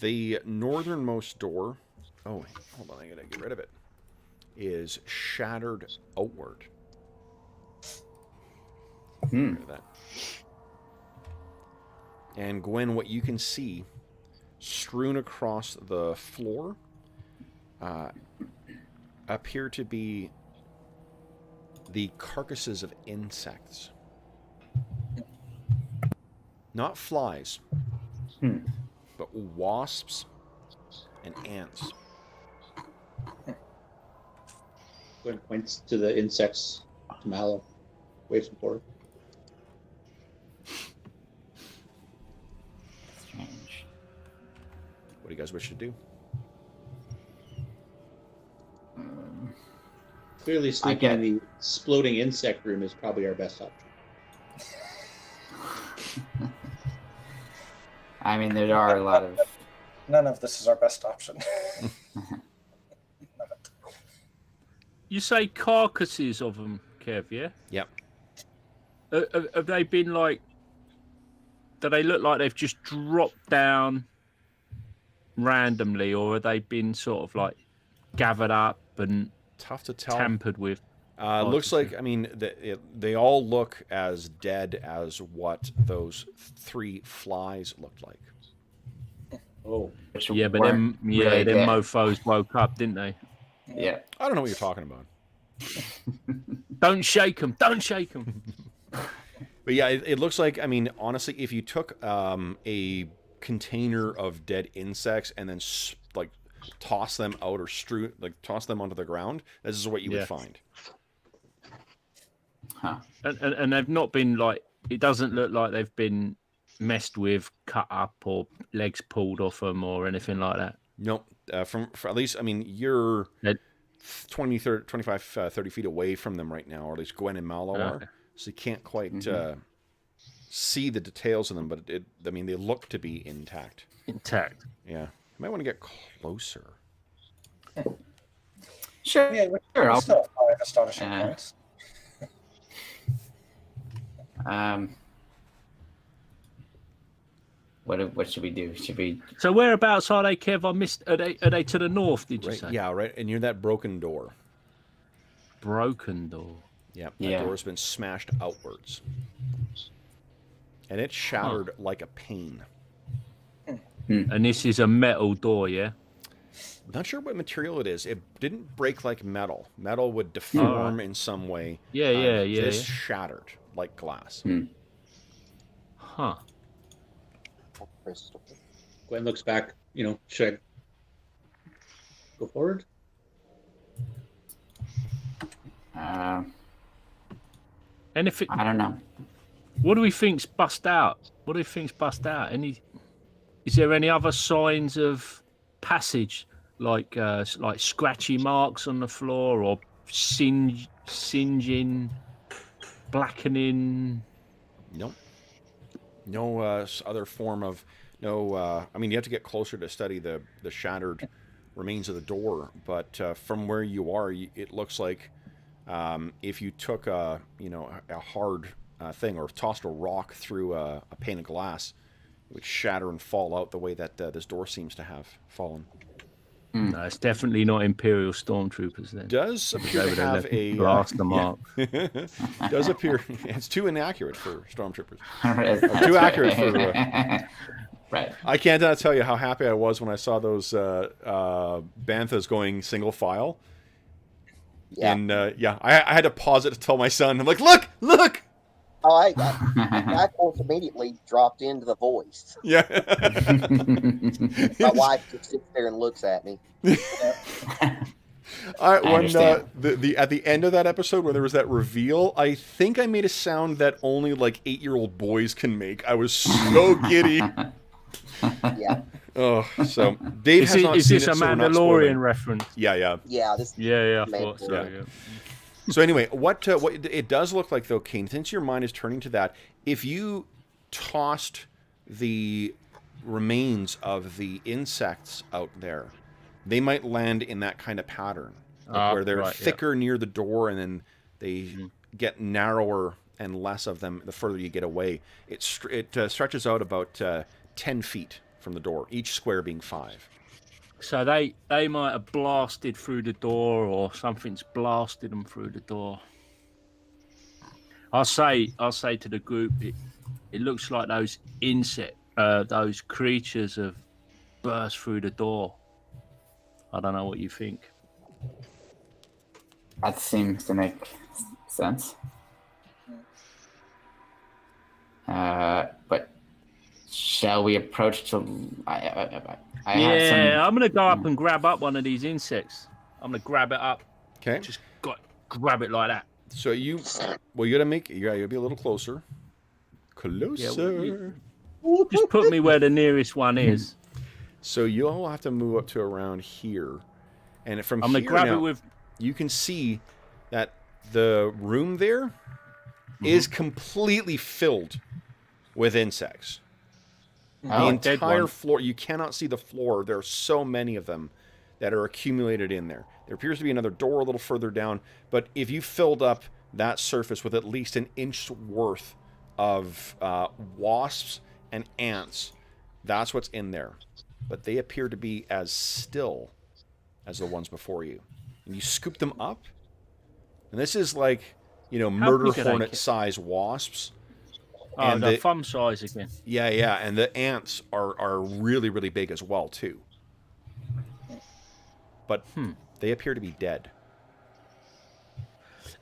The northernmost door, hold on, I gotta get rid of it, is shattered outward. Get rid of that. And Gwen, what you can see strewn across the floor appear to be the carcasses of insects. Not flies, but wasps and ants. Gwen points to the insects to Mallow. Waves them forward. Strange. What do you guys wish to do? Clearly, sleeping in the exploding insect room is probably our best option. I mean, there are a lot of. None of this is our best option. You say carcasses of them, Kev, yeah? Yep. Have they been like... Do they look like they've just dropped down randomly, or have they been sort of like gathered up and Tough to tell. tampered with? Looks like, I mean, they all look as dead as what those 3 flies looked like. Oh. Yeah, but them mofos woke up, didn't they? Yeah. I don't know what you're talking about. Don't shake them. Don't shake them. But yeah, it looks like, I mean, honestly, if you took a container of dead insects and then like toss them out or toss them onto the ground, this is what you would find. Huh. And they've not been like, it doesn't look like they've been messed with, cut up, or legs pulled off them or anything like that. Nope. For at least, I mean, you're 20, 30, 25, 30 feet away from them right now, or at least Gwen and Mallow are. So you can't quite see the details of them, but I mean, they look to be intact. Intact. Yeah. You might want to get closer. Sure. Yeah, we're still 5 astonishing points. What should we do? Should we? So whereabouts are they, Kev? I missed. Are they to the north? Did you say? Yeah, right. And near that broken door. Broken door. Yep. That door's been smashed outwards, and it's shattered like a pane. And this is a metal door, yeah. Not sure what material it is. It didn't break like metal. Metal would deform in some way. Yeah. This shattered like glass. Huh. Crystal. Gwen looks back. Should I go forward? Anything? I don't know. What do we think's bust out? Is there any other signs of passage, like scratchy marks on the floor, or singeing, blackening? Nope. No other form of I mean, you have to get closer to study the shattered remains of the door, but from where you are, it looks like if you took a hard thing or tossed a rock through a pane of glass, it would shatter and fall out the way that this door seems to have fallen. No, it's definitely not Imperial stormtroopers then. Does appear to have a blaster mark. Does appear it's too inaccurate for stormtroopers. Too accurate for. Right. I can't tell you how happy I was when I saw those banthas going single file. Yeah. And I had to pause it to tell my son. I'm like, look. Oh, I almost immediately dropped into the voice. Yeah. My wife just sits there and looks at me. When at the end of that episode, when there was that reveal, I think I made a sound that only like 8-year-old boys can make. I was so giddy. Yeah. Oh, so Dave has not seen this it, a so we're not Mandalorian spoiling. reference? Yeah. Yeah. I thought so. Yeah. So anyway, what it does look like, though, Kane, since your mind is turning to that, if you tossed the remains of the insects out there, they might land in that kind of pattern, where they're thicker near the door, and then they get narrower and less of them the further you get away. It stretches out about 10 feet from the door, each square being 5. So they might have blasted through the door, or something's blasted them through the door. I'll say to the group, it looks like those those creatures have burst through the door. I don't know what you think. That seems to make sense. But Shall we approach to? I have Yeah, some. I'm gonna go up and grab up one of these insects. I'm gonna grab it up. Okay. Just grab it like that. So you gotta be a little closer. Closer. Just put me where the nearest one is. So you'll have to move up to around here, and from I'm here gonna grab now, it with. you can see that the room there is completely filled with insects. Oh, The entire floor, you cannot see the floor. There are so many of them that are accumulated in there. There appears to be another door a little further down, but if you filled up that surface with at least an inch worth of wasps and ants, that's what's in there. But they appear to be as still as the ones before you. And you scoop them up, and this is like, murder hornet-size wasps. Oh, and the thumb size again. Yeah, and the ants are really, really big as well, too. But they appear to be dead.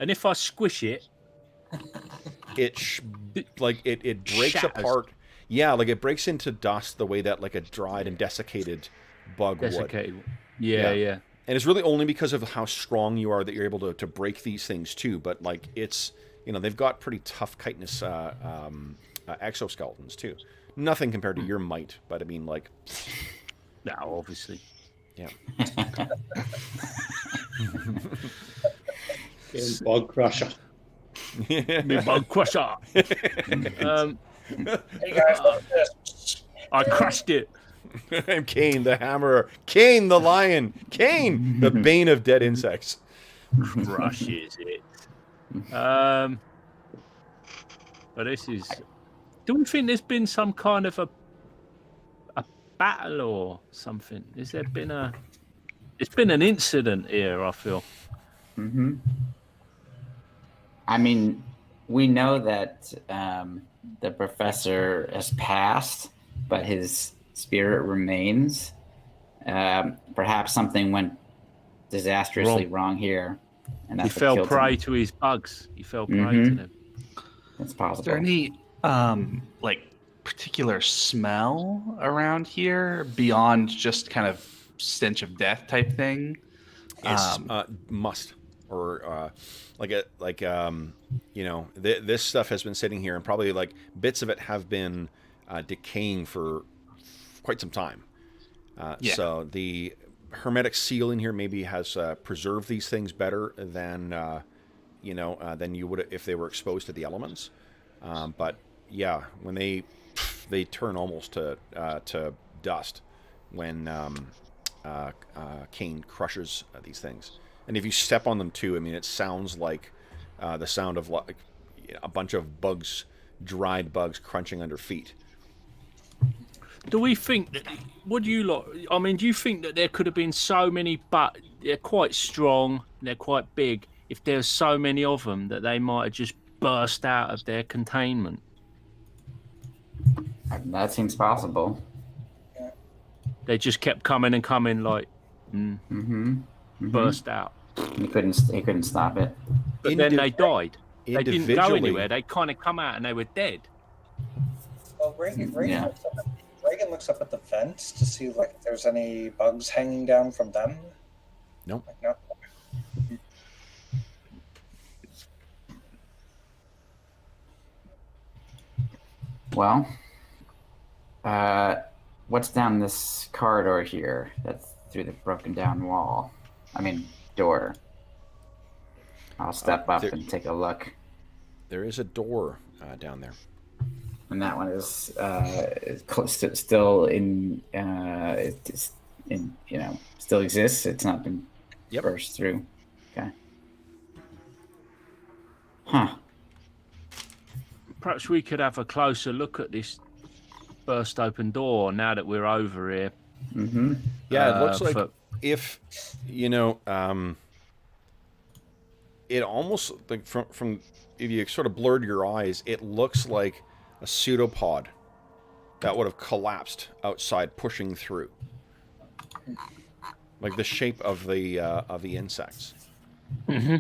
And if I squish it, it breaks shatters. apart. Yeah, like it breaks into dust the way that like a dried and desiccated bug would. Yeah. And it's really only because of how strong you are that you're able to break these things too. But like it's, they've got pretty tough chitinous exoskeletons too. Nothing compared to your might, but I mean like. No, obviously. Yeah. Bug crusher. Me bug crusher. Hey guys, look at this. I crushed it. I'm Cain the Hammerer. Cain the Lion. Cain the bane of dead insects. Crushes it. But this is. Do we think there's been some kind of a battle or something? Has there been a? It's been an incident here, I feel. Mm-hmm. I mean, we know that the professor has passed, but his spirit remains. Perhaps something went disastrously wrong here, and that's he fell prey him. to his bugs. He fell prey to them. That's possible. Is there any particular smell around here beyond just kind of stench of death type thing? It's must, or this stuff has been sitting here, and probably like bits of it have been decaying for quite some time. So the hermetic seal in here maybe has preserved these things better than than you would if they were exposed to the elements. But yeah, when they turn almost to dust when Cain crushes these things. And if you step on them too, I mean, it sounds like the sound of like a bunch of bugs, dried bugs crunching under feet. Do we think that? What do you like? I mean, do you think that there could have been so many, but they're quite strong, they're quite big. If there's so many of them, that they might have just burst out of their containment? That seems possible. They just kept coming and coming, like burst out. He couldn't stop it. But then they died. They didn't go anywhere. They kind of come out and they were dead. Well, Reagan looks up at the vents to see like if there's any bugs hanging down from them. Nope. No. Well, what's down this corridor here? That's through the broken down wall. I mean, door. I'll step up and take a look. There is a door down there. And that one is still still exists. It's not been burst through. Okay. Huh. Perhaps we could have a closer look at this burst open door now that we're over here. Mm-hmm. Yeah, it looks like if it almost like from if you sort of blurred your eyes, it looks like a pseudopod that would have collapsed outside, pushing through, like the shape of the insects. Mm-hmm.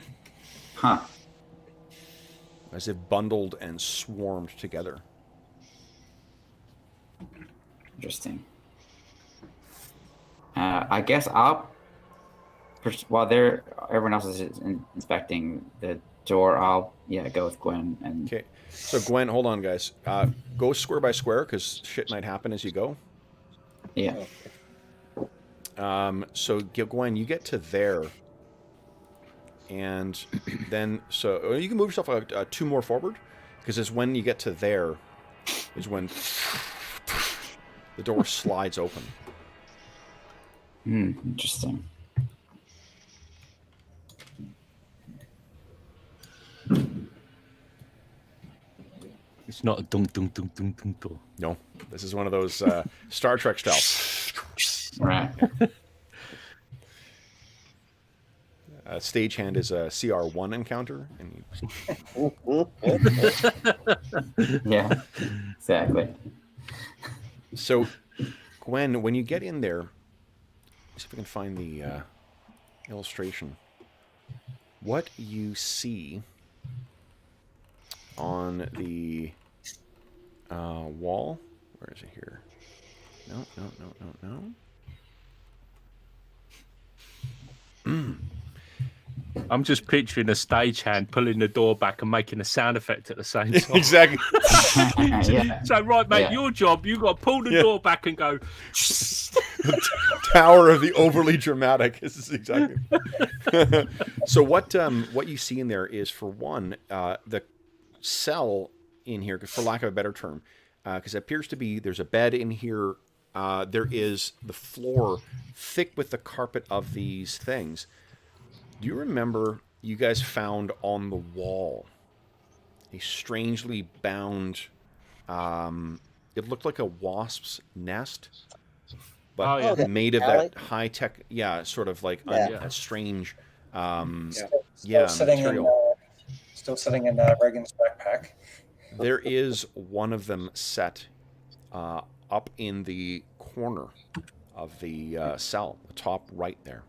Huh. As if bundled and swarmed together. Interesting. I guess while everyone else is inspecting the door, I'll go with Gwen. And Okay. So Gwen, hold on, guys. Go square by square because shit might happen as you go. yeah. So Gwen, you get to there, and then you can move yourself 2 more forward, because it's when you get to there is when the door slides open. Interesting. It's not a dunk dunk dunk dunk dunk door. No, this is one of those Star Trek style. Right. Stagehand is a CR1 encounter, and Yeah. Exactly. so Gwen, when you get in there, see if we can find the illustration. What you see on the wall? Where is it here? No. I'm just picturing a stagehand pulling the door back and making a sound effect at the same time. Exactly. Yeah. So, right, mate, Yeah. your job, you've got to pull the door back and go. Tower of the overly dramatic. This is exactly. So what you see in there is, for one, the cell in here, for lack of a better term, because it appears to be, there's a bed in here. There is the floor thick with the carpet of these things. Do you remember you guys found on the wall a strangely bound, it looked like a wasp's nest, but made of that high-tech, sort of like a strange, material. Still sitting in Reagan's backpack. There is one of them set up in the corner of the cell, the top right there.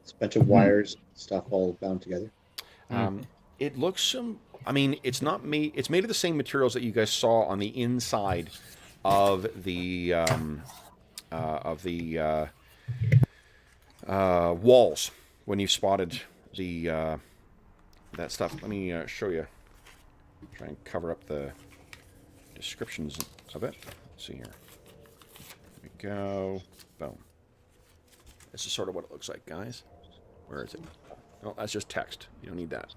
It's a bunch of wires, stuff all bound together. It looks it's not made. It's made of the same materials that you guys saw on the inside of the walls when you spotted the that stuff. Let me show you. Try and cover up the descriptions of it. Let's see here. There we go. Boom. This is sort of what it looks like, guys. Where is it? Oh, that's just text. You don't need that.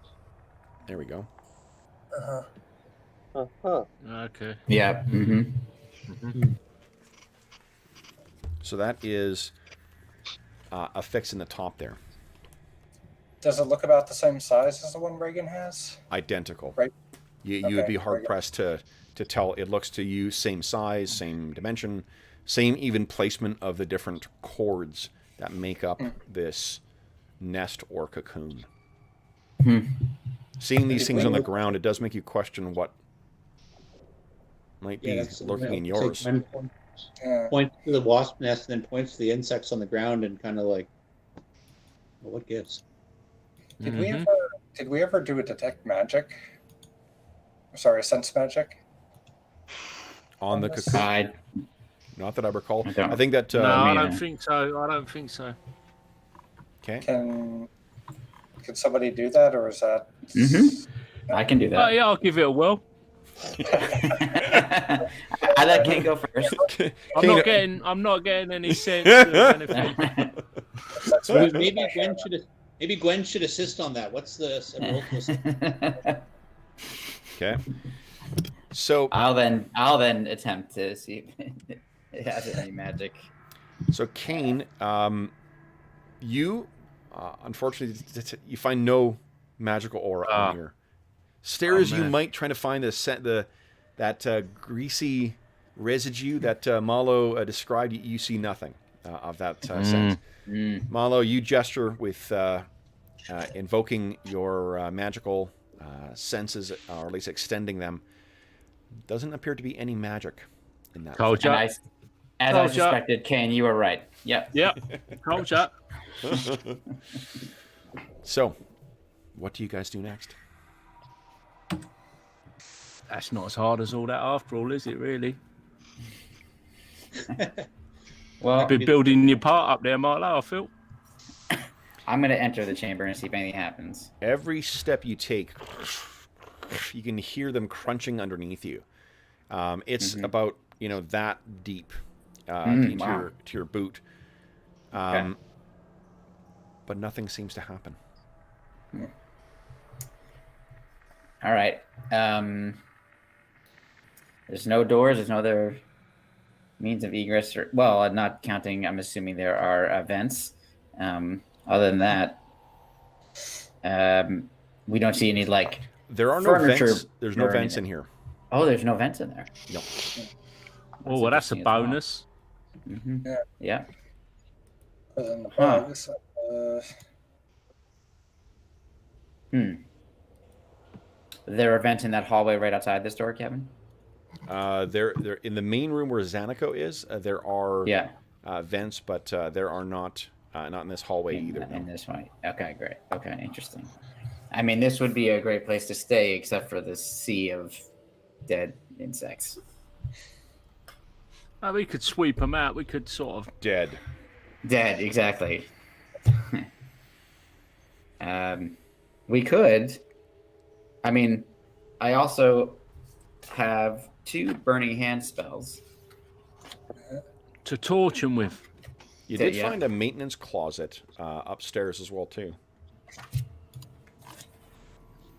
There we go. Okay. Yeah. So that is affixed in the top there. Does it look about the same size as the one Reagan has? Identical. Right. You would be hard-pressed to tell. It looks to you same size, same dimension, same even placement of the different cords that make up this nest or cocoon. Seeing these things on the ground, it does make you question what might be lurking in yours. Points to the wasp nest and then points to the insects on the ground and kind of like, well, what gives? Did we ever do a detect magic? Sorry, sense magic? On the cocoon? Not that I recall. I think that... no, I don't think so. I don't think so. Okay. Can somebody do that, or is that... I can do that. Oh, yeah, I'll give it a whirl. I let Kane go first. I'm not getting any sense of anything. So maybe Gwen should assist on that. What's the Okay. So I'll then attempt to see if it has any magic. So Kane, you unfortunately you find no magical aura on here. Stare as you might, trying to find that greasy residue that Malo described, you see nothing of that sense. Malo, you gesture with invoking your magical senses, or at least extending them. Doesn't appear to be any magic in that. Told you. As I suspected, Kane, you were right. Yep. Told you. So, what do you guys do next? That's not as hard as all that after all, is it really? Well, Been building your part up there, Marlo, I feel. I'm going to enter the chamber and see if anything happens. Every step you take, you can hear them crunching underneath you. It's about that deep to your boot, Okay. but nothing seems to happen. All right. There's no doors. There's no other means of egress. Well, not counting. I'm assuming there are vents. Other than that, we don't see any There are no furniture vents. There's no or vents in anything. here. Oh, there's no vents in there. No. Oh, well, that's a interesting as well. bonus. Yeah. Other than the Huh. bugs, There are vents in that hallway right outside this door, Kevin? There in the main room where Zanako is. There are vents, but there are not in this hallway either. In this way. Okay, great. Okay, interesting. I mean, this would be a great place to stay, except for the sea of dead insects. We could sweep them out. We could sort of... Dead, exactly. We could. I mean, I also have 2 burning hand spells. To torch them with. You did find a maintenance closet upstairs as well too.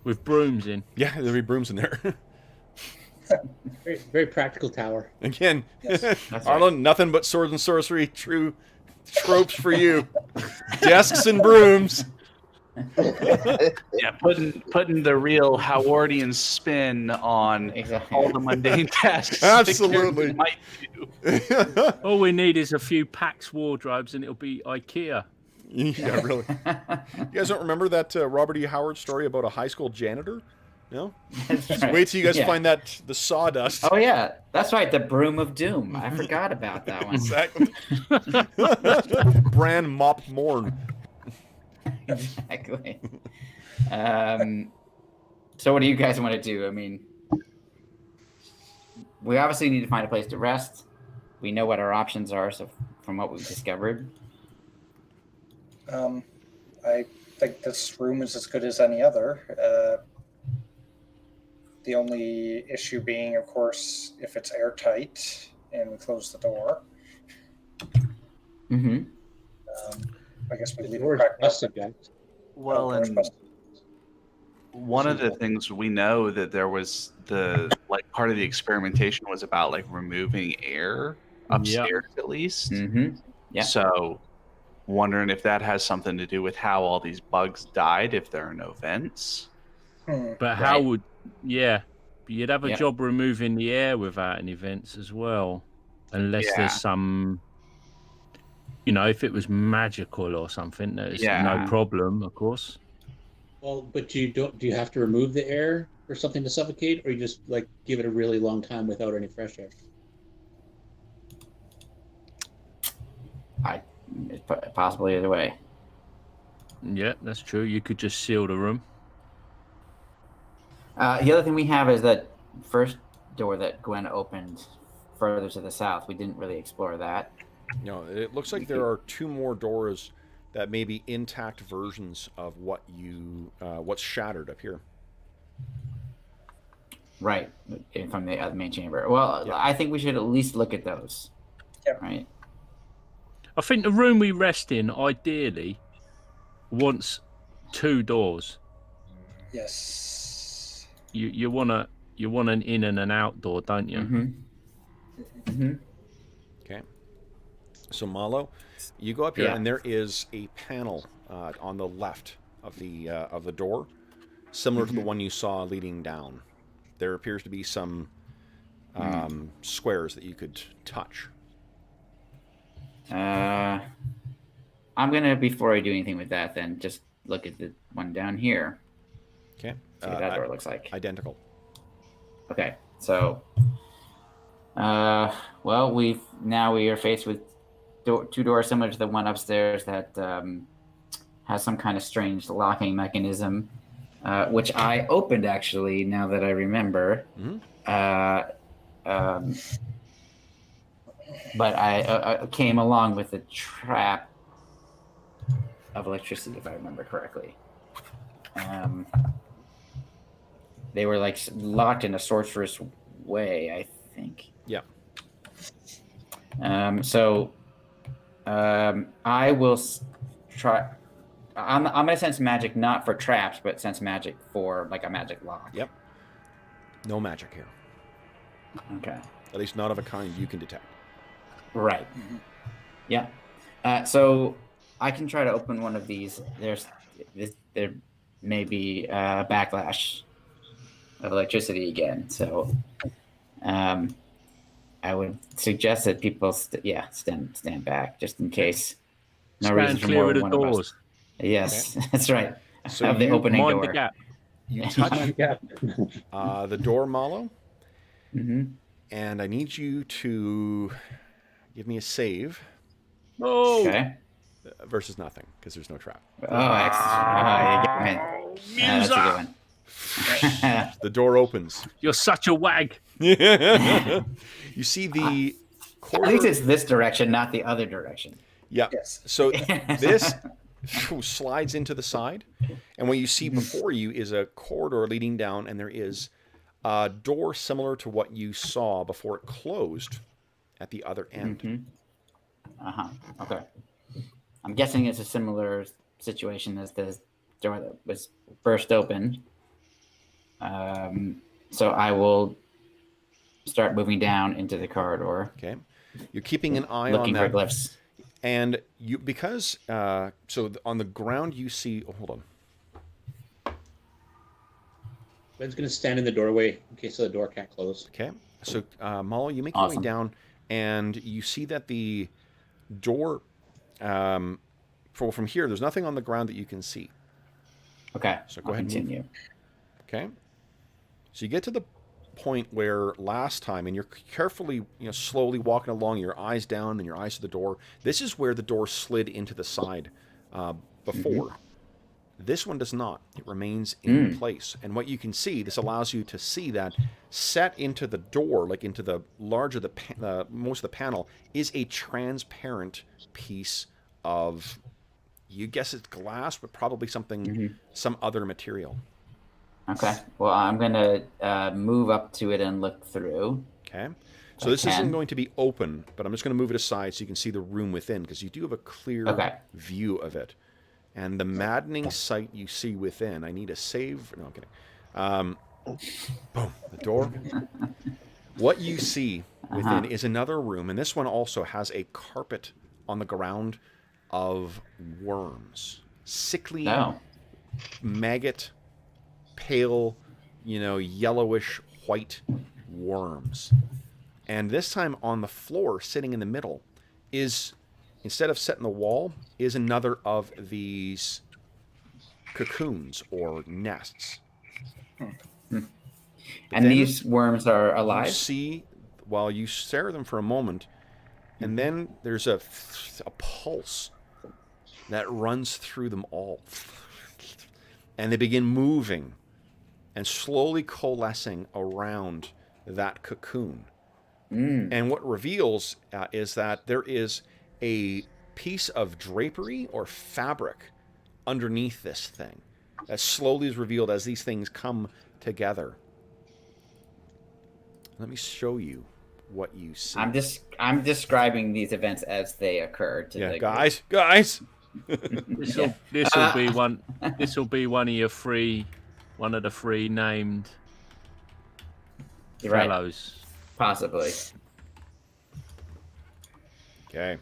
With brooms in. Yeah, there'll be brooms in there. Very, very practical tower. Again, That's Arlen, nothing but swords and sorcery, true tropes for you. Desks and brooms. Yeah, putting the real Howardian spin on all the mundane tasks. Absolutely. Might do. All we need is a few Pax wardrobes and it'll be IKEA. Yeah, really. You guys don't remember that Robert E. Howard story about a high school janitor? No? Just wait till you guys find the sawdust. Oh, yeah. That's right. The Broom of Doom. I forgot about that one. Exactly. Bran Mop Morn. Exactly. So what do you guys want to do? I mean, we obviously need to find a place to rest. We know what our options are, so from what we've discovered. I think this room is as good as any other. The only issue being, of course, if it's airtight and we close the door. Mm-hmm. I guess we The leave door's it busted, guys. Well, and one of the things we know that there was part of the experimentation was about removing air upstairs at least. Mm-hmm. Yeah. So wondering if that has something to do with how all these bugs died if there are no vents. But how would... Yeah. But you'd have a job removing the air without any vents as well. Unless there's some... if it was magical or something, there's no problem, of course. Well, but do you have to remove the air for something to suffocate, or you just give it a really long time without any fresh air? It's possible either way. Yeah, that's true. You could just seal the room. The other thing we have is that first door that Gwen opened further to the south. We didn't really explore that. No, it looks like there are 2 more doors that may be intact versions of what's shattered up here. Right, from the main chamber. Well, I think we should at least look at those. Yep. Right. I think the room we rest in, ideally, wants 2 doors. Yes. You want an in and an out door, don't you? Mm-hmm. Mm-hmm. Okay. So Malo, you go up here, and there is a panel on the left of the door, similar to the one you saw leading down. There appears to be some squares that you could touch. I'm gonna, before I do anything with that, then just look at the one down here. Okay. See what that door looks like. Identical. Okay, so, well, we are faced with 2 doors similar to the one upstairs that has some kind of strange locking mechanism, which I opened actually. Now that I remember, but I came along with a trap of electricity, if I remember correctly. They were like locked in a sorceress way, I think. Yeah. I will try. I'm gonna sense magic not for traps, but sense magic for like a magic lock. Yep. No magic here. Okay. At least not of a kind you can detect. Right. Yeah. So I can try to open one of these. There may be a backlash of electricity again. So I would suggest that people stand back just in case. No Stand reason for clear more of the than one of us. doors. Yes, that's right. So Of the you opening Mind door. the gap. You touch Yeah. the door, Malo, Mm-hmm. and I need you to give me a save Oh, Okay. versus nothing, because there's no trap. Oh, excellent. Oh, yeah, that's a good one. The door opens. you're such a wag. You see the corridor. At least it's this direction, not the other direction. Yeah. Yes. So this slides into the side, and what you see before you is a corridor leading down, and there is a door similar to what you saw before it closed at the other end. Mm-hmm. Okay. I'm guessing it's a similar situation as the door that was burst open. So I will start moving down into the corridor. Okay. You're keeping an eye looking on for that. glyphs. And you, because, so on the ground you see, oh, hold on. Ben's going to stand in the doorway in case the door can't close. Okay. So, Malo, you make your way Awesome. down, and you see that the door, from here, there's nothing on the ground that you can see. Okay. So go I'll ahead and move. continue. Okay. So you get to the point where last time, and you're carefully, slowly walking along, your eyes down and your eyes to the door. This is where the door slid into the side before. This one does not. It remains in place. And what you can see, this allows you to see that set into the door, like into the larger, most of the panel, is a transparent piece of, you guess it's glass, but probably something, some other material. Okay. Well, I'm going to move up to it and look through. Okay. So this isn't going to be open, but I'm just going to move it aside so you can see the room within, because you do have a clear view of it. And the maddening sight you see within, I need a save. No, I'm kidding. Boom, the door. What you see within is another room, and this one also has a carpet on the ground of worms. Sickly, maggot, pale, yellowish white worms. And this time on the floor, sitting in the middle, is, instead of set in the wall, is another of these cocoons or nests. And these worms are alive? You see, while you stare at them for a moment, and then there's a pulse that runs through them all. And they begin moving and slowly coalescing around that cocoon. And what reveals is that there is a piece of drapery or fabric underneath this thing that slowly is revealed as these things come together. Let me show you what you see. I'm describing these events as they occur. Guys. This will be one. This will be one of the three named fellows. Possibly. Okay.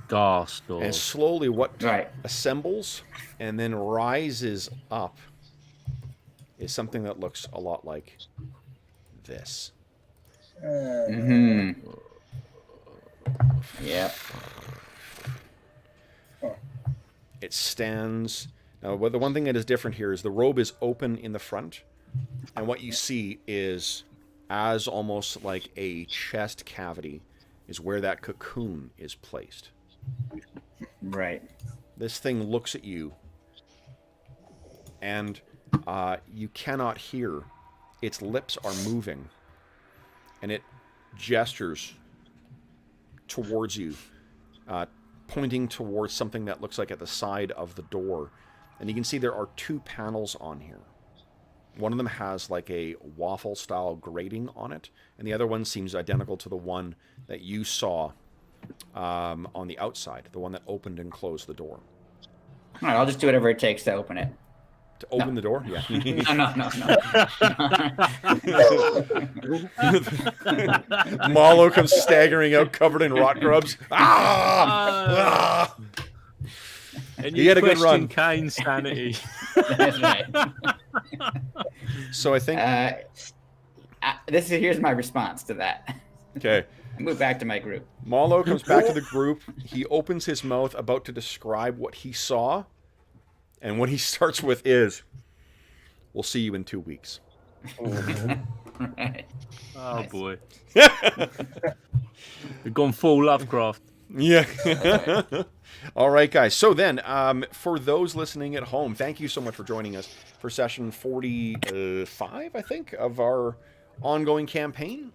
Ghast or... And slowly what assembles and then rises up is something that looks a lot like this. Yep. It stands... Now, the one thing that is different here is the robe is open in the front, and what you see is, as almost like a chest cavity, is where that cocoon is placed. Right. This thing looks at you, and you cannot hear. Its lips are moving, and it gestures towards you, pointing towards something that looks like at the side of the door. And you can see there are 2 panels on here. One of them has like a waffle-style grating on it, and the other one seems identical to the one that you saw on the outside, the one that opened and closed the door. All right, I'll just do whatever it takes to open it. To open the door? Yeah. No. Marlowe comes staggering out, covered in rot grubs. Ah! And He had a good run. Kane's sanity. That's right. So I think... here's my response to that. Okay. I move back to my group. Marlowe comes back to the group. He opens his mouth about to describe what he saw. And what he starts with is, "We'll see you in 2 weeks." Right. Oh, Nice. boy. We've gone full Lovecraft. Yeah. All right, guys. So then, for those listening at home, thank you so much for joining us for session 45, I think, of our ongoing campaign.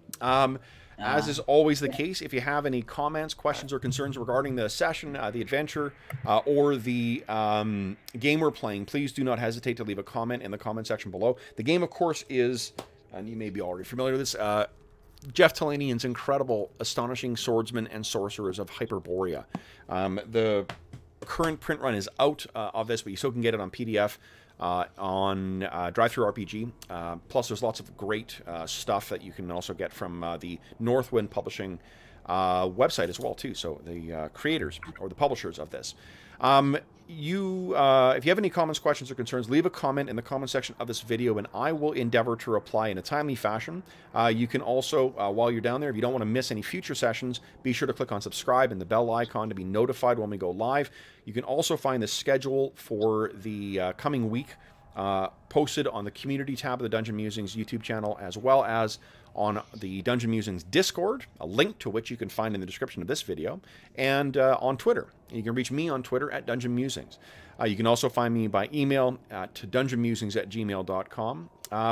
As is always the case, if you have any comments, questions, or concerns regarding the session, the adventure, or the game we're playing, please do not hesitate to leave a comment in the comment section below. The game, of course, is, and you may be already familiar with this, Jeff Talanian's incredible Astonishing Swordsmen and Sorcerers of Hyperborea. The current print run is out of this, but you still can get it on PDF. On DriveThru RPG. Plus, there's lots of great stuff that you can also get from the Northwind Publishing website as well, too. So the creators or the publishers of this. If you have any comments, questions, or concerns, leave a comment in the comment section of this video, and I will endeavor to reply in a timely fashion. You can also, while you're down there, if you don't want to miss any future sessions, be sure to click on subscribe and the bell icon to be notified when we go live. You can also find the schedule for the coming week posted on the community tab of the Dungeon Musings YouTube channel, as well as on the Dungeon Musings Discord, a link to which you can find in the description of this video, and on Twitter. You can reach me on Twitter at Dungeon Musings. You can also find me by email at dungeonmusings@gmail.com.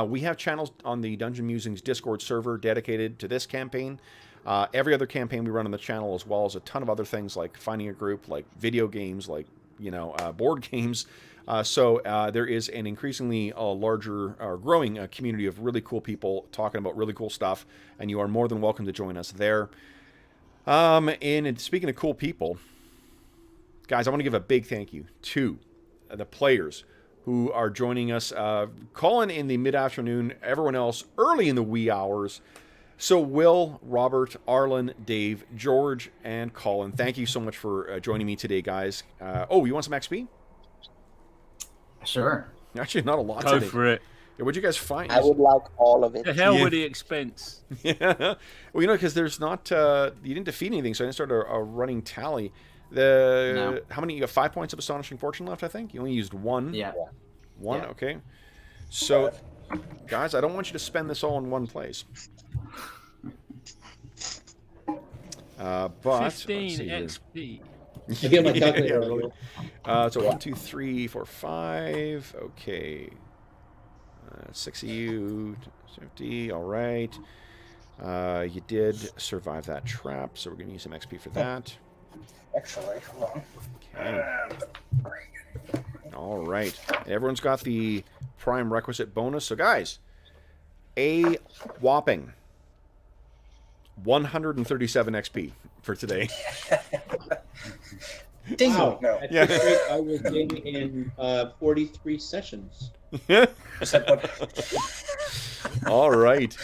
We have channels on the Dungeon Musings Discord server dedicated to this campaign. Every other campaign we run on the channel, as well as a ton of other things like finding a group, like video games, like board games. So there is an increasingly larger or growing community of really cool people talking about really cool stuff, and you are more than welcome to join us there. And speaking of cool people, guys, I want to give a big thank you to the players who are joining us. Colin in the mid-afternoon, everyone else early in the wee hours. So Will, Robert, Arlen, Dave, George, and Colin, thank you so much for joining me today, guys. Oh, you want some XP? Sure. Actually, not a lot Go today. for it. Yeah, what'd you guys find? I would like all of it. The hell Yeah. with the expense. Yeah. Well, because there's not, you didn't defeat anything, so I didn't start a running tally. How many? You got 5 points of Astonishing Fortune left, I think? You only used one? Yeah. One? Yeah. Okay. So, guys, I don't want you to spend this all in one place. But 15 let's see here. XP. I get my calculator. Yeah, really. So 1, 2, 3, 4, 5. Okay. 6 of you. 50. All right. You did survive that trap, so we're going to use some XP for that. Actually, hold on. Okay. All right. Everyone's got the prime requisite bonus. So, guys, a whopping 137 XP for today. Wow. No. At Yeah. this rate, I will gain in 43 sessions. All right.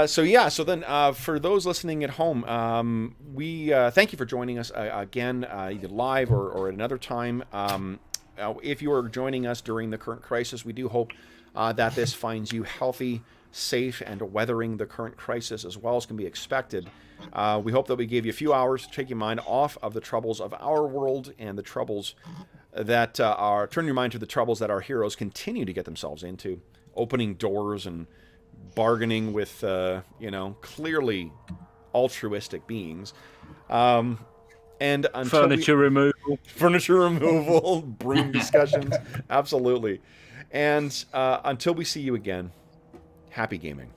So then for those listening at home, we thank you for joining us again, either live or at another time. If you are joining us during the current crisis, we do hope that this finds you healthy, safe, and weathering the current crisis as well as can be expected. We hope that we gave you a few hours to take your mind off of the troubles of our world and the troubles that turn your mind to the troubles that our heroes continue to get themselves into, opening doors and bargaining with, clearly altruistic beings. And until Furniture removal. broom discussions, absolutely. And until we see you again, happy gaming.